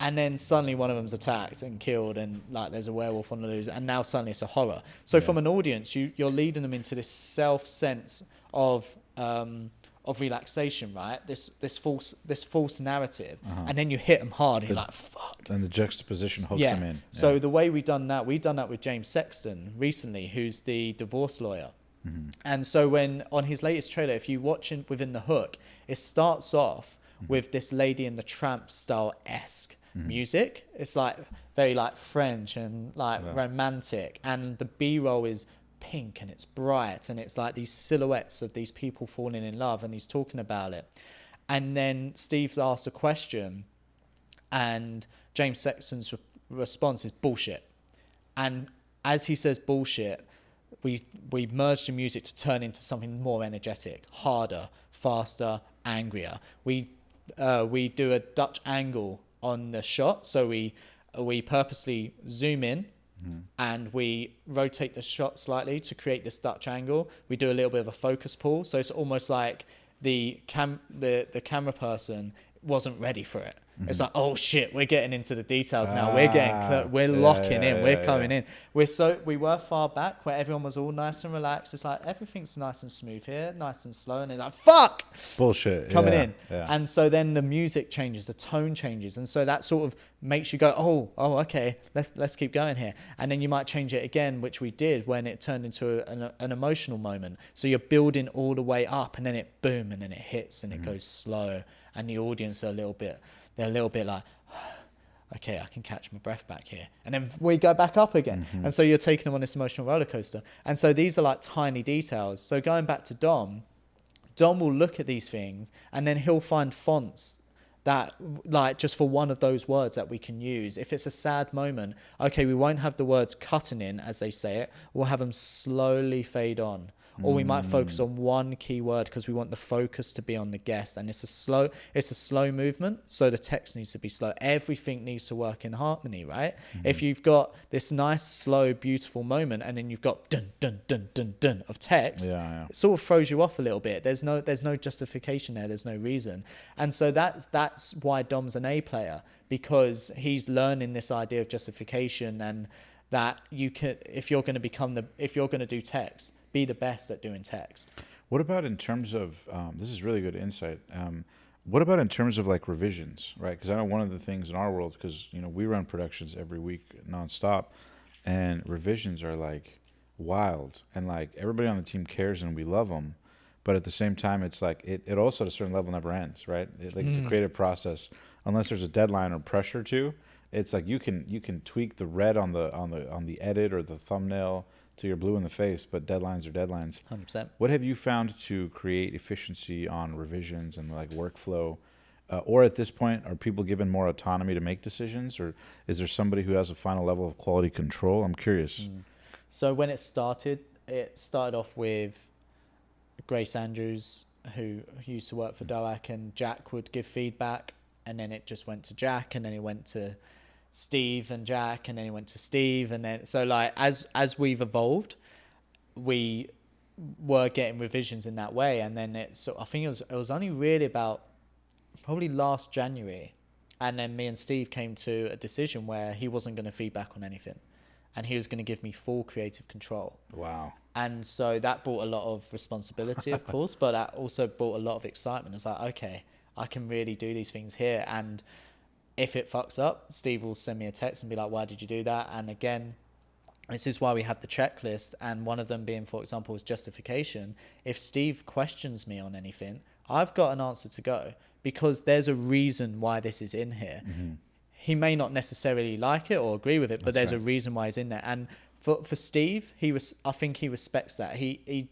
[SPEAKER 1] and then suddenly one of them's attacked and killed, and like there's a werewolf on the loose, and now suddenly it's a horror. So from an audience, you're leading them into this self-sense of relaxation, right? This false narrative, and then you hit them hard. And you're like, fuck.
[SPEAKER 2] And the juxtaposition hooks them in.
[SPEAKER 1] So the way we've done that with James Sexton recently, who's the divorce lawyer. And so when on his latest trailer, if you watch it within the hook, it starts off with this Lady in the Tramp style-esque music. It's like very like French and like romantic, and the B-roll is pink and it's bright, and it's like these silhouettes of these people falling in love, and he's talking about it. And then Steve's asked a question, and James Sexton's response is bullshit. And as he says bullshit, we merge the music to turn into something more energetic, harder, faster, angrier. We do a Dutch angle on the shot, so we purposely zoom in, and we rotate the shot slightly to create this Dutch angle. We do a little bit of a focus pull, so it's almost like the camera person wasn't ready for it. It's like, oh shit, we're getting into the details now. We're locking in. We're coming in. We were far back where everyone was all nice and relaxed. It's like everything's nice and smooth here, nice and slow, and it's like, fuck,
[SPEAKER 2] bullshit
[SPEAKER 1] coming in. And so then the music changes, the tone changes, and so that sort of makes you go, oh, okay, let's keep going here. And then you might change it again, which we did when it turned into an emotional moment. So you're building all the way up, and then it boom, and then it hits, and it goes slow, and the audience are a little bit like, okay, I can catch my breath back here. And then we go back up again. And so you're taking them on this emotional roller coaster. And so these are like tiny details. So going back to Dom will look at these things, and then he'll find fonts that, like, just for one of those words that we can use. If it's a sad moment, okay, we won't have the words cutting in as they say it. We'll have them slowly fade on. or we might focus on one keyword because we want the focus to be on the guest. And it's a slow movement, so the text needs to be slow. Everything needs to work in harmony, right? If you've got this nice, slow, beautiful moment, and then you've got dun dun dun dun dun of text, it sort of throws you off a little bit. There's no justification there. There's no reason. And so that's why Dom's an A player, because he's learning this idea of justification, and that you can, if you're going to do text, be the best at doing text.
[SPEAKER 2] What about in terms of, this is really good insight. What about in terms of like revisions, right? Because I know one of the things in our world, because, you know, we run productions every week nonstop, and revisions are like wild, and like everybody on the team cares and we love them. But at the same time, it's like it also at a certain level never ends, right? The creative process, unless there's a deadline or pressure to, it's like you can tweak the red on the edit or the thumbnail to your blue in the face, but deadlines are deadlines.
[SPEAKER 1] 100%.
[SPEAKER 2] What have you found to create efficiency on revisions and like workflow? Or at this point, are people given more autonomy to make decisions, or is there somebody who has a final level of quality control? I'm curious.
[SPEAKER 1] So when it started off with Grace Andrews, who used to work for DOAC, and Jack would give feedback, and then it just went to Jack, and then it went to Steve and Jack, and then it went to Steve, and then so like as we've evolved, we were getting revisions in that way. And then I think it was only really about probably last January, and then me and Steve came to a decision where he wasn't going to feedback on anything, and he was going to give me full creative control.
[SPEAKER 2] Wow.
[SPEAKER 1] And so that brought a lot of responsibility, of course, but that also brought a lot of excitement. It's like, okay, I can really do these things here. And if it fucks up, Steve will send me a text and be like, why did you do that? And again, this is why we have the checklist. And one of them being, for example, is justification. If Steve questions me on anything, I've got an answer to go, because there's a reason why this is in here. He may not necessarily like it or agree with it, but there's a reason why it's in there. And for Steve, I think he respects that. He's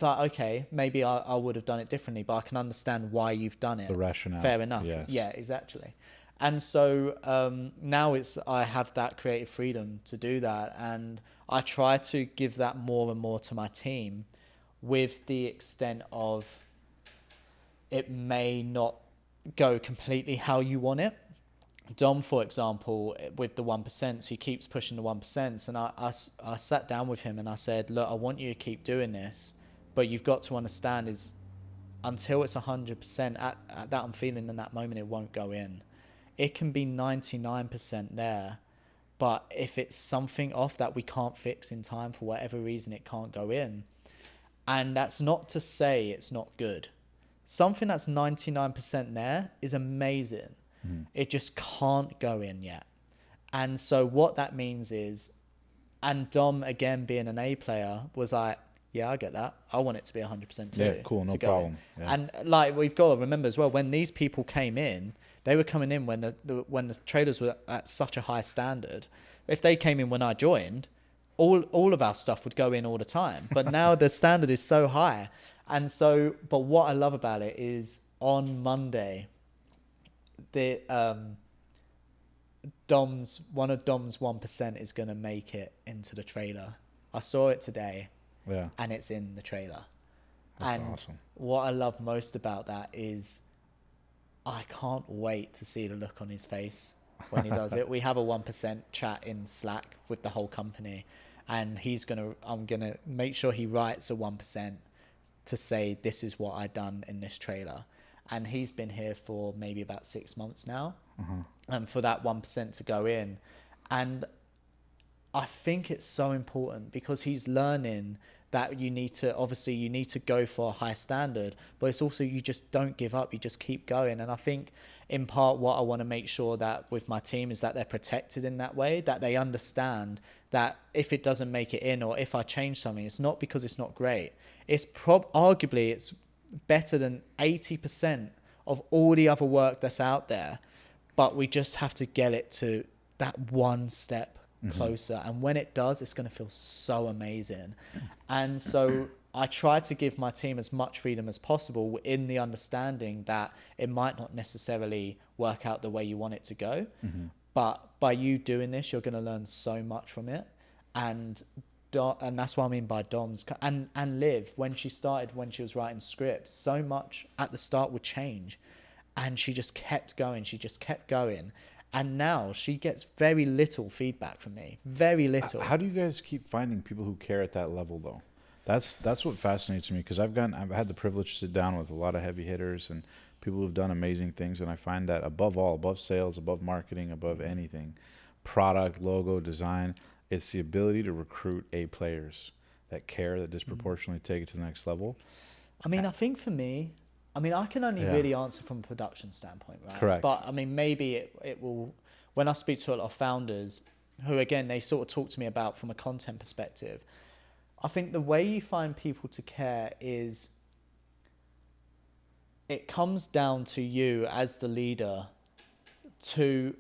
[SPEAKER 1] like, okay, maybe I would have done it differently, but I can understand why you've done it.
[SPEAKER 2] The rationale.
[SPEAKER 1] Fair enough.
[SPEAKER 2] Yes.
[SPEAKER 1] Yeah, exactly. And so now I have that creative freedom to do that, and I try to give that more and more to my team, with the extent of it may not go completely how you want it. Dom, for example, with the 1%, he keeps pushing the 1%. And I sat down with him and I said, look, I want you to keep doing this, but you've got to understand is until it's 100% at that I'm feeling in that moment, it won't go in. It can be 99% there, but if it's something off that we can't fix in time for whatever reason, it can't go in. And that's not to say it's not good. Something that's 99% there is amazing. It just can't go in yet. And so what that means is, and Dom, again, being an A player, was like, yeah, I get that. I want it to be 100% too.
[SPEAKER 2] Yeah, cool, no problem. Yeah.
[SPEAKER 1] And like, we've got to remember as well, when these people came in, they were coming in when the trailers were at such a high standard. If they came in when I joined, all of our stuff would go in all the time. But now the standard is so high. And so, but what I love about it is on Monday, one of Dom's 1% is going to make it into the trailer. I saw it today.
[SPEAKER 2] Yeah.
[SPEAKER 1] And it's in the trailer.
[SPEAKER 2] That's awesome.
[SPEAKER 1] What I love most about that is I can't wait to see the look on his face when he does it. We have a 1% chat in Slack with the whole company, and I'm going to make sure he writes a 1% to say, this is what I done in this trailer. And he's been here for maybe about 6 months now. And for that 1% to go in. And I think it's so important, because he's learning that you need to go for a high standard, but it's also, you just don't give up, you just keep going. And I think in part what I want to make sure that with my team is that they're protected in that way, that they understand that if it doesn't make it in, or if I change something, it's not because it's not great. It's arguably it's better than 80% of all the other work that's out there, but we just have to get it to that one step closer. And when it does, it's going to feel so amazing. And so I try to give my team as much freedom as possible, in the understanding that it might not necessarily work out the way you want it to go, but by you doing this, you're going to learn so much from it. And and that's what I mean by DOMs, and Liv, when she was writing scripts, so much at the start would change, and she just kept going. And now she gets very little feedback from me. Very little.
[SPEAKER 2] How do you guys keep finding people who care at that level, though? That's what fascinates me, because I've had the privilege to sit down with a lot of heavy hitters and people who've done amazing things, and I find that above sales, above marketing, above anything, product, logo, design, it's the ability to recruit A players that care, that disproportionately take it to the next level.
[SPEAKER 1] I mean, I think for me, I can only really answer from a production standpoint, right?
[SPEAKER 2] Correct.
[SPEAKER 1] But I mean, maybe it will, when I speak to a lot of founders who, again, they sort of talk to me about from a content perspective, I think the way you find people to care is it comes down to you as the leader to,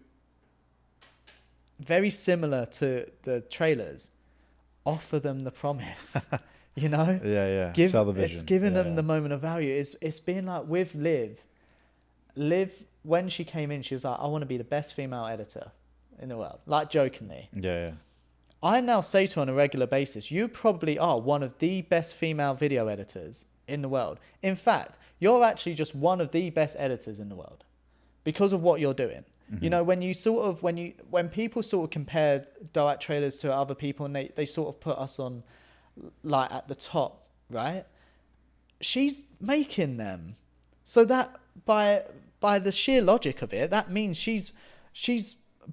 [SPEAKER 1] very similar to the trailers, offer them the promise. You know?
[SPEAKER 2] Yeah. Sell the vision.
[SPEAKER 1] It's giving them the moment of value. It's being like with Liv. Liv, when she came in, she was like, I want to be the best female editor in the world. Like, jokingly.
[SPEAKER 2] Yeah.
[SPEAKER 1] I now say to her on a regular basis, you probably are one of the best female video editors in the world. In fact, you're actually just one of the best editors in the world because of what you're doing. Mm-hmm. You know, when people sort of compare DOAC trailers to other people, and they sort of put us on like at the top, right? She's making them. So that by the sheer logic of it, that means she's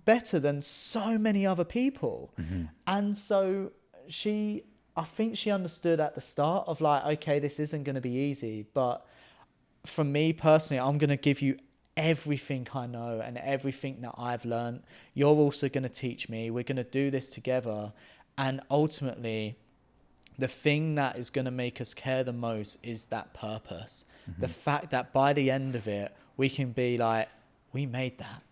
[SPEAKER 1] better than so many other people. Mm-hmm. And so I think she understood at the start of like, okay, this isn't going to be easy, but for me personally, I'm going to give you everything I know and everything that I've learned. You're also going to teach me. We're going to do this together. And ultimately, the thing that is going to make us care the most is that purpose. Mm-hmm. The fact that by the end of it, we can be like, we made that.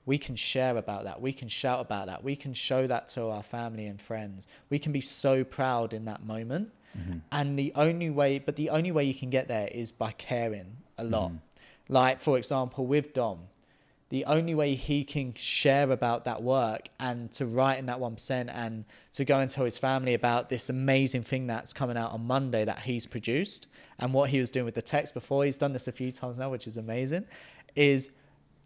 [SPEAKER 1] We can share about that. We can shout about that. We can show that to our family and friends. We can be so proud in that moment. Mm-hmm. And the only way you can get there is by caring a lot. Mm-hmm. Like, for example, with Dom, the only way he can share about that work and to write in that 1% and to go and tell his family about this amazing thing that's coming out on Monday that he's produced and what he was doing with the text before, he's done this a few times now, which is amazing, is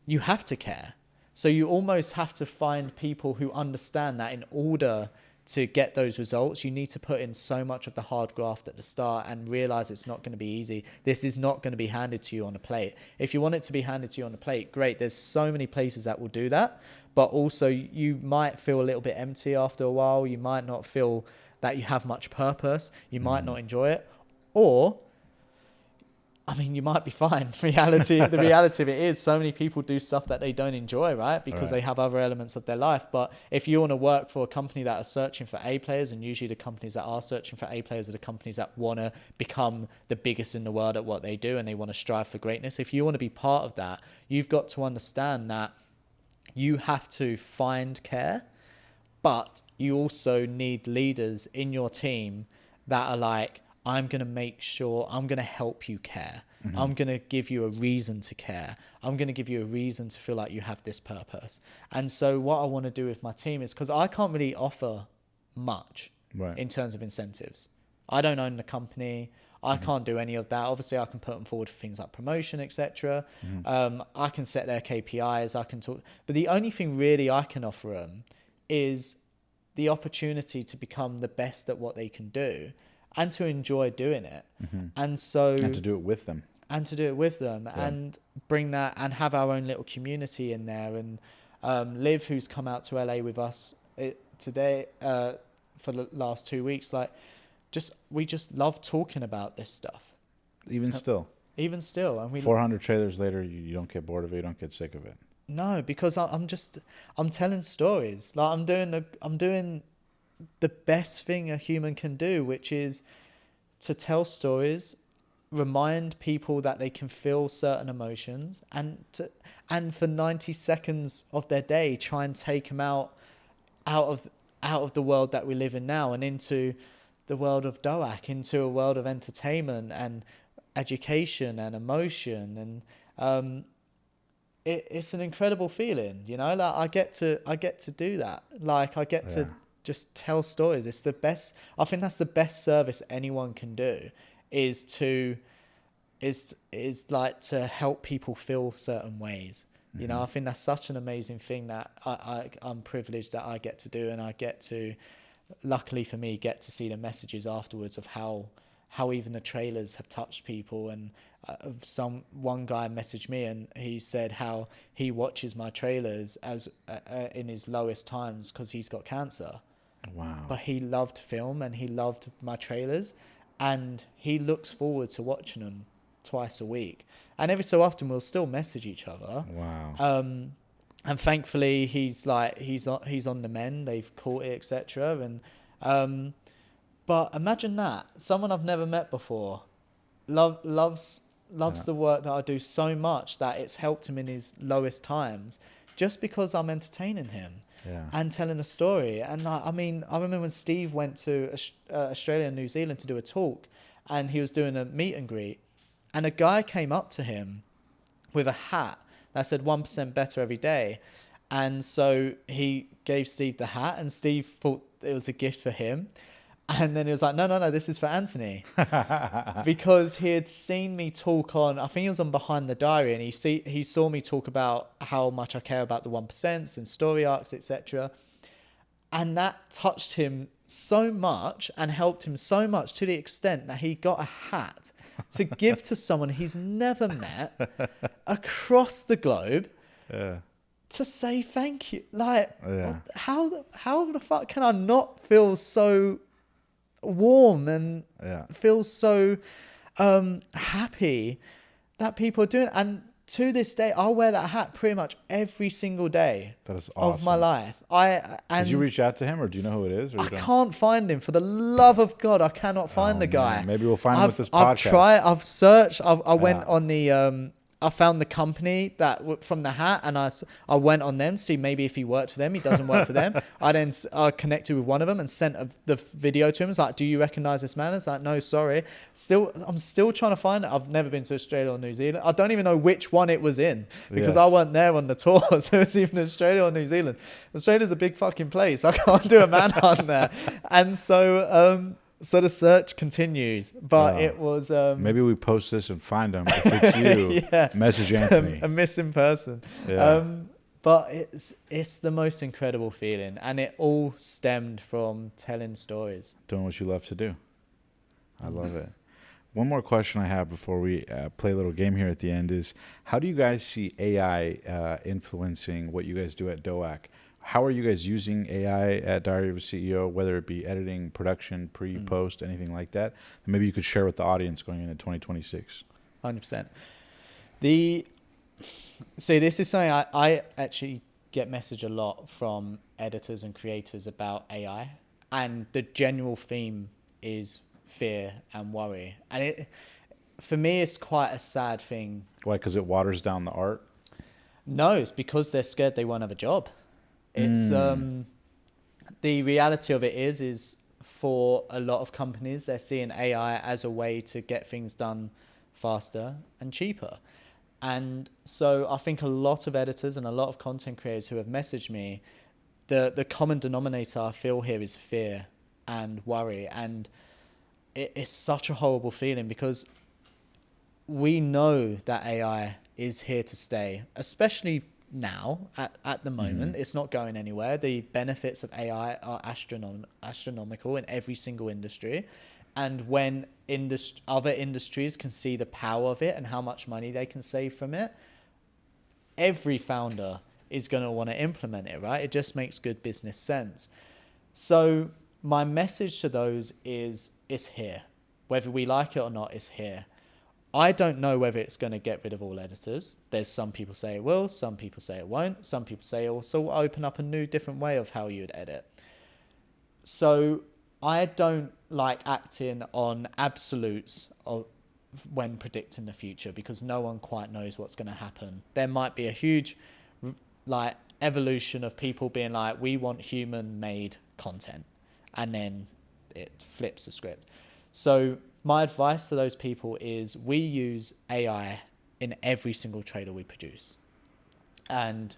[SPEAKER 1] you have to care. So you almost have to find people who understand that in order to get those results, you need to put in so much of the hard graft at the start and realize it's not going to be easy. This is not going to be handed to you on a plate. If you want it to be handed to you on a plate, great. There's so many places that will do that. But also you might feel a little bit empty after a while. You might not feel that you have much purpose. You might not enjoy it. Or, I mean, you might be fine. The reality of it is so many people do stuff that they don't enjoy, right? Because they have other elements of their life. But if you want to work for a company that are searching for A players, and usually the companies that are searching for A players are the companies that want to become the biggest in the world at what they do, and they want to strive for greatness. If you want to be part of that, you've got to understand that you have to find care, but you also need leaders in your team that are like, I'm going to make sure I'm going to help you care. Mm-hmm. I'm going to give you a reason to care. I'm going to give you a reason to feel like you have this purpose. And so what I want to do with my team is, because I can't really offer much in terms of incentives. I don't own the company. I can't do any of that. Obviously, I can put them forward for things like promotion, etc. Mm-hmm. I can set their KPIs. I can talk. But the only thing really I can offer them is the opportunity to become the best at what they can do, and to enjoy doing it. Mm-hmm. And to do it with them. And bring that and have our own little community in there. And Liv, who's come out to LA with us today for the last 2 weeks, we just love talking about this stuff. Even still. And 400 trailers later, you don't get bored of it, you don't get sick of it. No, because I'm telling stories. Like I'm doing the best thing a human can do, which is to tell stories, remind people that they can feel certain emotions, and for 90 seconds of their day try and take them out of the world that we live in now and into the world of DOAC, into a world of entertainment and education and emotion. And it's an incredible feeling, you know, like I get to do that. Like I get to just tell stories. It's the best. I think that's the best service anyone can do, is to like to help people feel certain ways. You know, I think that's such an amazing thing that I'm privileged that I get to do, and I get to, luckily for me, get to see the messages afterwards of how even the trailers have touched people. And one guy messaged me and he said how he watches my trailers as in his lowest times because he's got cancer.
[SPEAKER 2] Wow.
[SPEAKER 1] But he loved film and he loved my trailers, and he looks forward to watching them twice a week. And every so often we'll still message each other.
[SPEAKER 2] Wow.
[SPEAKER 1] And thankfully he's on the mend. They've caught it, etc. And but imagine that someone I've never met before loves the work that I do so much that it's helped him in his lowest times, just because I'm entertaining him and telling a story. And I mean, I remember when Steve went to Australia and New Zealand to do a talk, and he was doing a meet and greet, and a guy came up to him with a hat that said 1% better every day. And so he gave Steve the hat, and Steve thought it was a gift for him. And then he was like, no, this is for Anthony. Because he had seen me talk on, I think he was on Behind the Diary, and he saw me talk about how much I care about the 1% and story arcs, etc. And that touched him so much and helped him so much, to the extent that he got a hat to give to someone he's never met across the globe to say thank you. Like, how the fuck can I not feel so warm and feel so happy that people are doing it? And to this day, I'll wear that hat pretty much every single day
[SPEAKER 2] that is awesome.
[SPEAKER 1] Of my life.
[SPEAKER 2] Did you reach out to him, or do you know who it is? Or
[SPEAKER 1] I can't find him. For the love of God, I cannot find the guy.
[SPEAKER 2] Man. Maybe we'll find him with this podcast.
[SPEAKER 1] I've tried. I've searched. I went on the I found the company that from the hat, and I went on them to see maybe if he worked for them. He doesn't work for them. I then connected with one of them and sent the video to him. It's like, do you recognize this man? It's like, no, sorry. I'm still trying to find it. I've never been to Australia or New Zealand. I don't even know which one it was in, because I weren't there on the tour. So it's even Australia or New Zealand. Australia's a big fucking place. I can't do a manhunt there. And so the search continues, but it was...
[SPEAKER 2] maybe we post this and find them. If it's you, message Anthony.
[SPEAKER 1] A missing person.
[SPEAKER 2] Yeah.
[SPEAKER 1] But it's the most incredible feeling, and it all stemmed from telling stories.
[SPEAKER 2] Doing what you love to do. I love it. One more question I have before we play a little game here at the end is, how do you guys see AI influencing what you guys do at DOAC? How are you guys using AI at Diary of a CEO, whether it be editing, production, pre-post, anything like that? And maybe you could share with the audience going into 2026.
[SPEAKER 1] 100%. See, this is something I actually get message a lot from editors and creators about AI. And the general theme is fear and worry. And for me, it's quite a sad thing.
[SPEAKER 2] Why? Because it waters down the art?
[SPEAKER 1] No, it's because they're scared they won't have a job. It's the reality of it is for a lot of companies, they're seeing AI as a way to get things done faster and cheaper. And so I think a lot of editors and a lot of content creators who have messaged me, the common denominator I feel here is fear and worry. And it's such a horrible feeling, because we know that AI is here to stay, especially now at the moment. It's not going anywhere. The benefits of AI are astronomical in every single industry, and when other industries can see the power of it and how much money they can save from it, every founder is going to want to implement it, right? It just makes good business sense. So my message to those is, it's here. Whether we like it or not, it's here. I don't know whether it's going to get rid of all editors. There's some people say it will, some people say it won't, some people say it also will open up a new, different way of how you would edit. So I don't like acting on absolutes when predicting the future, because no one quite knows what's going to happen. There might be a huge evolution of people being like, we want human-made content, and then it flips the script. So my advice to those people is, we use AI in every single trailer we produce. And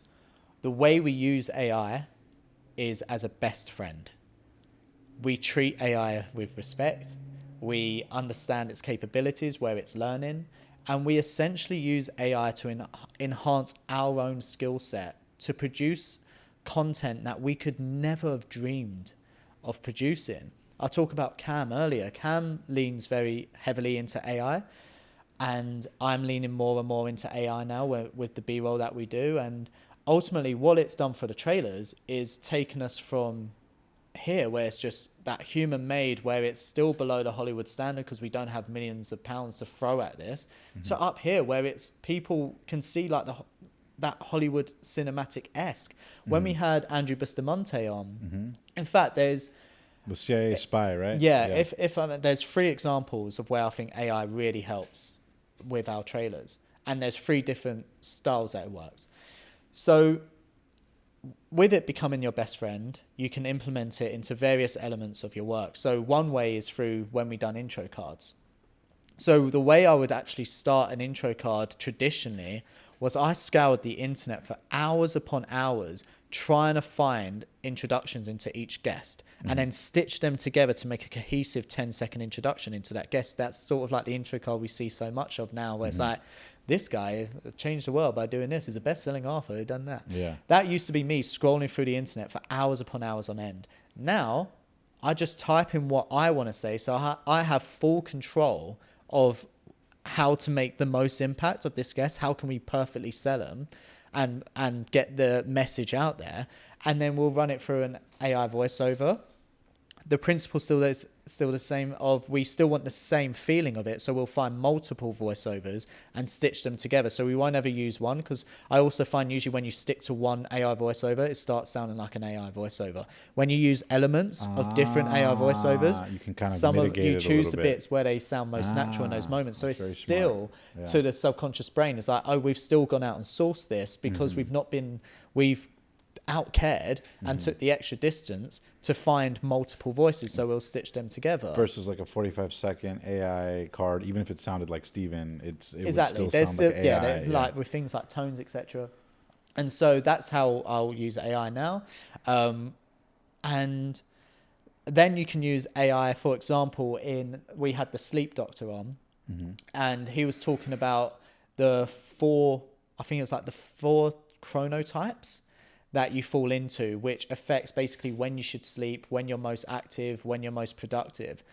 [SPEAKER 1] the way we use AI is as a best friend. we treat AI with respect. We understand its capabilities, where it's learning, and we essentially use AI to enhance our own skill set to produce content that we could never have dreamed of producing. I talked about Cam earlier. Cam leans very heavily into AI, and I'm leaning more and more into AI now with the B-roll that we do. And ultimately, what it's done for the trailers is taken us from here, where it's just that human made, where it's still below the Hollywood standard because we don't have millions of pounds to throw at this, to up here where it's people can see like that Hollywood cinematic-esque. When we had Andrew Bustamante on, in fact, there's
[SPEAKER 2] the CIA spy, right?
[SPEAKER 1] Yeah. If there's 3 examples of where I think AI really helps with our trailers, and there's 3 different styles that it works. So with it becoming your best friend, you can implement it into various elements of your work. So one way is through when we done intro cards. So the way I would actually start an intro card traditionally was I scoured the internet for hours upon hours trying to find introductions into each guest and then stitch them together to make a cohesive 10-second introduction into that guest. That's sort of like the intro card we see so much of now, where it's like, this guy changed the world by doing this. He's a best-selling author who done that.
[SPEAKER 2] Yeah.
[SPEAKER 1] That used to be me scrolling through the internet for hours upon hours on end. Now, I just type in what I want to say, so I have full control of how to make the most impact of this guest. How can we perfectly sell them and get the message out there? And then we'll run it through an AI voiceover. The principle still is the same of we still want the same feeling of it, so we'll find multiple voiceovers and stitch them together. So we won't ever use one, because I also find usually when you stick to one AI voiceover, it starts sounding like an AI voiceover. When you use elements of different AI voiceovers,
[SPEAKER 2] you can kind of
[SPEAKER 1] some of
[SPEAKER 2] mitigate
[SPEAKER 1] you
[SPEAKER 2] it a
[SPEAKER 1] choose
[SPEAKER 2] little
[SPEAKER 1] the
[SPEAKER 2] bit.
[SPEAKER 1] bits where they sound most natural in those moments. So it's
[SPEAKER 2] very
[SPEAKER 1] still
[SPEAKER 2] smart.
[SPEAKER 1] to the subconscious brain, it's like, oh, we've still gone out and sourced this because we've out cared and took the extra distance to find multiple voices, so we'll stitch them together.
[SPEAKER 2] Versus like a 45-second AI card, even if it sounded like Steven, it
[SPEAKER 1] Exactly.
[SPEAKER 2] would still sound like AI.
[SPEAKER 1] Like with things like tones, etc. And so that's how I'll use AI now. And then you can use AI, for example, we had the sleep doctor on, and he was talking about the 4 chronotypes that you fall into, which affects basically when you should sleep, when you're most active, when you're most productive.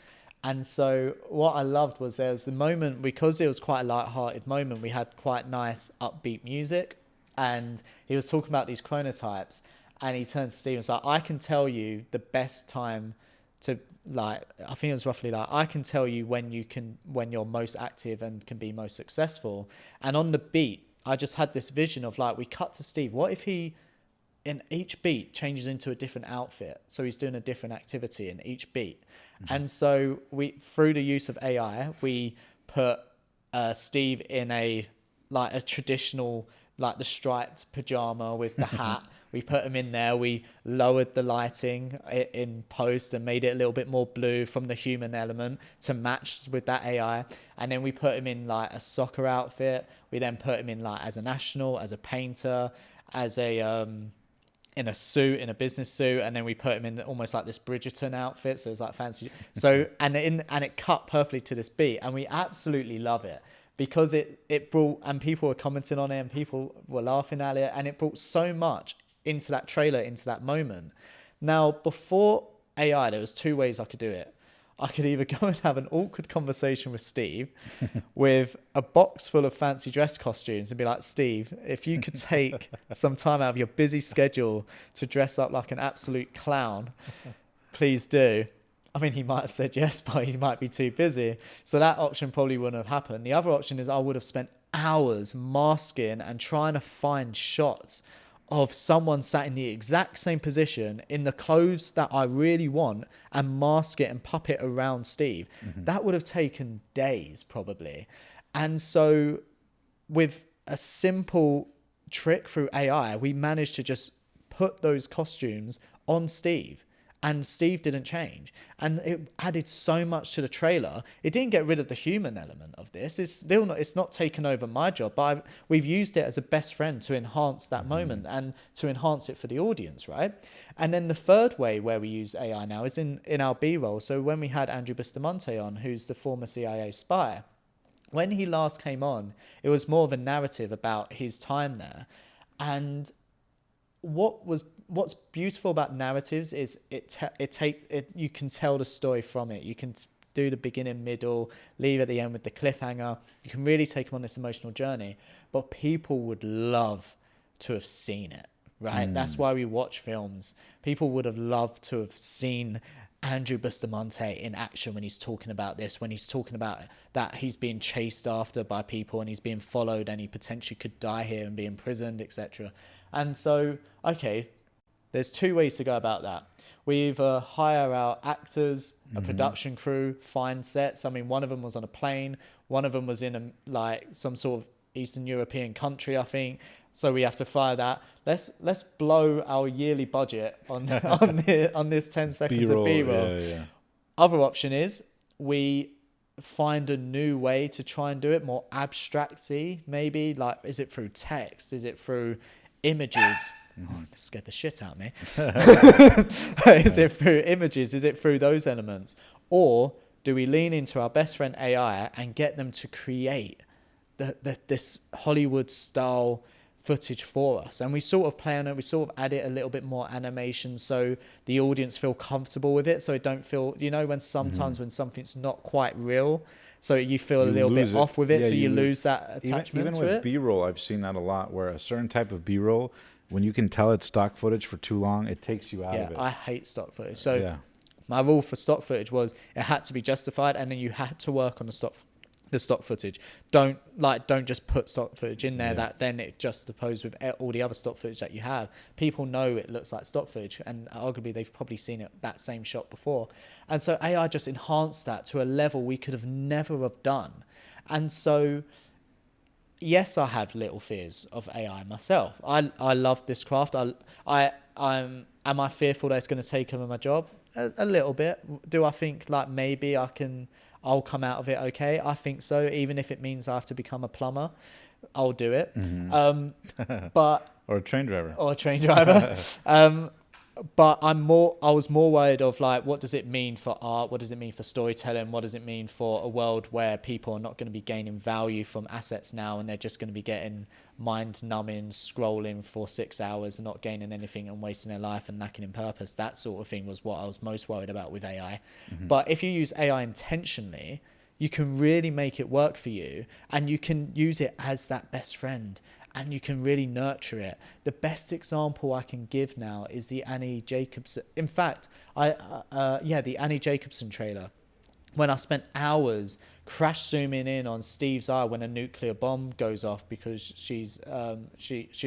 [SPEAKER 1] And so what I loved was there was the moment, because it was quite a light-hearted moment, we had quite nice upbeat music, and he was talking about these chronotypes, and he turns to Steve and was like, I can tell you the best time to, like, I think it was roughly like, I can tell you when you're most active and can be most successful. And on the beat, I just had this vision of like, we cut to Steve, what if he in each beat changes into a different outfit, so he's doing a different activity in each beat. And so we, through the use of AI, we put Steve in a traditional, like the striped pajama with the hat. We put him in there. We lowered the lighting in post and made it a little bit more blue from the human element to match with that AI. And then we put him in like a soccer outfit. We then put him in like as a national, as a painter, as a in a suit, in a business suit, and then we put him in almost like this Bridgerton outfit, so it's like fancy. So and it cut perfectly to this beat, and we absolutely love it because it brought, and people were commenting on it, and people were laughing at it, and it brought so much into that trailer, into that moment. Now, before AI, there was 2 ways I could do it. I could either go and have an awkward conversation with Steve with a box full of fancy dress costumes and be like, Steve, if you could take some time out of your busy schedule to dress up like an absolute clown, please do. I mean, he might have said yes, but he might be too busy. So that option probably wouldn't have happened. The other option is I would have spent hours masking and trying to find shots of someone sat in the exact same position in the clothes that I really want and mask it and puppet around Steve. That would have taken days probably. And so with a simple trick through AI, we managed to just put those costumes on Steve And Steve didn't change. And it added so much to the trailer. It didn't get rid of the human element of this. It's still not, it's not taken over my job, but we've used it as a best friend to enhance that moment and to enhance it for the audience, right? And then the third way where we use AI now is in our B-roll. So when we had Andrew Bustamante on, who's the former CIA spy, when he last came on, it was more of a narrative about his time there. And what's beautiful about narratives is you can tell the story from it. You can do the beginning, middle, leave at the end with the cliffhanger. You can really take them on this emotional journey. But people would love to have seen it, right? That's why we watch films. People would have loved to have seen Andrew Bustamante in action when he's talking about this, when he's talking about that he's being chased after by people and he's being followed and he potentially could die here and be imprisoned, etc. And so, okay, there's two ways to go about that. We either hire our actors, a production crew, find sets. I mean, one of them was on a plane. One of them was in some sort of Eastern European country, I think. So we have to fire that. Let's blow our yearly budget on this 10 seconds of B-roll.
[SPEAKER 2] Yeah.
[SPEAKER 1] Other option is we find a new way to try and do it, more abstract-y, maybe. Like, is it through text? Is it through images? Oh, it scared the shit out of me. Is it through images? Is it through those elements? Or do we lean into our best friend AI and get them to create this Hollywood-style footage for us? And we sort of play on it. We sort of add it a little bit more animation so the audience feel comfortable with it. So it don't feel, when sometimes when something's not quite real, so you feel a little bit off with it. So you lose that attachment
[SPEAKER 2] even
[SPEAKER 1] to
[SPEAKER 2] with
[SPEAKER 1] it.
[SPEAKER 2] B-roll, I've seen that a lot, where a certain type of B-roll, when you can tell it's stock footage for too long, it takes you out of it.
[SPEAKER 1] I hate stock footage. So my rule for stock footage was it had to be justified, and then you had to work on the stock footage. Don't just put stock footage in there that then it juxtaposed with all the other stock footage that you have. People know it looks like stock footage, and arguably they've probably seen that same shot before. And so AI just enhanced that to a level we could have never have done. And so yes, I have little fears of AI myself. I love this craft. Am I fearful that it's going to take over my job? A little bit. Do I think like maybe I'll come out of it okay? I think so. Even if it means I have to become a plumber, I'll do it. But
[SPEAKER 2] or a train driver.
[SPEAKER 1] But I was more worried of like, what does it mean for art? What does it mean for storytelling? What does it mean for a world where people are not going to be gaining value from assets now, and they're just going to be getting mind-numbing scrolling for 6 hours and not gaining anything and wasting their life and lacking in purpose? That sort of thing was what I was most worried about with AI. But if you use AI intentionally, you can really make it work for you, and you can use it as that best friend, and you can really nurture it. The best example I can give now is the Annie Jacobsen. In fact, the Annie Jacobsen trailer, when I spent hours crash zooming in on Steve's eye when a nuclear bomb goes off, because she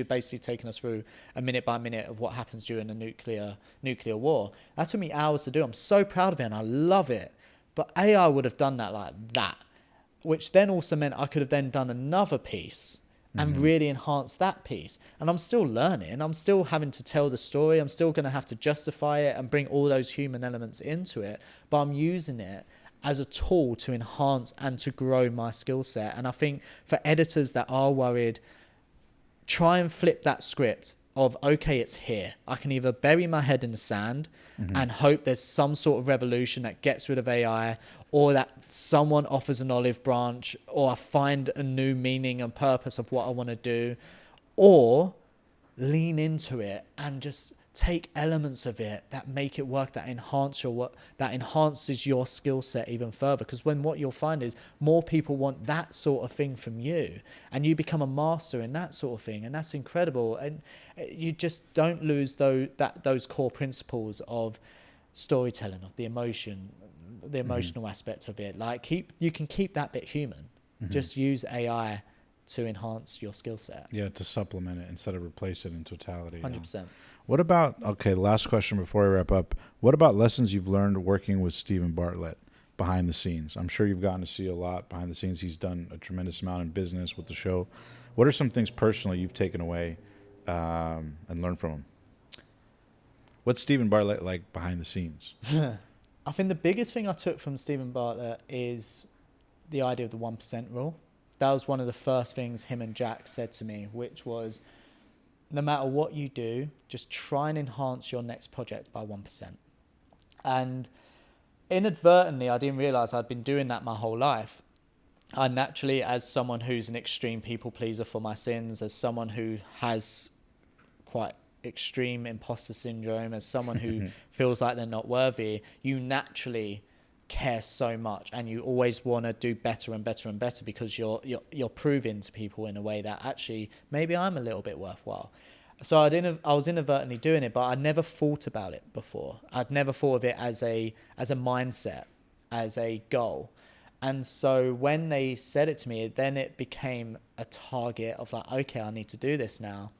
[SPEAKER 1] basically taken us through a minute by minute of what happens during a nuclear war. That took me hours to do. I'm so proud of it and I love it. But AI would have done that like that, which then also meant I could have then done another piece and really enhance that piece. And I'm still learning. I'm still having to tell the story. I'm still going to have to justify it and bring all those human elements into it. But I'm using it as a tool to enhance and to grow my skill set. And I think for editors that are worried, try and flip that script of, okay, it's here. I can either bury my head in the sand and hope there's some sort of revolution that gets rid of AI, or that someone offers an olive branch, or I find a new meaning and purpose of what I want to do, or lean into it and just take elements of it that make it work, that enhances your skill set even further. Because what you'll find is more people want that sort of thing from you, and you become a master in that sort of thing, and that's incredible. And you just don't lose those core principles of storytelling, of the emotional aspect of it. Like you can keep that bit human. Just use AI to enhance your skill set.
[SPEAKER 2] Yeah, to supplement it instead of replace it in totality.
[SPEAKER 1] 100%.
[SPEAKER 2] What about, last question before I wrap up. What about lessons you've learned working with Stephen Bartlett behind the scenes? I'm sure you've gotten to see a lot behind the scenes. He's done a tremendous amount in business with the show. What are some things personally you've taken away and learned from him? What's Stephen Bartlett like behind the scenes?
[SPEAKER 1] I think the biggest thing I took from Stephen Bartlett is the idea of the 1% rule. That was one of the first things him and Jack said to me, which was, no matter what you do, just try and enhance your next project by 1%. And inadvertently, I didn't realize I'd been doing that my whole life. I naturally, as someone who's an extreme people pleaser for my sins, as someone who has quite extreme imposter syndrome, as someone who feels like they're not worthy, you naturally care so much, and you always want to do better and better and better, because you're proving to people in a way that actually maybe I'm a little bit worthwhile. So I was inadvertently doing it, but I never thought about it before. I'd never thought of it as a mindset, as a goal. And so when they said it to me, then it became a target of like, okay, I need to do this now.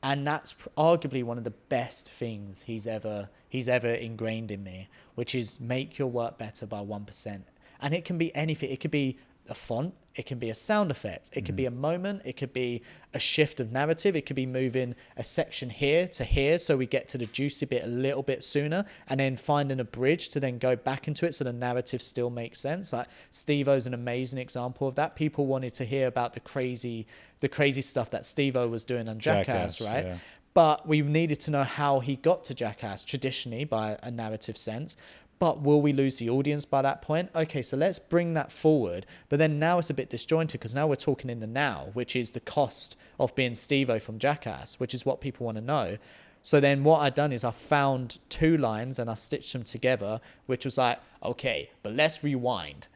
[SPEAKER 1] And that's arguably one of the best things he's ever ingrained in me, which is make your work better by 1%. And it can be anything. It could be a font. It can be a sound effect. It could be a moment. It could be a shift of narrative. It could be moving a section here to here so we get to the juicy bit a little bit sooner, and then finding a bridge to then go back into it so the narrative still makes sense. Like Steve-O's an amazing example of that. People wanted to hear about the crazy stuff that Steve-O was doing on Jackass, right? Yeah. But we needed to know how he got to Jackass traditionally by a narrative sense. But will we lose the audience by that point? Okay, so let's bring that forward. But then now it's a bit disjointed, because now we're talking in the now, which is the cost of being Steve-O from Jackass, which is what people want to know. So then what I'd done is I found 2 lines and I stitched them together, which was like, okay, but let's rewind.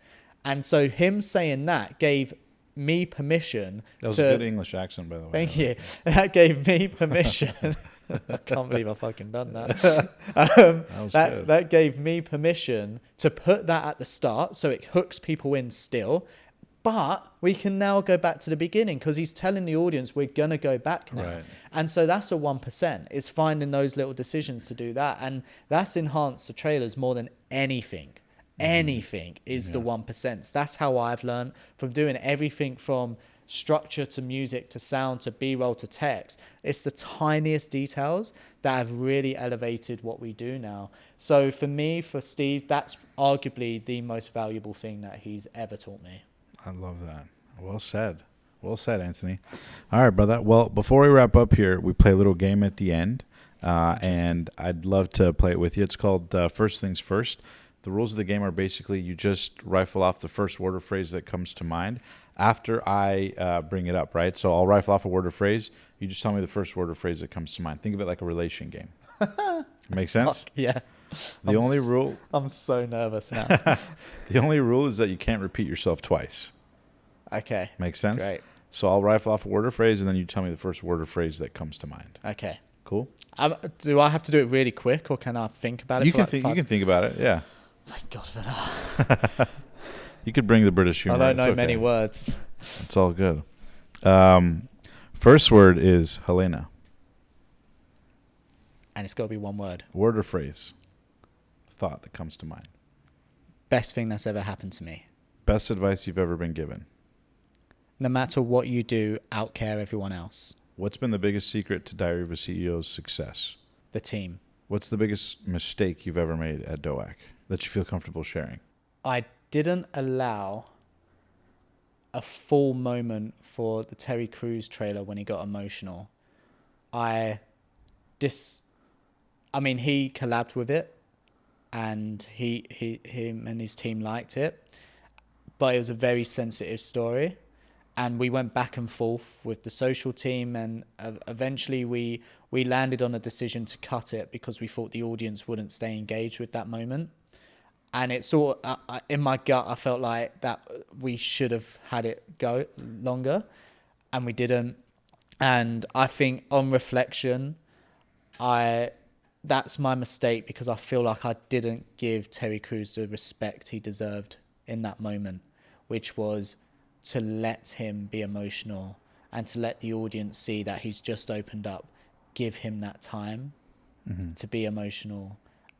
[SPEAKER 1] And so him saying that gave me permission
[SPEAKER 2] That was a good English accent, by the way.
[SPEAKER 1] Thank you. That gave me permission. I can't believe I fucking done that. That gave me permission to put that at the start, so it hooks people in still. But we can now go back to the beginning, because he's telling the audience we're going to go back now. Right. And so that's a 1%, is finding those little decisions to do that. And that's enhanced the trailers more than anything. Anything is the 1%. That's how I've learned from doing everything from structure to music to sound to B-roll to text. It's the tiniest details that have really elevated what we do now. So for me, for Steve, that's arguably the most valuable thing that he's ever taught me.
[SPEAKER 2] I love that. Well said. Well said, Anthony. All right, brother. Well, before we wrap up here, we play a little game at the end, and I'd love to play it with you. It's called First Things First. The rules of the game are basically you just rifle off the first word or phrase that comes to mind after I bring it up, right? So I'll rifle off a word or phrase. You just tell me the first word or phrase that comes to mind. Think of it like a relation game. Make sense?
[SPEAKER 1] Fuck, yeah.
[SPEAKER 2] Rule...
[SPEAKER 1] I'm so nervous now.
[SPEAKER 2] The only rule is that you can't repeat yourself twice.
[SPEAKER 1] Okay.
[SPEAKER 2] Makes sense?
[SPEAKER 1] Great.
[SPEAKER 2] So I'll rifle off a word or phrase, and then you tell me the first word or phrase that comes to mind.
[SPEAKER 1] Okay.
[SPEAKER 2] Cool?
[SPEAKER 1] Do I have to do it really quick, or can I think about it?
[SPEAKER 2] You can think about it, yeah.
[SPEAKER 1] Thank God for that.
[SPEAKER 2] You could bring the British humor.
[SPEAKER 1] I don't know many words.
[SPEAKER 2] It's all good. First word is Helena.
[SPEAKER 1] And it's got to be one word.
[SPEAKER 2] Word or phrase. Thought that comes to mind.
[SPEAKER 1] Best thing that's ever happened to me.
[SPEAKER 2] Best advice you've ever been given.
[SPEAKER 1] No matter what you do, outcare everyone else.
[SPEAKER 2] What's been the biggest secret to Diary of a CEO's success?
[SPEAKER 1] The team.
[SPEAKER 2] What's the biggest mistake you've ever made at DOAC that you feel comfortable sharing?
[SPEAKER 1] I didn't allow a full moment for the Terry Crews trailer when he got emotional. He collabed with it, and him and his team liked it, but it was a very sensitive story, and we went back and forth with the social team, and eventually we landed on a decision to cut it because we thought the audience wouldn't stay engaged with that moment. And it's sort of, in my gut, I felt like that we should have had it go longer, and we didn't. And I think on reflection, that's my mistake, because I feel like I didn't give Terry Crews the respect he deserved in that moment, which was to let him be emotional and to let the audience see that he's just opened up. Give him that time to be emotional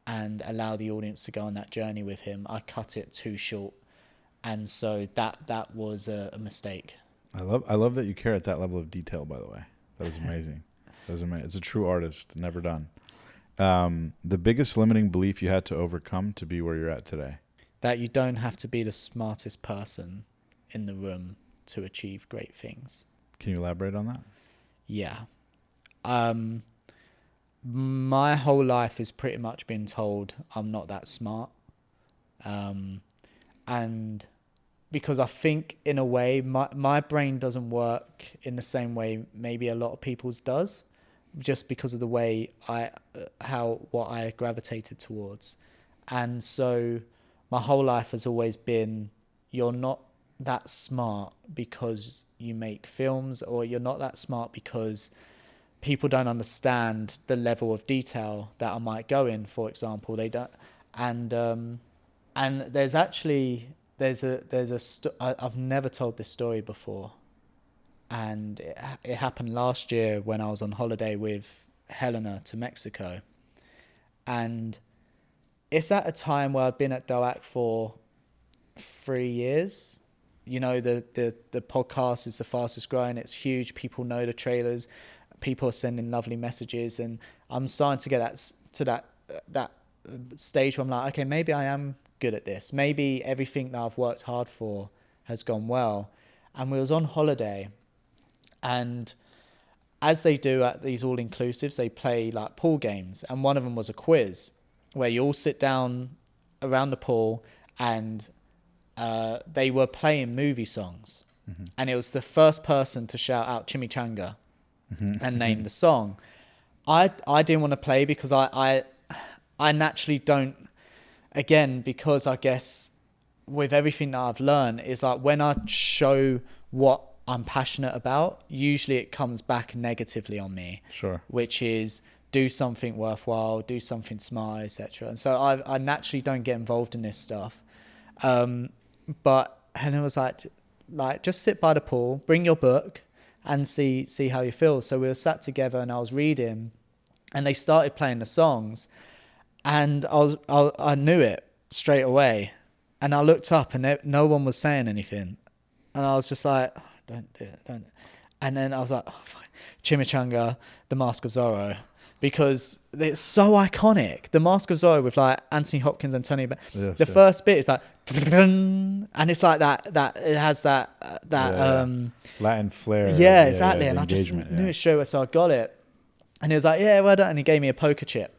[SPEAKER 1] and allow the audience to go on that journey with him. I cut it too short, and so that was a mistake.
[SPEAKER 2] I love that you care at that level of detail, by the way. That was amazing. That was amazing. It's a true artist, never done. The biggest limiting belief you had to overcome to be where you're at today?
[SPEAKER 1] That you don't have to be the smartest person in the room to achieve great things.
[SPEAKER 2] Can you elaborate on that?
[SPEAKER 1] Yeah. My whole life has pretty much been told I'm not that smart. And because I think in a way, my brain doesn't work in the same way maybe a lot of people's does, just because of the way what I gravitated towards. And so my whole life has always been, you're not that smart because you make films, or you're not that smart because people don't understand the level of detail that I might go in, for example. They don't. And there's actually, I've never told this story before. And it happened last year when I was on holiday with Helena to Mexico. And it's at a time where I'd been at DOAC for 3 years. You know, the podcast is the fastest growing. It's huge. People know the trailers. People are sending lovely messages. And I'm starting to get that stage where I'm like, okay, maybe I am good at this. Maybe everything that I've worked hard for has gone well. And we was on holiday. And as they do at these all-inclusives, they play like pool games. And one of them was a quiz where you all sit down around the pool and they were playing movie songs. Mm-hmm. And it was the first person to shout out Chimichanga and name the song. I didn't want to play because I naturally don't, again, because I guess with everything that I've learned is like when I show what I'm passionate about, usually it comes back negatively on me. Sure. Which is do something worthwhile, do something smart, etc. And so I naturally don't get involved in this stuff. But Helena was like, just sit by the pool, bring your book and see how you feel. So we were sat together and I was reading and they started playing the songs and I knew it straight away. And I looked up and no one was saying anything. And I was just like, oh, don't do it, don't. And then I was like, oh, fine. Chimichanga, The Mask of Zorro. Because it's so iconic. The Mask of Zorro with like Anthony Hopkins and Tony. Yes, the first bit is like, and it's like that it has that
[SPEAKER 2] Latin flair.
[SPEAKER 1] Yeah, exactly. And I just knew it straight away, so I got it. And he was like, yeah, well done. And he gave me a poker chip.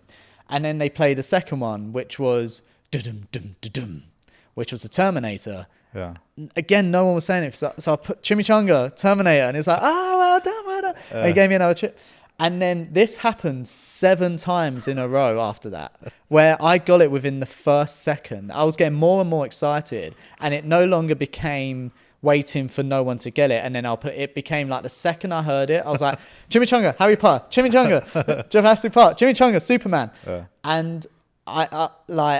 [SPEAKER 1] And then they played a second one, which was which was the Terminator. Yeah. Again, no one was saying it. So I put Chimichanga, Terminator, and it's like, well done. And he gave me another chip. And then this happened 7 times in a row after that, where I got it within the first second. I was getting more and more excited, and it no longer became waiting for no one to get it. And then it became like the second I heard it, I was like, Chimichanga, Harry Potter, Chimichanga, Jurassic Park, Chimichanga, Superman. And I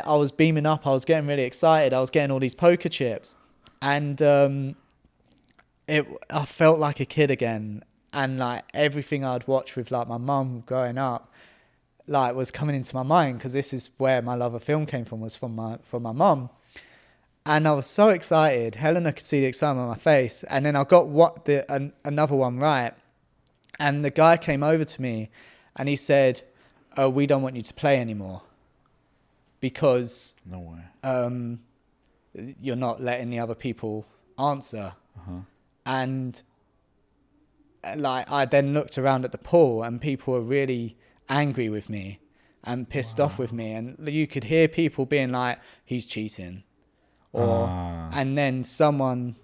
[SPEAKER 1] was beaming up. I was getting really excited. I was getting all these poker chips, and I felt like a kid again. And like everything I'd watched with like my mum growing up, like was coming into my mind because this is where my love of film came from, was from my mum. And I was so excited. Helena could see the excitement on my face. And then I got another one right. And the guy came over to me and he said, "Oh, we don't want you to play anymore because
[SPEAKER 2] no way.
[SPEAKER 1] You're not letting the other people answer." Uh-huh. And like I then looked around at the pool and people were really angry with me and pissed off with me, and you could hear people being like, he's cheating, or and then someone,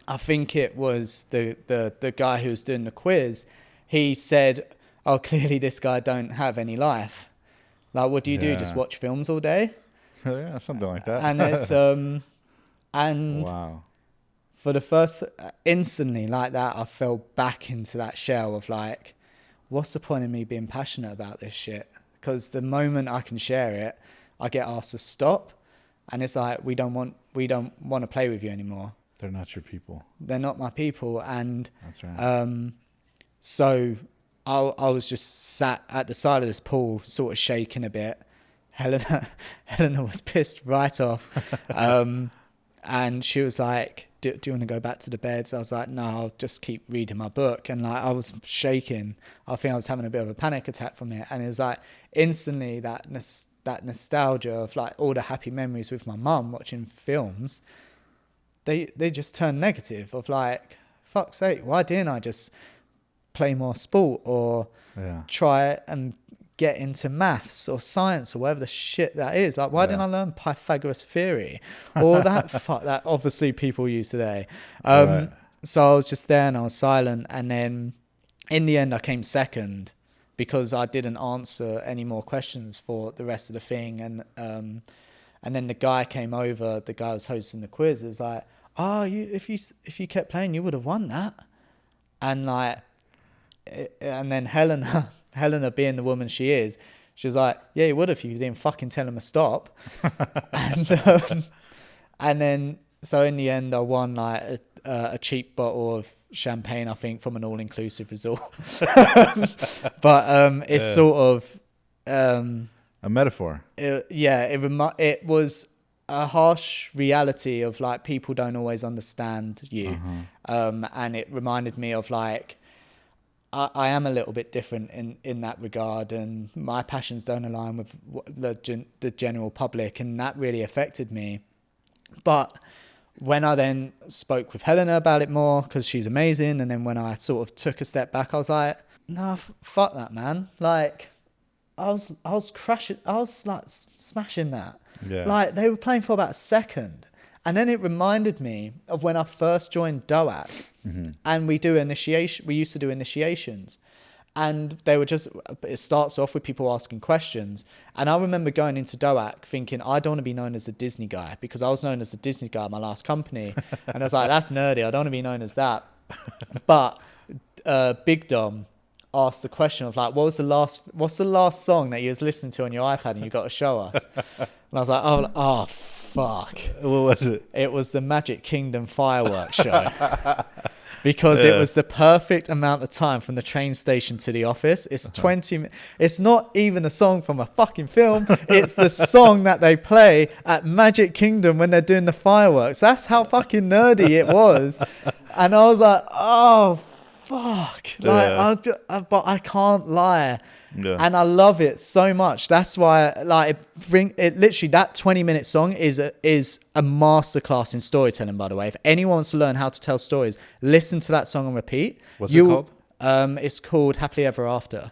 [SPEAKER 1] I think it was the guy who was doing the quiz, he said, oh, clearly this guy don't have any life, like what do you do, just watch films all day?
[SPEAKER 2] Yeah, something like that.
[SPEAKER 1] And it's and
[SPEAKER 2] wow.
[SPEAKER 1] For the first, instantly like that, I fell back into that shell of like, what's the point of me being passionate about this shit? Because the moment I can share it, I get asked to stop, and it's like, we don't want to play with you anymore.
[SPEAKER 2] They're not your people.
[SPEAKER 1] They're not my people, and
[SPEAKER 2] that's right.
[SPEAKER 1] So I was just sat at the side of this pool, sort of shaking a bit. Helena was pissed right off, and she was like, do you want to go back to the bed? So I was like, no, I'll just keep reading my book. And like, I was shaking. I think I was having a bit of a panic attack from it. And it was like instantly that nostalgia of like all the happy memories with my mum watching films, they just turned negative of like, fuck's sake, why didn't I just play more sport or try and get into maths or science or whatever the shit that is? Like, why didn't I learn Pythagoras theory or that fuck that obviously people use today? So I was just there and I was silent, and then in the end I came second because I didn't answer any more questions for the rest of the thing. And then the guy came over, the guy who was hosting the quiz, was like, oh, if you kept playing, you would have won that. And like, and then Helena being the woman she is, she was like, yeah, you would have if you didn't fucking tell him to stop. And then, so in the end, I won like a cheap bottle of champagne, I think, from an all-inclusive resort. But it's sort of
[SPEAKER 2] a metaphor.
[SPEAKER 1] It was a harsh reality of like people don't always understand you, and it reminded me of like I am a little bit different in that regard, and my passions don't align with the general public, and that really affected me. But when I then spoke with Helena about it more, because she's amazing, and then when I sort of took a step back, I was like, no, fuck that, man. Like, I was crashing, I was like smashing that. Yeah. Like, they were playing for about a second. And then it reminded me of when I first joined DOAC, and we used to do initiations, and they were just, it starts off with people asking questions. And I remember going into DOAC thinking, I don't want to be known as the Disney guy, because I was known as the Disney guy at my last company. And I was like, that's nerdy. I don't want to be known as that. But Big Dom asked the question of like, what's the last song that you was listening to on your iPad and you got to show us? And I was like, oh fuck.
[SPEAKER 2] What was it?
[SPEAKER 1] It was the Magic Kingdom fireworks show. Because it was the perfect amount of time from the train station to the office. It's 20 minutes. It's not even a song from a fucking film. It's the song that they play at Magic Kingdom when they're doing the fireworks. That's how fucking nerdy it was. And I was like, oh, fuck. Like, but I can't lie. Yeah. And I love it so much. That's why, like, it literally, that 20-minute song is a masterclass in storytelling, by the way. If anyone wants to learn how to tell stories, listen to that song on repeat.
[SPEAKER 2] What's it called?
[SPEAKER 1] It's called Happily Ever After.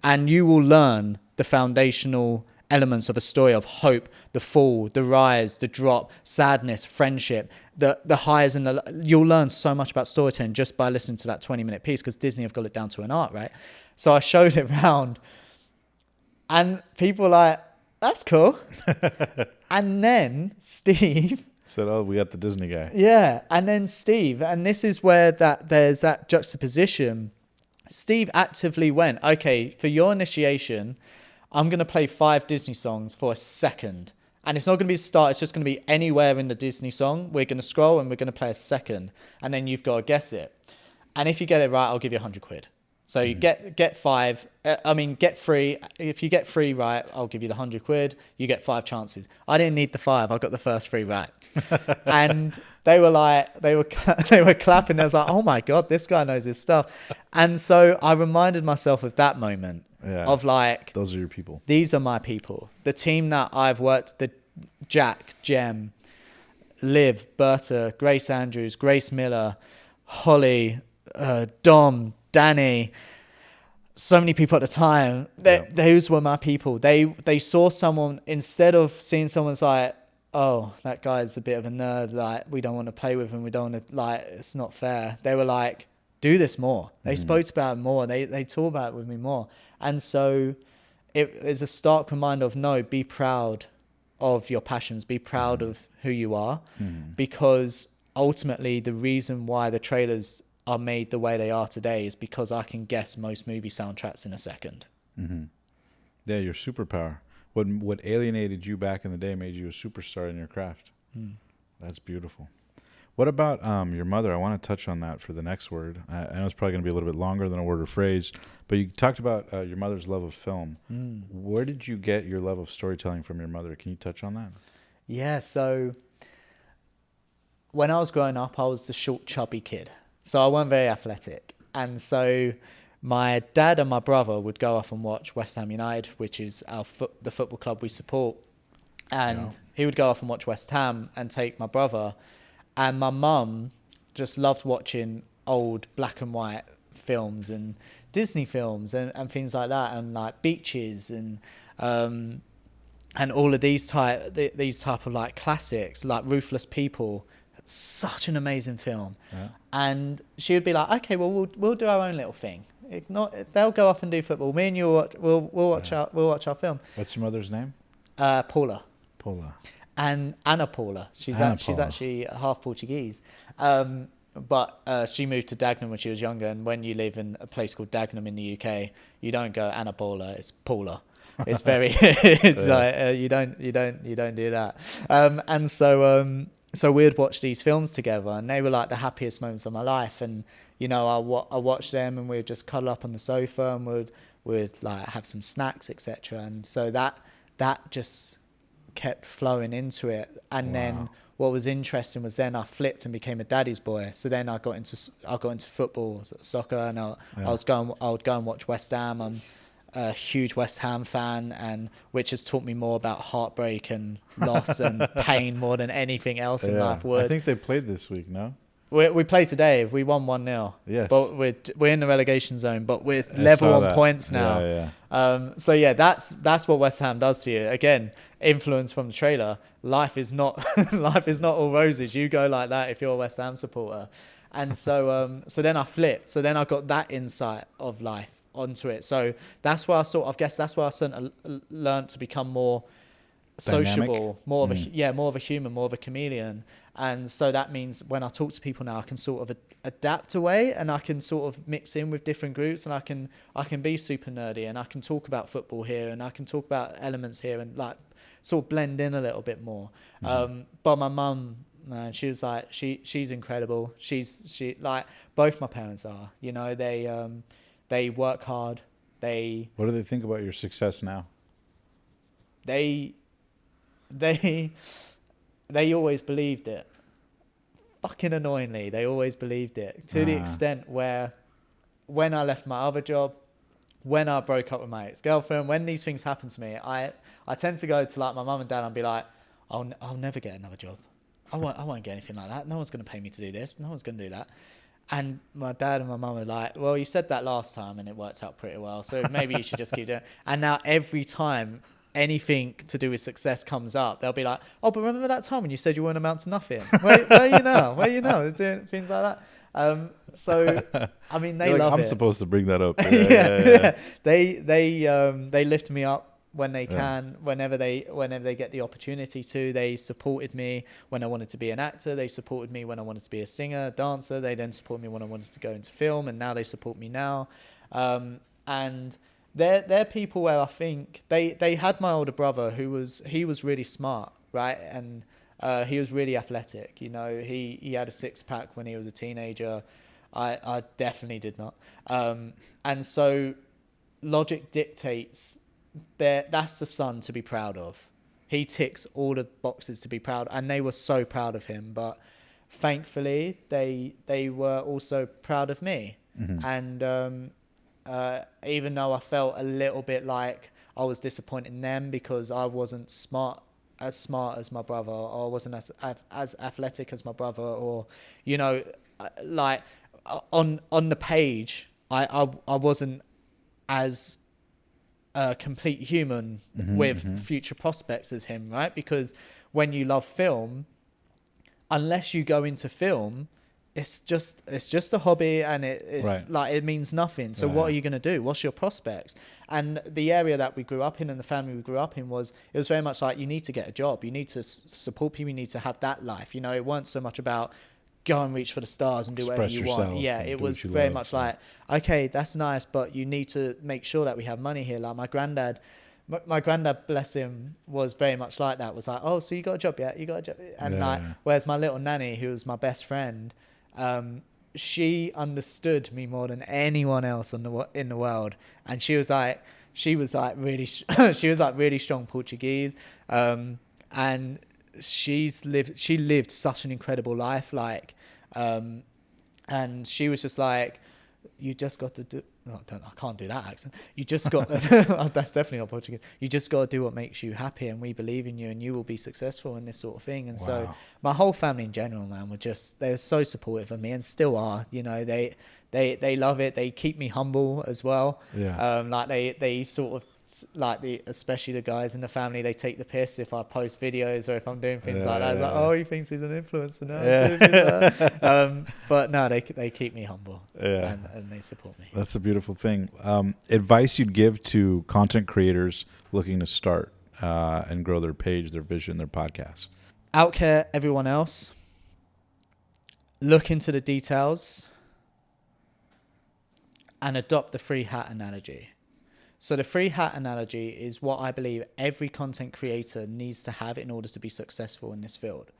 [SPEAKER 1] And you will learn the foundational elements of a story of hope, the fall, the rise, the drop, sadness, friendship, the highs and you'll learn so much about storytelling just by listening to that 20-minute piece, because Disney have got it down to an art, right? So I showed it around, and people were like, that's cool. And then Steve
[SPEAKER 2] said, oh, we got the Disney guy.
[SPEAKER 1] Yeah. And then Steve, and this is where there's that juxtaposition. Steve actively went, okay, for your initiation, I'm going to play 5 Disney songs for a second. And it's not going to be the start. It's just going to be anywhere in the Disney song. We're going to scroll and we're going to play a second. And then you've got to guess it. And if you get it right, I'll give you 100 quid. So you get 5. Get 3. If you get 3 right, I'll give you the 100 quid. You get 5 chances. I didn't need the 5. I got the first 3 right. And they were clapping. I was like, oh my God, this guy knows his stuff. And so I reminded myself of that moment. Yeah. Of like,
[SPEAKER 2] those are your people.
[SPEAKER 1] These are my people. The team that I've worked, the Jack, Jem, Liv, Berta, Grace Andrews, Grace Miller, Holly, Dom, Danny, so many people at the time. Those were my people. They saw someone, instead of seeing someone's like, oh, that guy's a bit of a nerd, like we don't want to play with him, we don't want to, like, it's not fair. They were like, do this more. They spoke about it more. They talk about it with me more. And so it is a stark reminder of, no, be proud of your passions. Be proud of who you are. Because ultimately the reason why the trailers are made the way they are today is because I can guess most movie soundtracks in a second.
[SPEAKER 2] Yeah, your superpower. What alienated you back in the day made you a superstar in your craft. That's beautiful. What about your mother? I want to touch on that for the next word. I know it's probably going to be a little bit longer than a word or phrase, but you talked about your mother's love of film. Where did you get your love of storytelling from your mother? Can you touch on that?
[SPEAKER 1] Yeah, so when I was growing up, I was the short, chubby kid. So I wasn't very athletic. And so my dad and my brother would go off and watch West Ham United, which is the football club we support. And he would go off and watch West Ham and take my brother. And my mum just loved watching old black and white films and Disney films and things like that, and like beaches and all of these type of like classics, like Ruthless People. Such an amazing film. Yeah. And she would be like, okay, well we'll do our own little thing. They'll go off and do football. Me and you we'll watch our film.
[SPEAKER 2] What's your mother's name?
[SPEAKER 1] Paula. And Anna Paula. She's actually half Portuguese. But she moved to Dagenham when she was younger, and when you live in a place called Dagenham in the UK, you don't go Anna Paula, it's Paula. It's very like you don't do that. And so we'd watch these films together, and they were like the happiest moments of my life. And you know, I watched them, and we'd just cuddle up on the sofa, and we'd like have some snacks, etc. And so that just kept flowing into it. And then what was interesting was then I flipped and became a daddy's boy. So then I got into football, soccer, and I would go and watch West Ham. I'm a huge West Ham fan, and which has taught me more about heartbreak and loss and pain more than anything else in life would.
[SPEAKER 2] I think they played this week, no?
[SPEAKER 1] We played today. We won 1-0.
[SPEAKER 2] Yes.
[SPEAKER 1] But we're in the relegation zone, but we're level on points now. So yeah, that's what West Ham does to you. Again, influence from the trailer. Life is not all roses. You go like that if you're a West Ham supporter. And so then I flipped. So then I got that insight of life onto it. So that's why that's why I learned to become more sociable, more of a human, more of a chameleon. And so that means when I talk to people now, I can sort of adapt away, and I can sort of mix in with different groups, and I can be super nerdy, and I can talk about football here, and I can talk about elements here, and like sort of blend in a little bit more. But my mum, man, she was like, she's incredible. She like both my parents are, you know, they work hard.
[SPEAKER 2] What do they think about your success now?
[SPEAKER 1] They always believed it. Fucking annoyingly, they always believed it. To the extent where when I left my other job, when I broke up with my ex-girlfriend, when these things happen to me, I tend to go to like my mum and dad and be like, I'll never get another job. I won't get anything like that. No one's going to pay me to do this. No one's going to do that. And my dad and my mum are like, well, you said that last time and it worked out pretty well, so maybe you should just keep doing it. And now every time anything to do with success comes up, they'll be like, oh, but remember that time when you said you wouldn't amount to nothing? Where are you now? They're doing things like that. So I mean, they love it.
[SPEAKER 2] I'm supposed to bring that up.
[SPEAKER 1] Yeah. They lift me up when they can, whenever they get the opportunity to. They supported me when I wanted to be an actor. They supported me when I wanted to be a singer, dancer. They then supported me when I wanted to go into film, and now they support me now. And they're people where I think they had my older brother he was really smart, right? And he was really athletic. You know, he had a six-pack when he was a teenager. I definitely did not. And so logic dictates that's the son to be proud of. He ticks all the boxes to be proud, and they were so proud of him. But thankfully, they were also proud of me. And even though I felt a little bit like I was disappointing them because I wasn't as smart as my brother, or I wasn't as athletic as my brother, or, you know, like on the page, I wasn't as a complete human with future prospects as him, right? Because when you love film, unless you go into film, it's just a hobby, and it's like it means nothing. So what are you going to do? What's your prospects? And the area that we grew up in, and the family we grew up in, was very much like, you need to get a job, you need to support people, you need to have that life. You know, it weren't so much about go and reach for the stars and do whatever you want. Yeah, it was very much like, okay, that's nice, but you need to make sure that we have money here. Like my granddad, bless him, was very much like that. Was like, oh, so you got a job yet? You got a job? And whereas my little nanny, who was my best friend, she understood me more than anyone else in the world, and she was really strong Portuguese, and she lived such an incredible life, like, and she was just like, you just got to do. No, I can't do that accent. You just got. That's definitely not Portuguese. You just got to do what makes you happy, and we believe in you, and you will be successful in this sort of thing. And so, my whole family in general, man, they were so supportive of me, and still are. You know, they love it. They keep me humble as well.
[SPEAKER 2] Yeah.
[SPEAKER 1] Like they sort of, like, especially the guys in the family, they take the piss if I post videos or if I'm doing things like that. It's like, oh, he thinks he's an influencer now. But no, they keep me humble, and they support me.
[SPEAKER 2] That's a beautiful thing. Advice you'd give to content creators looking to start and grow their page, their vision, their podcast?
[SPEAKER 1] Outcare everyone else. Look into the details and adopt the free hat analogy. So the free hat analogy is what I believe every content creator needs to have in order to be successful in this field.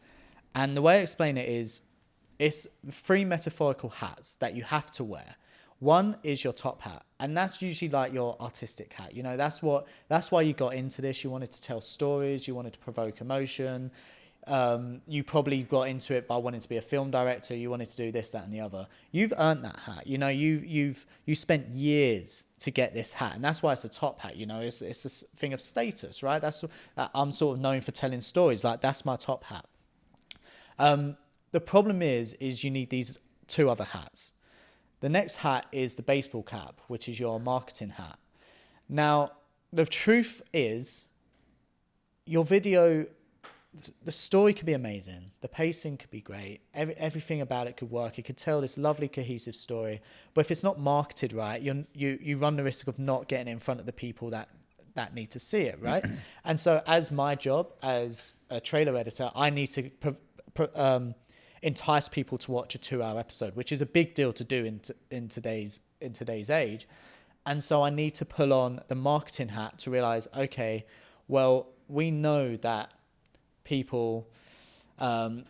[SPEAKER 1] And the way I explain it is, it's 3 metaphorical hats that you have to wear. One is your top hat, and that's usually like your artistic hat. You know, that's why you got into this. You wanted to tell stories, you wanted to provoke emotion. You probably got into it by wanting to be a film director. You wanted to do this, that, and the other. You've earned that hat. You know, you spent years to get this hat, and that's why it's a top hat. You know, it's a thing of status, right? That's I'm sort of known for telling stories. Like, that's my top hat. The problem is you need these 2 other hats. The next hat is the baseball cap, which is your marketing hat. Now, the truth is, your video, the story could be amazing. The pacing could be great. Everything about it could work. It could tell this lovely, cohesive story. But if it's not marketed right, you run the risk of not getting in front of the people that need to see it, right? And so, as my job as a trailer editor, I need to entice people to watch a 2-hour episode, which is a big deal to do in today's age. And so I need to pull on the marketing hat to realize, okay, well, we know that people have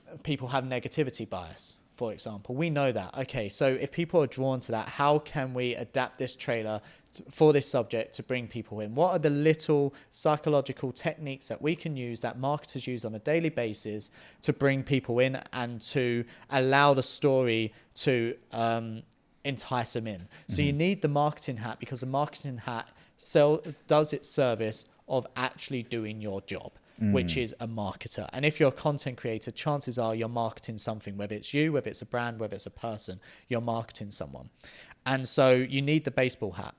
[SPEAKER 1] negativity bias, for example. We know that. Okay, so if people are drawn to that, how can we adapt this trailer for this subject to bring people in? What are the little psychological techniques that we can use, that marketers use on a daily basis, to bring people in and to allow the story to entice them in? So you need the marketing hat, because the marketing hat does its service of actually doing your job, which is a marketer. And if you're a content creator, chances are you're marketing something, whether it's you, whether it's a brand, whether it's a person, you're marketing someone. And so you need the baseball hat.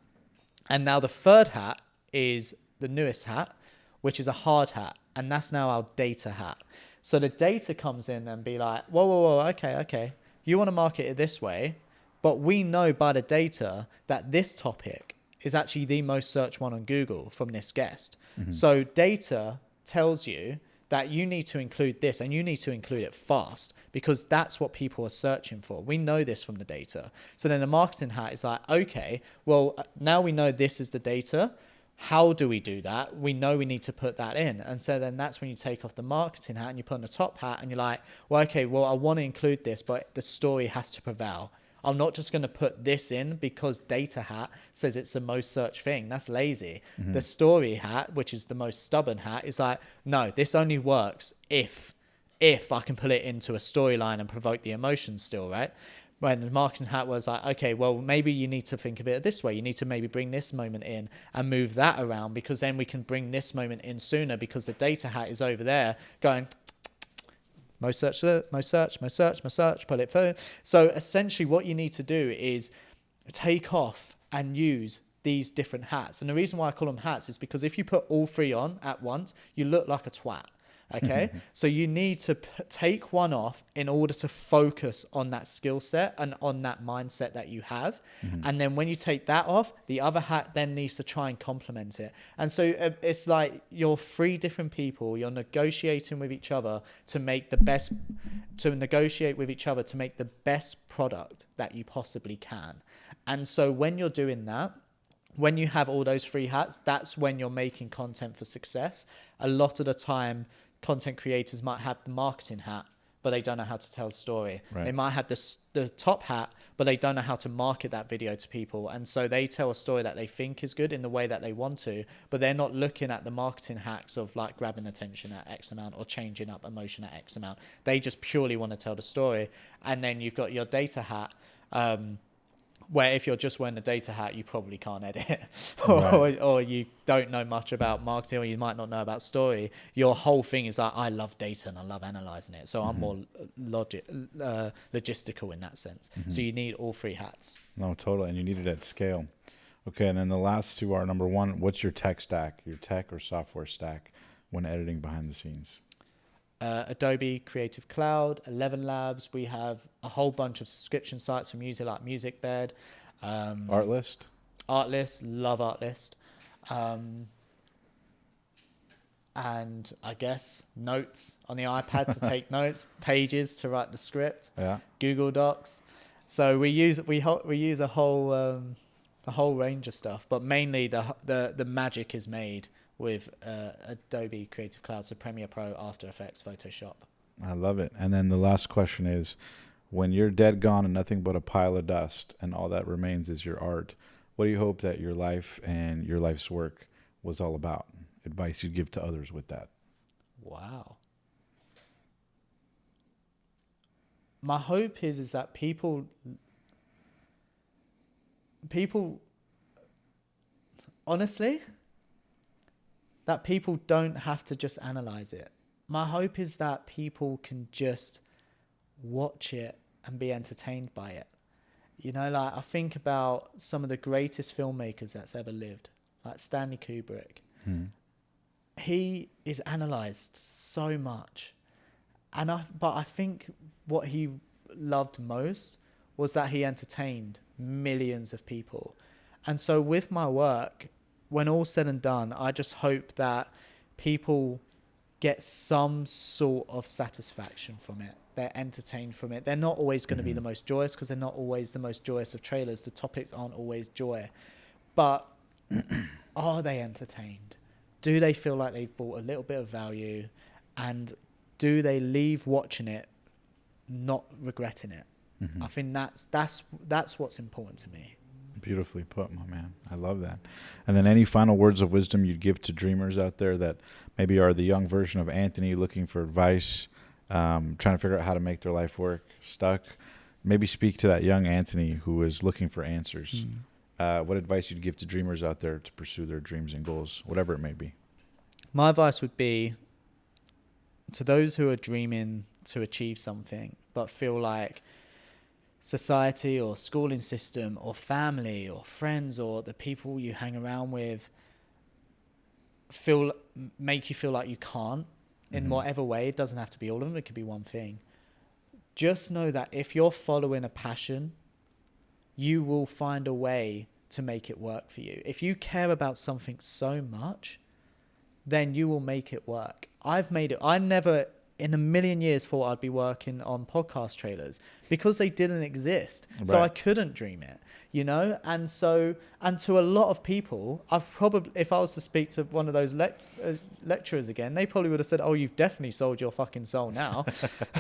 [SPEAKER 1] And now the 3rd hat is the newest hat, which is a hard hat. And that's now our data hat. So the data comes in and be like, whoa, okay. You want to market it this way, but we know by the data that this topic is actually the most searched one on Google from this guest. So data tells you that you need to include this, and you need to include it fast, because that's what people are searching for. We know this from the data. So then the marketing hat is like, okay, well, now we know this is the data. How do we do that? We know we need to put that in. And so then that's when you take off the marketing hat and you put on the top hat, and you're like, well, okay, well, I want to include this, but the story has to prevail. I'm not just going to put this in because data hat says it's the most searched thing. That's lazy. The story hat, which is the most stubborn hat, is like, no, this only works if I can put it into a storyline and provoke the emotions still, right? When the marketing hat was like, okay, well, maybe you need to think of it this way. You need to maybe bring this moment in and move that around, because then we can bring this moment in sooner, because the data hat is over there going, most search, pull it through. So essentially what you need to do is take off and use these different hats. And the reason why I call them hats is because if you put all 3 on at once, you look like a twat. Okay, so you need to take one off in order to focus on that skill set and on that mindset that you have. And then when you take that off, the other hat then needs to try and complement it. And so it's like you're 3 different people, you're negotiating with each other to make the best, to negotiate with each other to make the best product that you possibly can. And so when you're doing that, when you have all those 3 hats, that's when you're making content for success. A lot of the time, content creators might have the marketing hat, but they don't know how to tell a story.
[SPEAKER 2] Right.
[SPEAKER 1] They might have the top hat, but they don't know how to market that video to people. And so they tell a story that they think is good in the way that they want to, but they're not looking at the marketing hacks of like grabbing attention at X amount or changing up emotion at X amount. They just purely want to tell the story. And then you've got your data hat, where if you're just wearing a data hat, you probably can't edit or you don't know much about marketing, or you might not know about story. Your whole thing is like, I love data and I love analyzing it. So I'm more logistical in that sense. So you need all three hats.
[SPEAKER 2] No, totally. And you need it at scale. Okay. And then the last two are, number one, what's your tech stack, your tech or software stack when editing behind the scenes?
[SPEAKER 1] Adobe Creative Cloud, 11 Labs. We have a whole bunch of subscription sites from using like MusicBed.
[SPEAKER 2] Artlist?
[SPEAKER 1] Artlist, love Artlist. And I guess notes on the iPad to take notes, Pages to write the script, Google Docs. So we use a whole range of stuff, but mainly the magic is made with Adobe Creative Cloud, so Premiere Pro, After Effects, Photoshop.
[SPEAKER 2] I love it. And then the last question is, when you're dead, gone, and nothing but a pile of dust, and all that remains is your art, what do you hope that your life and your life's work was all about? Advice you'd give to others with that?
[SPEAKER 1] Wow. My hope is that people, honestly, that people don't have to just analyze it. My hope is that people can just watch it and be entertained by it. You know, like I think about some of the greatest filmmakers that's ever lived, like Stanley Kubrick. He is analyzed so much. But I think what he loved most was that he entertained millions of people. And so with my work, when all's said and done, I just hope that people get some sort of satisfaction from it. They're entertained from it. They're not always going to be the most joyous, because they're not always the most joyous of trailers. The topics aren't always joy. But are they entertained? Do they feel like they've brought a little bit of value? And do they leave watching it not regretting it? I think that's what's important to me.
[SPEAKER 2] Beautifully put, my man. I love that. And then any final words of wisdom you'd give to dreamers out there that maybe are the young version of Anthony looking for advice, trying to figure out how to make their life work, stuck? Maybe speak to that young Anthony who is looking for answers. What advice you'd give to dreamers out there to pursue their dreams and goals, whatever it may be?
[SPEAKER 1] My advice would be to those who are dreaming to achieve something but feel like society or schooling system or family or friends or the people you hang around with make you feel like you can't in whatever way. It doesn't have to be all of them. It could be one thing. Just know that if you're following a passion, you will find a way to make it work for you. If you care about something so much, then you will make it work. I've made it. I never in a million years thought I'd be working on podcast trailers because they didn't exist. Right. So I couldn't dream it, you know? And so, and to a lot of people, I've probably, if I was to speak to one of those lecturers again, they probably would have said, oh, you've definitely sold your fucking soul now.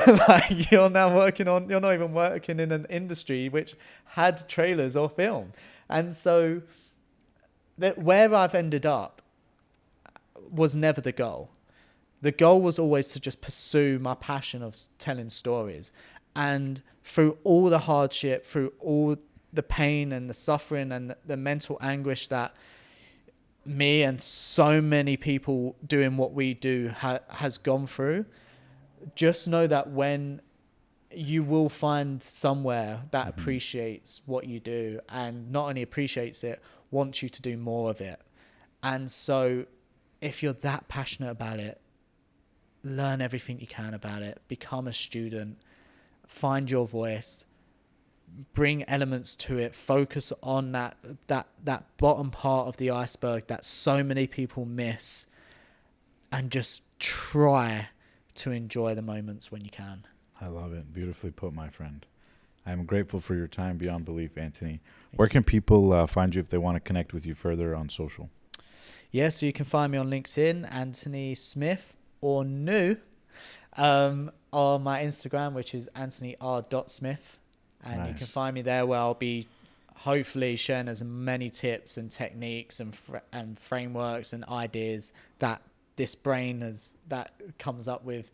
[SPEAKER 1] Like you're now you're not even working in an industry which had trailers or film. And so where I've ended up was never the goal. The goal was always to just pursue my passion of telling stories. And through all the hardship, through all the pain and the suffering and the mental anguish that me and so many people doing what we do has gone through, just know that when you will find somewhere that appreciates what you do, and not only appreciates it, wants you to do more of it. And so if you're that passionate about it, learn everything you can about it, become a student, find your voice, bring elements to it, focus on that bottom part of the iceberg that so many people miss, and just try to enjoy the moments when you can.
[SPEAKER 2] I love it. Beautifully put, my friend. I'm grateful for your time beyond belief, Anthony. Where can people find you if they want to connect with you further on social?
[SPEAKER 1] Yeah, so you can find me on LinkedIn, Anthony Smith, or New. on my Instagram, which is anthonyr.smith. And you can find me there, where I'll be hopefully sharing as many tips and techniques and frameworks and ideas that this brain that comes up with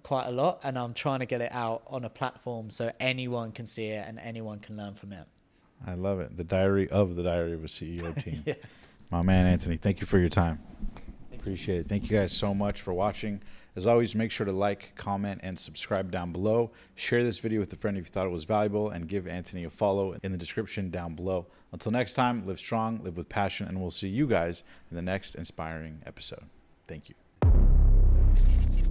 [SPEAKER 1] quite a lot. And I'm trying to get it out on a platform so anyone can see it and anyone can learn from it.
[SPEAKER 2] I love it. The Diary of a CEO team.
[SPEAKER 1] Yeah.
[SPEAKER 2] My man, Anthony, thank you for your time. Appreciate it. Thank you guys so much for watching. As always, make sure to like, comment, and subscribe down below. Share this video with a friend if you thought it was valuable, and give Anthony a follow in the description down below. Until next time, live strong, live with passion, and we'll see you guys in the next inspiring episode. Thank you.